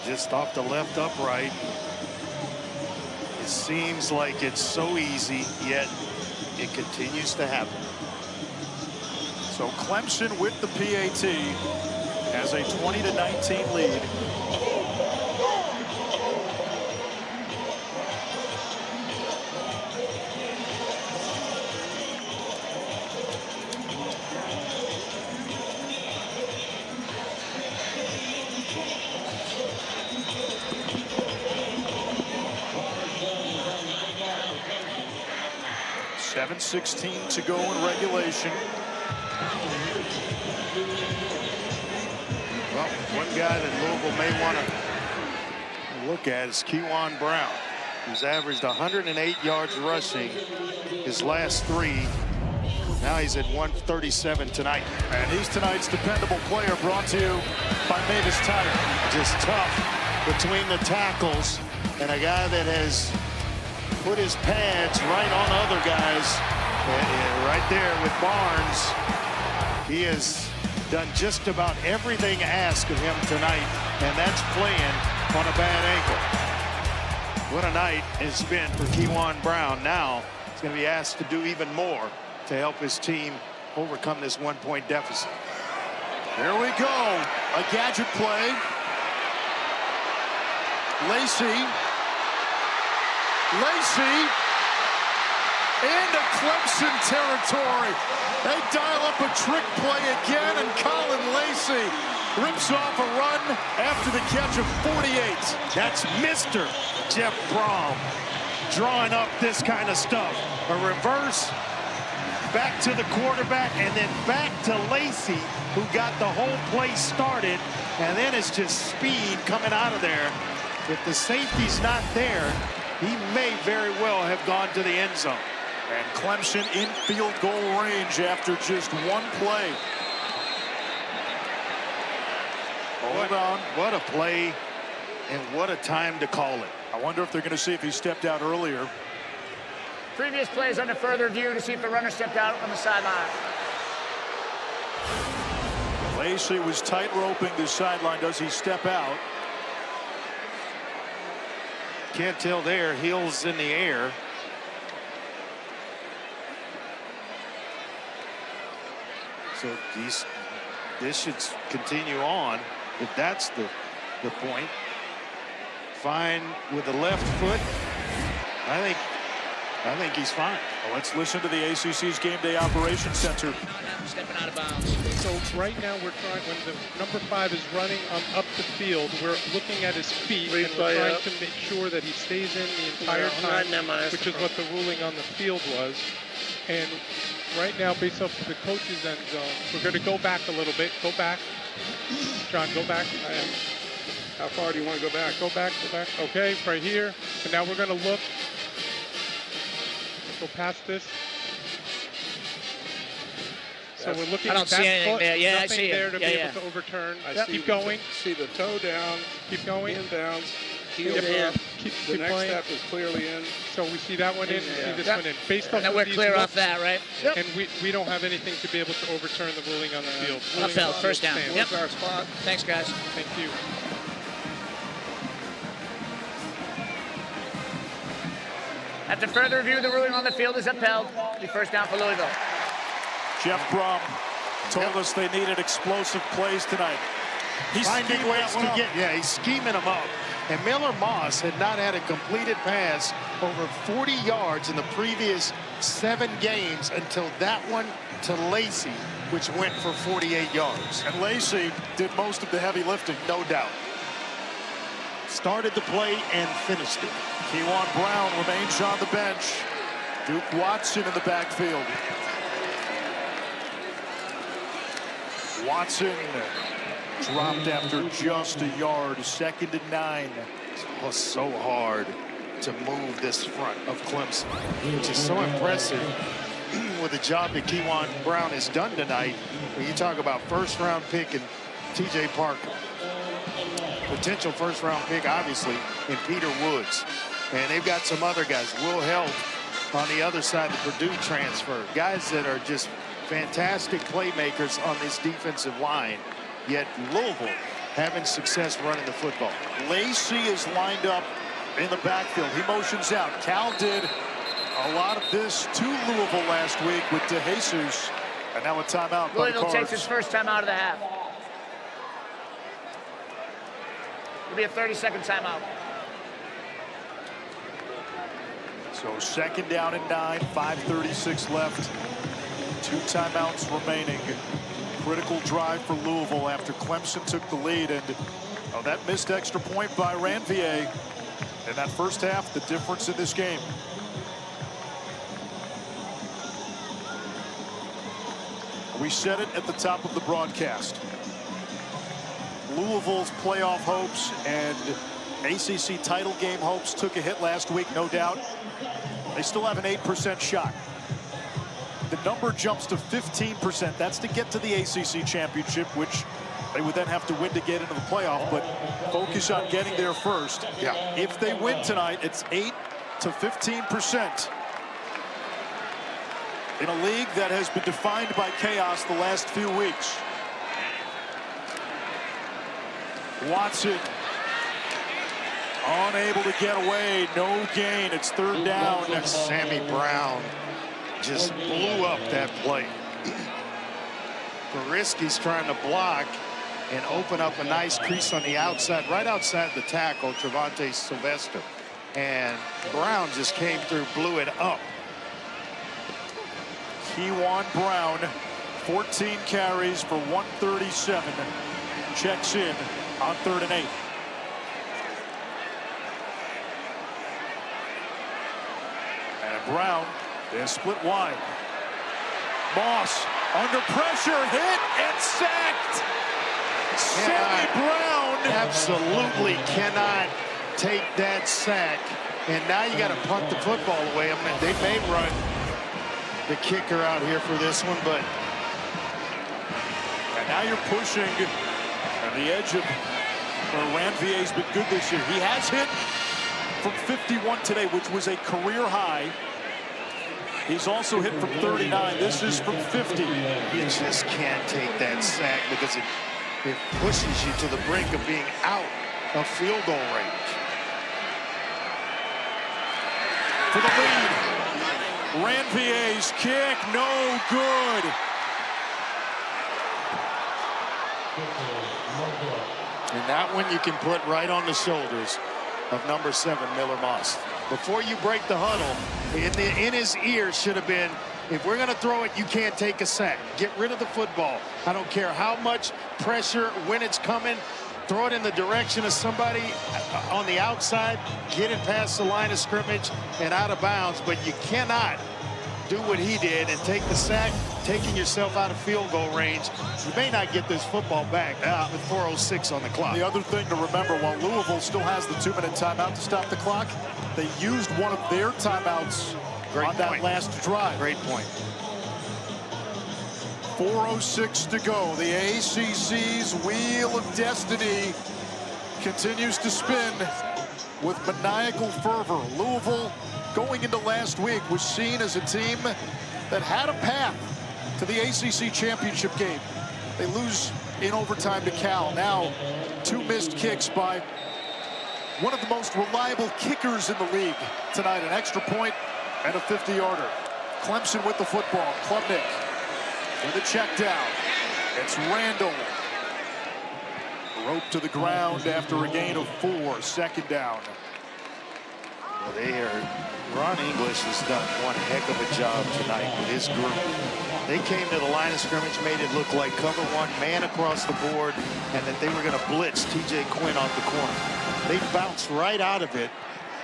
Just off the left upright. It seems like it's so easy, yet it continues to happen. So Clemson with the PAT has a 20-19 lead. .16 to go in regulation. Well, one guy that Louisville may want to look at is Kewan Brown, who's averaged 108 yards rushing his last 3. Now he's at 137 tonight. And he's tonight's dependable player, brought to you by Mavis Tire. Just tough between the tackles, and a guy that has put his pads right on other guys. And right there with Barnes, he has done just about everything asked of him tonight, and that's playing on a bad ankle. What a night it's been for Kewan Brown. Now he's going to be asked to do even more to help his team overcome this 1-point deficit. Here we go. A gadget play. Lacey into Clemson territory. They dial up a trick play again, and Colin Lacey rips off a run after the catch of 48. That's Mr. Jeff Brom drawing up this kind of stuff. A reverse, back to the quarterback, and then back to Lacey, who got the whole play started, and then it's just speed coming out of there. If the safety's not there, he may very well have gone to the end zone. And Clemson in field goal range after just 1 play. Hold on. What a play, and what a time to call it. I wonder if they're going to see if he stepped out earlier. Previous plays under further review to see if the runner stepped out on the sideline. Lacey was tight-roping the sideline. Does he step out? Can't tell there. Heels in the air. So this should continue on if that's the point. Fine with the left foot. I think he's fine. Well, let's listen to the ACC's Game Day Operations Center. Stepping out of bounds. So right now we're trying, when the number 5 is running up the field, we're looking at his feet and we're trying to make sure that he stays in the entire time, which is what the ruling on the field was. And right now, based off of the coach's end zone, we're going to go back a little bit. Go back. John, go back. How far do you want to go back? Go back, go back. Okay, right here. And now we're going to look. Go past this. So we're looking I don't at that see anything foot. there. Yeah, I Nothing see there it. to be able to overturn. Keep going. See the toe down. Keep going. Inbounds. Heel Yep. up. Keep The next playing. step is clearly in. So we see that one in, see this one in. Based And off we're of these clear looks, off that, right? And we don't have anything to be able to overturn the ruling on the field. Upheld, first down. Stands. Yep. Where's our spot? Thanks, guys. Thank you. After further review, the ruling on the field is upheld. The first down for Louisville. Jeff Brom told us they needed explosive plays tonight. He's finding scheming ways to that one get, up. yeah, he's scheming them up. And Miller Moss had not had a completed pass over 40 yards in the previous 7 games until that one to Lacey, which went for 48 yards. And Lacey did most of the heavy lifting. No doubt. Started the play and finished it. Keywan Brown remains on the bench. Duke Watson in the backfield. Watson dropped after just a yard. 2nd and 9. It was so hard to move this front of Clemson, which is so impressive with the job that Keywan Brown has done tonight. When you talk about first-round pick and TJ Parker, potential first-round pick, obviously, in Peter Woods. And they've got some other guys. Will Help on the other side, the Purdue transfer. Guys that are just fantastic playmakers on this defensive line. Yet Louisville having success running the football. Lacey is lined up in the backfield. He motions out. Cal did a lot of this to Louisville last week with DeJesus. And now a timeout by the Louisville Cards. takes its first time out of the half. It'll be a 30-second timeout. So 2nd down and 9, 5:36 left. 2 timeouts remaining. Critical drive for Louisville after Clemson took the lead, and that missed extra point by Ranvier in that first half, the difference in this game. We said it at the top of the broadcast. Louisville's playoff hopes and ACC title game hopes took a hit last week, no doubt. They still have an 8% shot. The number jumps to 15%. That's to get to the ACC championship, which they would then have to win to get into the playoff, but focus on getting there first. Yeah. If they win tonight, it's 8 to 15%. In a league that has been defined by chaos the last few weeks. Watson unable to get away, no gain. It's 3rd down. Sammy Brown just blew up that play. Boriski's trying to block and open up a nice crease on the outside, right outside the tackle, Trevante Sylvester. And Brown just came through, blew it up. Keywan Brown, 14 carries for 137. Checks in on 3rd and 8. And Brown is split wide. Moss under pressure, hit and sacked. Sammy Brown absolutely cannot take that sack. And now you got to punt the football away. I mean, they may run the kicker out here for this one, but and now you're pushing on the edge of where Ranvier's been good this year. He has hit from 51 today, which was a career high. He's also hit from 39. This is from 50. You just can't take that sack because it pushes you to the brink of being out of field goal range. For the lead. Ranvier's kick, no good. And that one you can put right on the shoulders of number 7, Miller Moss. Before you break the huddle, in his ear should have been, if we're going to throw it, you can't take a sack. Get rid of the football. I don't care how much pressure, when it's coming, throw it in the direction of somebody on the outside, get it past the line of scrimmage and out of bounds. But you cannot do what he did and take the sack, taking yourself out of field goal range. You may not get this football back with 4:06 on the clock. The other thing to remember, while Louisville still has the 2-minute timeout to stop the clock, they used one of their timeouts on that last drive. Great point. 4:06 to go. The ACC's Wheel of Destiny continues to spin with maniacal fervor. Louisville, going into last week, was seen as a team that had a path to the ACC championship game. They lose in overtime to Cal. Now, 2 missed kicks by one of the most reliable kickers in the league tonight. An extra point and a 50-yarder. Clemson with the football. Klubnik with a check down. It's Randall. Rope to the ground after a gain of 4. Second down. Well, Ron English has done one heck of a job tonight with his group. They came to the line of scrimmage, made it look like cover 1, man across the board, and that they were going to blitz TJ Quinn off the corner. They bounced right out of it,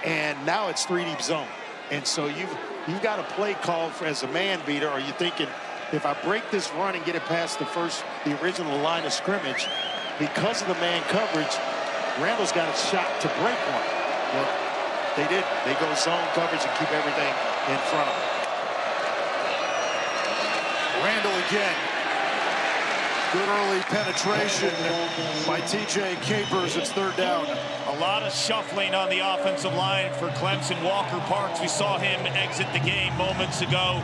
and now it's 3-deep zone. And so you've got a play call as a man beater, or you're thinking, if I break this run and get it past the original line of scrimmage, because of the man coverage, Randall's got a shot to break one. Well, they did. They go zone coverage and keep everything in front of them. Randall again. Good early penetration by TJ Capers. It's 3rd down. A lot of shuffling on the offensive line for Clemson. Walker Parks, we saw him exit the game moments ago.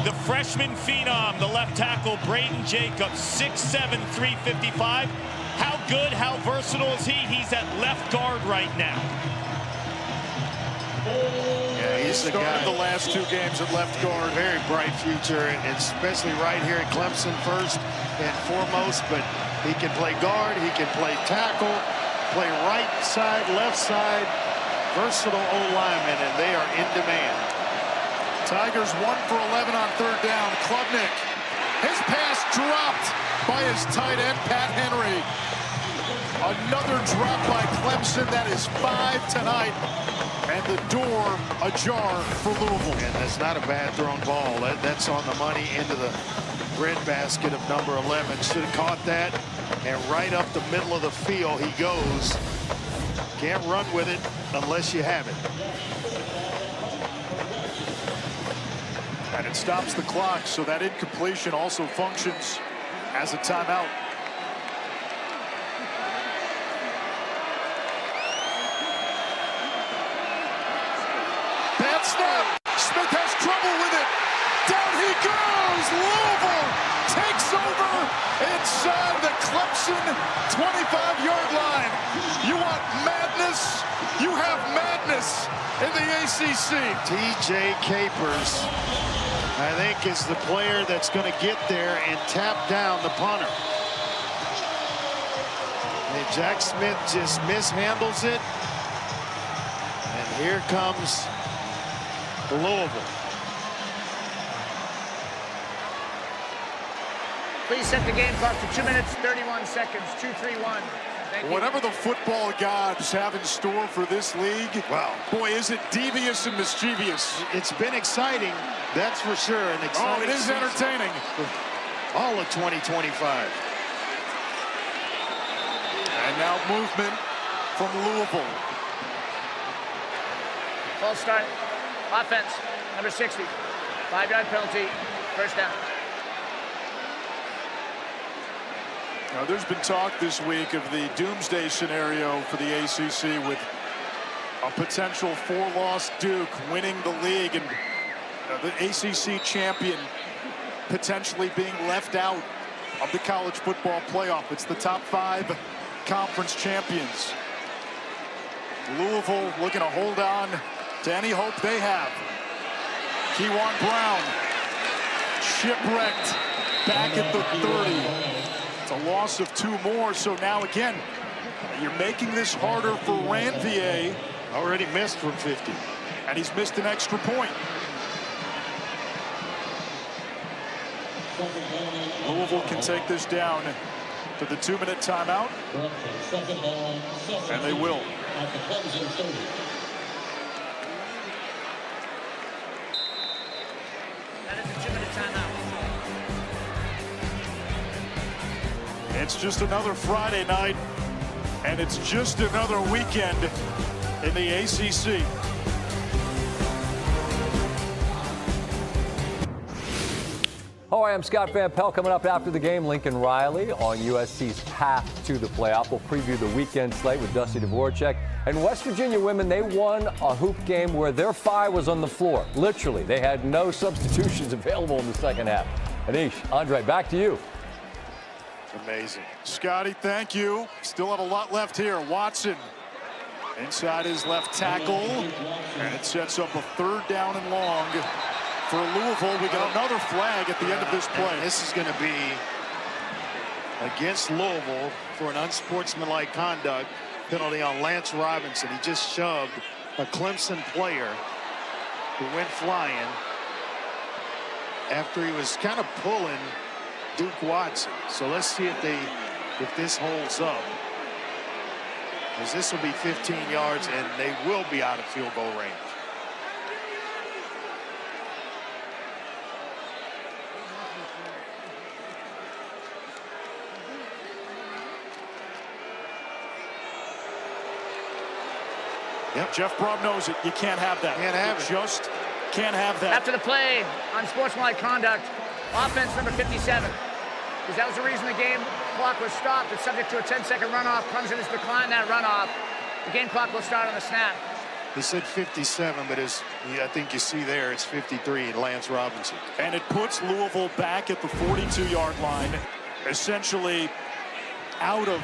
The freshman phenom, the left tackle, Braden Jacobs, 6'7", 355. How good, how versatile is he? He's at left guard right now. Yeah, he's the guy. The last 2 games at left guard. Very bright future, and especially right here at Clemson first and foremost. But he can play guard, he can play tackle, play right side, left side. Versatile O-lineman, and they are in demand. Tigers 1 for 11 on 3rd down. Klubnik. His pass dropped by his tight end, Pat Henry. Another drop by Clemson. That is 5 tonight. And the door ajar for Louisville. And that's not a bad thrown ball. That's on the money into the breadbasket of number 11. Should have caught that. And right up the middle of the field he goes. Can't run with it unless you have it. And it stops the clock, so that incompletion also functions as a timeout. Bad snap. Smith has trouble with it. Down he goes. Louisville takes over inside the Clemson 25-yard line. You want madness? You have madness in the ACC. TJ Capers, I think, is the player that's going to get there and tap down the punter. And Jack Smith just mishandles it. And here comes Louisville. Please set the game clock to 2 minutes, 31 seconds, 2-3-1. Whatever the football gods have in store for this league, wow, boy, is it devious and mischievous. It's been exciting, that's for sure. An exciting it is entertaining. All of 2025. And now movement from Louisville. False start. Offense, number 60. 5-yard penalty, 1st down. Now, there's been talk this week of the doomsday scenario for the ACC with a potential 4-loss Duke winning the league. And The ACC champion potentially being left out of the college football playoff. It's the top 5 conference champions. Louisville looking to hold on to any hope they have. Keywan Brown shipwrecked back at the 30. It's a loss of 2 more, so now again, you're making this harder for Ranvier. Already missed from 50. And he's missed an extra point. Louisville can take this down to the 2-minute timeout. And they will. It's just another Friday night, and it's just another weekend in the ACC. Hi, I'm Scott Van Pelt. Coming up after the game, Lincoln Riley on USC's path to the playoff. We'll preview the weekend slate with Dusty Dvorak. And West Virginia women, they won a hoop game where their fire was on the floor. Literally, they had no substitutions available in the second half. Anish, Andre, back to you. Amazing. Scotty, thank you. Still have a lot left here. Watson inside his left tackle. And it sets up a 3rd down and long for Louisville. We got another flag at the end of this play. And this is going to be against Louisville for an unsportsmanlike conduct penalty on Lance Robinson. He just shoved a Clemson player who went flying after he was kind of pulling Duke Watson. So let's see if this holds up, because this will be 15 yards and they will be out of field goal range. Yep. Jeff Braun knows it. You can't have that. Can't have it. Just can't have that. After the play, unsportsmanlike conduct, offense number 57. Because that was the reason the game clock was stopped. It's subject to a 10-second runoff. Clemson has declined that runoff. The game clock will start on the snap. He said 57, but I think you see there, it's 53, Lance Robinson. And it puts Louisville back at the 42-yard line, essentially out of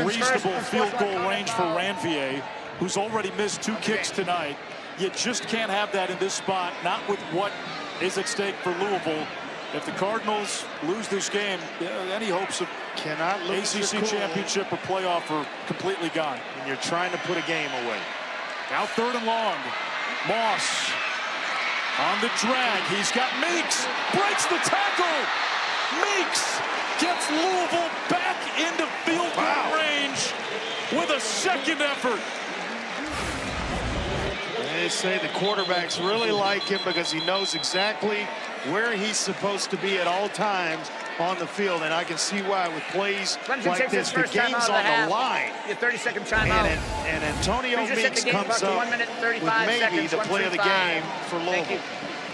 reasonable field goal range for Ranvier, who's already missed 2 kicks tonight. You just can't have that in this spot, not with what is at stake for Louisville. If the Cardinals lose this game, any hopes of ACC championship or playoff are completely gone. And you're trying to put a game away. Now 3rd and long. Moss on the drag. He's got Meeks. Breaks the tackle. Meeks gets Louisville back into field goal range with a 2nd effort. They say the quarterbacks really like him because he knows exactly where he's supposed to be at all times on the field, and I can see why with plays Clemson like this. The game's on the line. Your 30-second timeout. And Antonio Meeks comes up with maybe the play of the game for Louisville.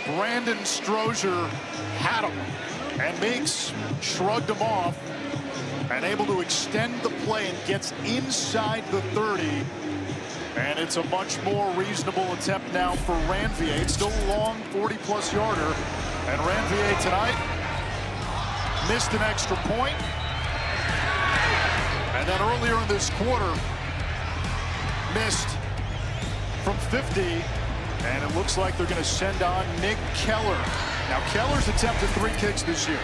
Brandon Strozier had him, and Meeks shrugged him off and able to extend the play and gets inside the 30. And it's a much more reasonable attempt now for Ranvier. It's still a long 40-plus yarder. And Ranvier tonight missed an extra point. And then earlier in this quarter, missed from 50. And it looks like they're going to send on Nick Keller. Now, Keller's attempted 3 kicks this year.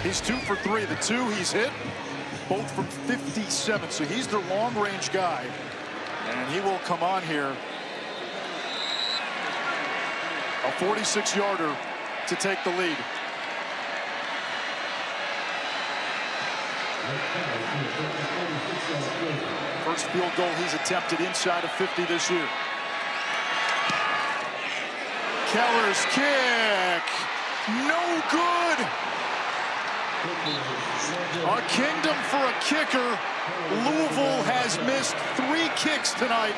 He's 2 for 3. The 2 he's hit, both from 57. So he's their long-range guy. And he will come on here. A 46-yarder to take the lead. First field goal he's attempted inside of 50 this year. Keller's kick. No good. A kingdom for a kicker. Louisville has missed 3 kicks tonight,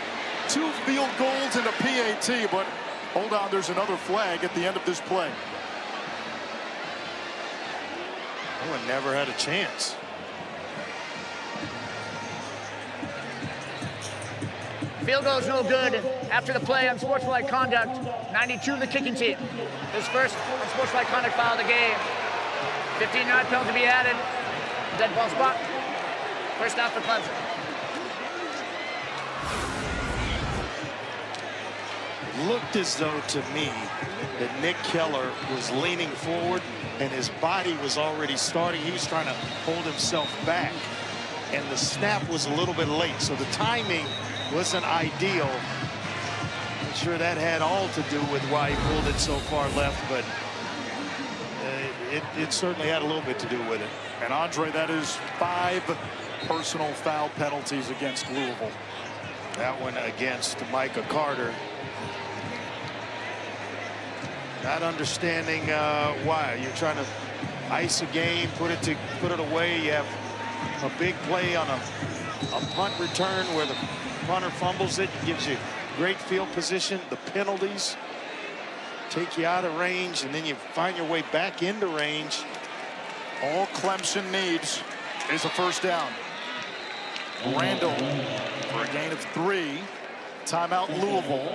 2 field goals and a PAT, but hold on, there's another flag at the end of this play. Owen never had a chance. Field goal is no good. After the play, unsportsmanlike conduct, 92 the kicking team. His first unsportsmanlike conduct foul of the game. 15-yard penalty to be added. Dead ball spot. First down for Clemson. Looked as though to me that Nick Keller was leaning forward and his body was already starting. He was trying to hold himself back, and the snap was a little bit late, so the timing wasn't ideal. I'm sure that had all to do with why he pulled it so far left, but it certainly had a little bit to do with it. And Andre, that is 5 personal foul penalties against Louisville. That one against Micah Carter. Not understanding why. You're trying to ice a game, put it away. You have a big play on a punt return where the punter fumbles it. It gives you great field position. The penalties take you out of range, and then you find your way back into range. All Clemson needs is a first down. Randall for a gain of 3. Timeout Louisville.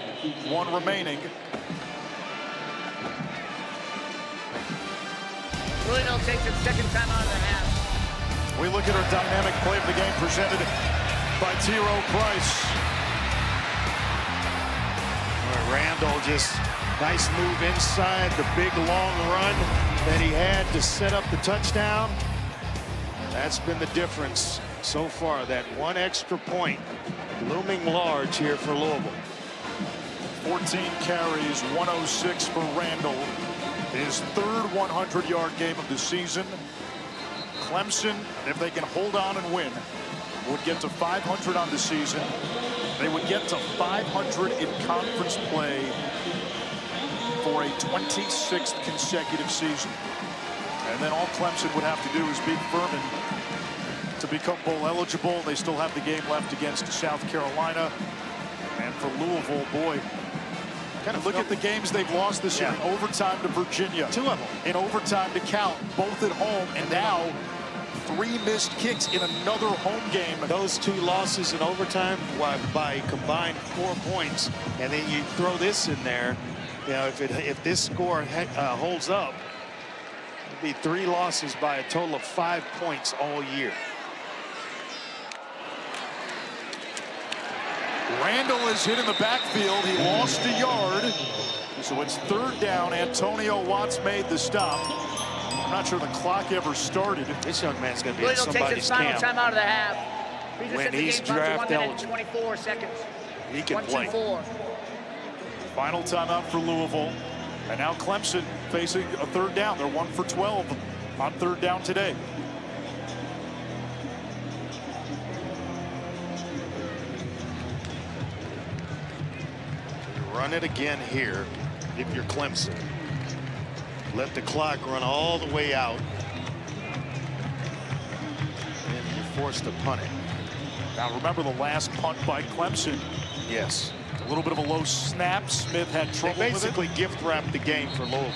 1 remaining. Louisville takes its second time out of the half. We look at our dynamic play of the game presented by T-Row Price. Randall just nice move inside, the big long run that he had to set up the touchdown. That's been the difference so far. That 1 extra point looming large here for Louisville. 14 carries, 106 for Randall. His 3rd 100-yard game of the season. Clemson, if they can hold on and win, would get to 500 on the season. They would get to 500 in conference play for a 26th consecutive season. And then all Clemson would have to do is beat Furman to become bowl eligible. They still have the game left against South Carolina. And for Louisville, boy, kind of look at the games they've lost this year. In overtime to Virginia. 2 of them. In overtime to Cal, both at home. And now 3 missed kicks in another home game. Those 2 losses in overtime by combined 4 points. And then you throw this in there. You know, if this score holds up, it'd be 3 losses by a total of 5 points all year. Randall is hit in the backfield. He lost a yard. So it's 3rd down. Antonio Watts made the stop. I'm not sure the clock ever started. This young man's going to be in Louisville somebody's takes its final camp. time out of the half. When he's draft eligible. 24 seconds. He can play. 1-2-4. Final timeout for Louisville. And now Clemson facing a 3rd down. They're 1 for 12 on 3rd down today. Run it again here if you're Clemson. Let the clock run all the way out. And you're forced to punt it. Now remember the last punt by Clemson. Yes. A little bit of a low snap. Smith had trouble with it. Basically gift wrapped the game for Louisville,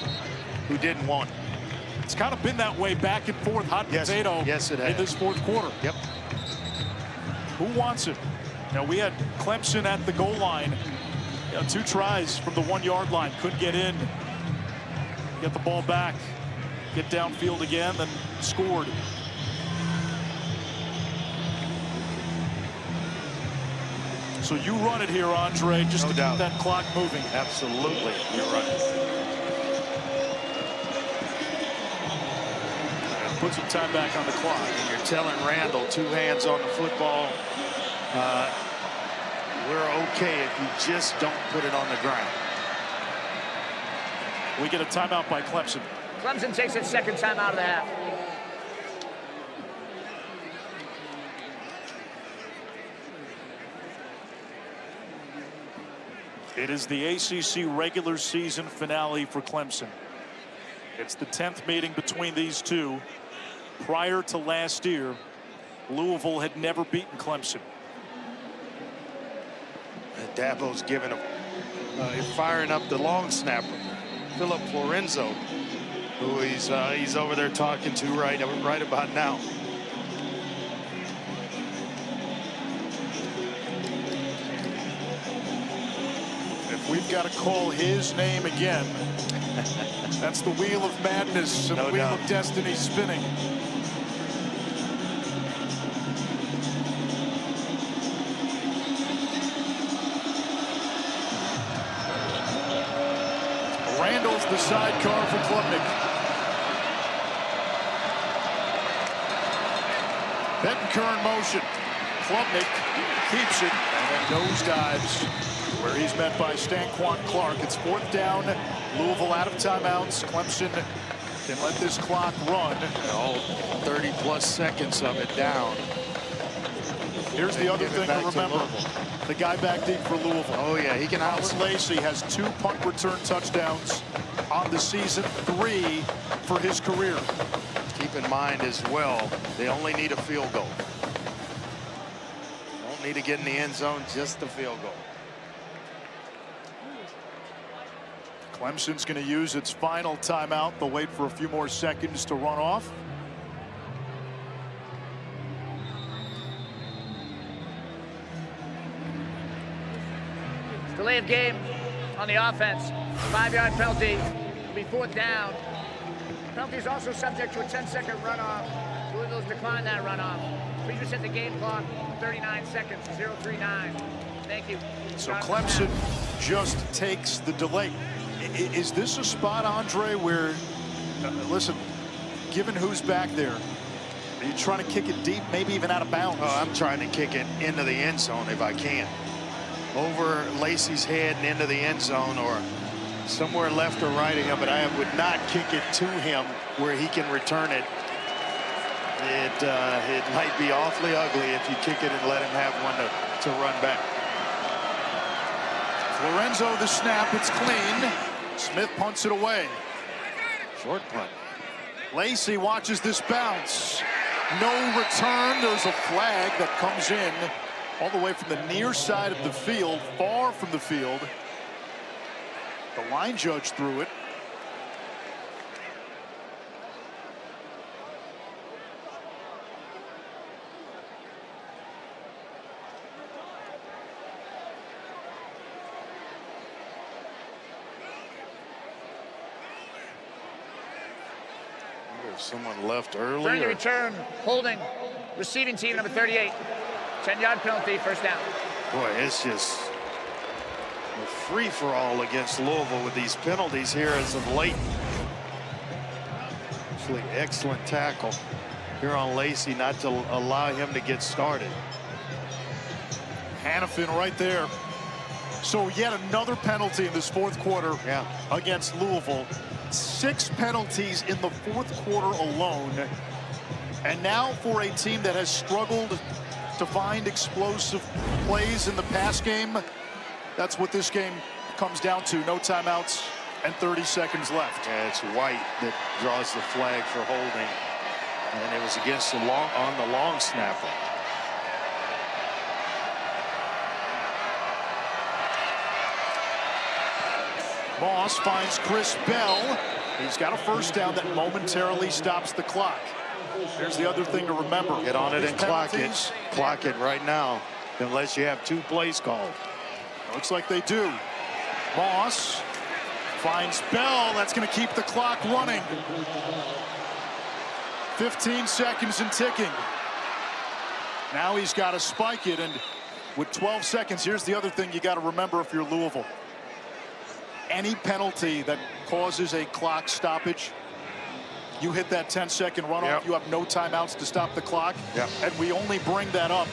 who didn't want it. It's kind of been that way back and forth, hot potato yes, it has. in this 4th quarter. Yep. Who wants it? Now we had Clemson at the goal line. 2 tries from the 1-yard line. Couldn't get in. Get the ball back. Get downfield again, then scored. So you run it here, Andre, just to keep that clock moving. Absolutely. You're right. Put some time back on the clock. And you're telling Randall, 2 hands on the football. We're okay if you just don't put it on the ground. We get a timeout by Clemson. Clemson takes its 2nd time out of the half. It is the ACC regular season finale for Clemson. It's the 10th meeting between these two. Prior to last year, Louisville had never beaten Clemson. Dabo's giving him, firing up the long snapper, Philip Florenzo, who he's over there talking to right about now. we've got to call his name again. That's the wheel of madness and the wheel of destiny spinning. Randall's the sidecar for Klubnik. Bettencourt in motion. Klubnik keeps it and then nosedives where he's met by Stanquan Clark. It's 4th down. Louisville out of timeouts. Clemson can let this clock run. All 30-plus seconds of it down. Here's the other thing to remember. The guy back deep for Louisville. Oh, yeah, he can Alex Lacey has 2 punt return touchdowns on the season, 3 for his career. Keep in mind as well, they only need a field goal. Don't need to get in the end zone, just a field goal. Clemson's going to use its final timeout. They'll wait for a few more seconds to run off. Delay of game on the offense. 5-yard penalty. It'll be 4th down. Penalty is also subject to a 10-second runoff. Louisville's declined that runoff. Please reset the game clock. 39 seconds. 0-3-9. Thank you. So Clemson just takes the delay. Is this a spot, Andre, where, listen, given who's back there, are you trying to kick it deep, maybe even out of bounds? Oh, I'm trying to kick it into the end zone if I can. Over Lacey's head and into the end zone, or somewhere left or right of him, but I would not kick it to him where he can return it. It might be awfully ugly if you kick it and let him have one to run back. Lorenzo the snap, it's clean. Smith punts it away. Short punt. Lacey watches this bounce. No return. There's a flag that comes in all the way from the near side of the field, far from the field. The line judge threw it. Someone left early. During the return, holding, receiving team number 38. 10-yard penalty, 1st down. Boy, it's just a free-for-all against Louisville with these penalties here as of late. Actually, excellent tackle here on Lacey not to allow him to get started. Hannafin right there. So yet another penalty in this 4th quarter against Louisville. 6 penalties in the 4th quarter alone. And now for a team that has struggled to find explosive plays in the pass game, that's what this game comes down to. No timeouts and 30 seconds left. Yeah, it's White that draws the flag for holding. And it was against the long snapper. Moss finds Chris Bell. He's got a 1st down that momentarily stops the clock. There's the other thing to remember. Get on it and clock it. Clock it right now, unless you have 2 plays called. Looks like they do. Moss finds Bell. That's going to keep the clock running. 15 seconds and ticking. Now he's got to spike it, and with 12 seconds, here's the other thing you got to remember if you're Louisville. Any penalty that causes a clock stoppage, you hit that 10-second runoff, you have no timeouts to stop the clock. And we only bring that up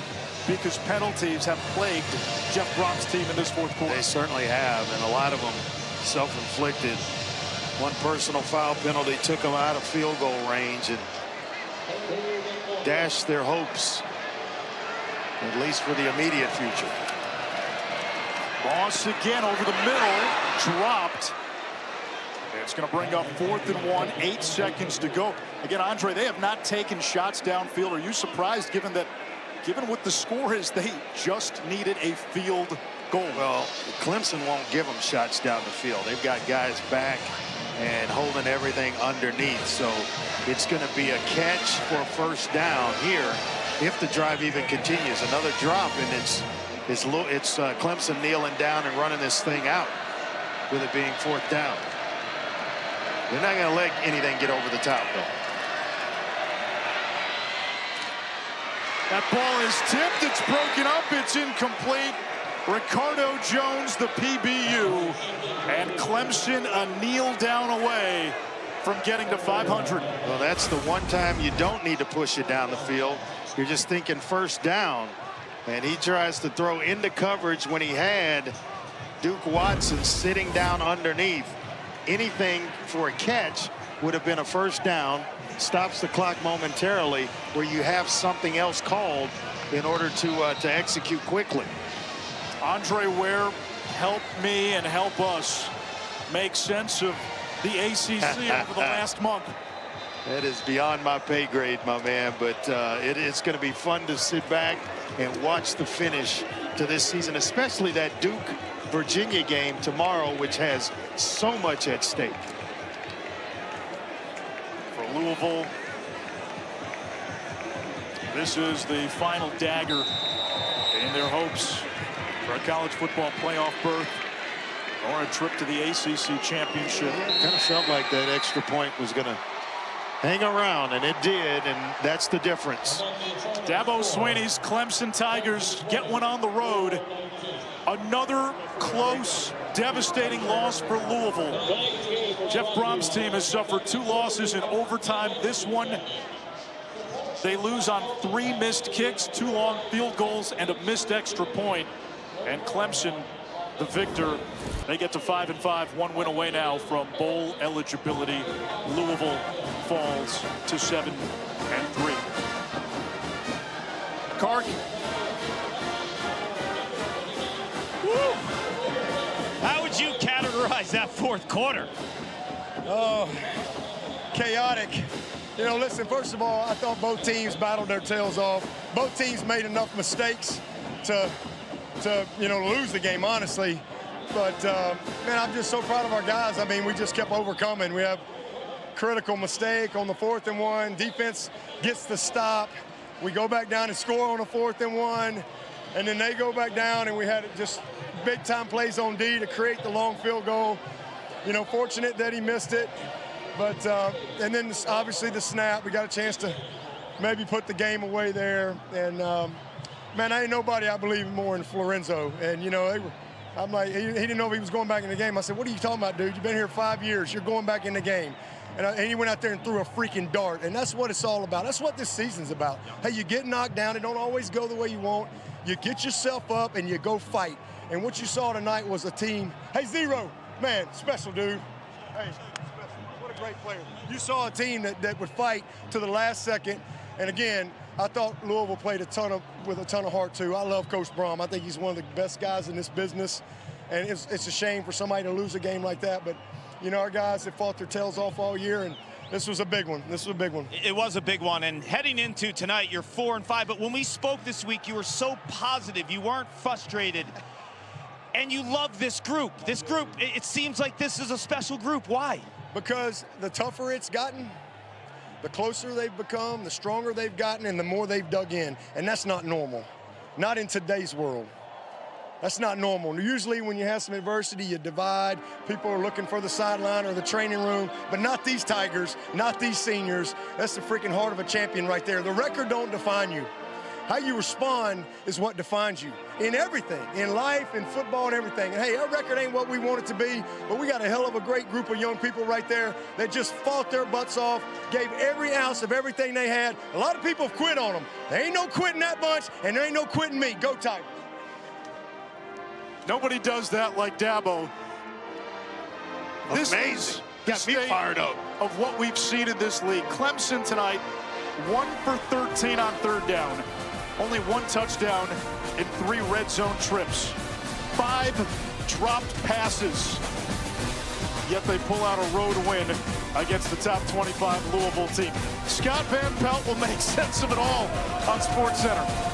because penalties have plagued Jeff Brohm's team in this 4th quarter. They certainly have, and a lot of them self-inflicted. One personal foul penalty took them out of field goal range and dashed their hopes, at least for the immediate future. Moss again over the middle, dropped. It's going to bring up 4th and 1, 8 seconds to go. Again, Andre, they have not taken shots downfield. Are you surprised, given what the score is, they just needed a field goal? Well, Clemson won't give them shots down the field. They've got guys back and holding everything underneath. So it's going to be a catch for a 1st down here if the drive even continues. Another drop, and it's Clemson kneeling down and running this thing out. with it being 4th down. They're not going to let anything get over the top, though. That ball is tipped. It's broken up. It's incomplete. Ricardo Jones, the PBU, and Clemson a kneel down away from getting to 500. Well, that's the one time you don't need to push it down the field. You're just thinking 1st down, and he tries to throw into coverage when he had Duke Watson sitting down underneath. Anything for a catch would have been a 1st down. Stops the clock momentarily, where you have something else called in order to execute quickly. Andre Ware, help me and help us make sense of the ACC over the last month. That is beyond my pay grade, my man, but it's going to be fun to sit back and watch the finish to this season, especially that Duke-Virginia game tomorrow, which has so much at stake. For Louisville, this is the final dagger in their hopes for a college football playoff berth or a trip to the ACC championship. Kind of felt like that extra point was going to hang around, and it did, and that's the difference. Dabo Swinney's Clemson Tigers get one on the road. Another close, devastating loss for Louisville. Jeff Brom's team has suffered 2 losses in overtime. This one, they lose on 3 missed kicks, 2 long field goals, and a missed extra point. And Clemson, the victor, they get to 5-5, 1 win away now from bowl eligibility. Louisville falls to 7-3. Kark. Woo. How would you categorize that 4th quarter? Oh, chaotic. You know, listen, first of all, I thought both teams battled their tails off. Both teams made enough mistakes to lose the game, honestly. But, man, I'm just so proud of our guys. I mean, we just kept overcoming. We have critical mistake on the 4th and 1. Defense gets the stop. We go back down and score on the 4th and 1. And then they go back down, and we had just big-time plays on D to create the long field goal. You know, fortunate that he missed it. But, and then obviously the snap. We got a chance to maybe put the game away there. And, man, I ain't nobody I believe more in Florenzo. And, you know, I'm like, he didn't know if he was going back in the game. I said, what are you talking about, dude? You've been here 5 years. You're going back in the game. And he went out there and threw a freaking dart. And that's what it's all about. That's what this season's about. Hey, you get knocked down. It don't always go the way you want. You get yourself up and you go fight. And what you saw tonight was a team. Hey, Zero, man, special, dude. Hey, special. What a great player. You saw a team that would fight to the last second. And again, I thought Louisville played with a ton of heart, too. I love Coach Brom. I think he's one of the best guys in this business. And it's a shame for somebody to lose a game like that. But, you know, our guys have fought their tails off all year, and this was a big one. This was a big one. It was a big one. And heading into tonight, you're 4-5. But when we spoke this week, you were so positive. You weren't frustrated. And you love this group. This group, it seems like this is a special group. Why? Because the tougher it's gotten, the closer they've become, the stronger they've gotten, and the more they've dug in. And that's not normal. Not in today's world. That's not normal. Usually when you have some adversity, you divide. People are looking for the sideline or the training room, but not these Tigers, not these seniors. That's the freaking heart of a champion right there. The record don't define you. How you respond is what defines you in everything, in life, in football, and everything. And hey, our record ain't what we want it to be, but we got a hell of a great group of young people right there that just fought their butts off, gave every ounce of everything they had. A lot of people have quit on them. There ain't no quitting that bunch, and there ain't no quitting me. Go Tigers. Nobody does that like Dabo. This Amazing. Got me fired up. Of what we've seen in this league. Clemson tonight, 1 for 13 on 3rd down. Only 1 touchdown in 3 red zone trips. 5 dropped passes. Yet they pull out a road win against the top 25 Louisville team. Scott Van Pelt will make sense of it all on SportsCenter.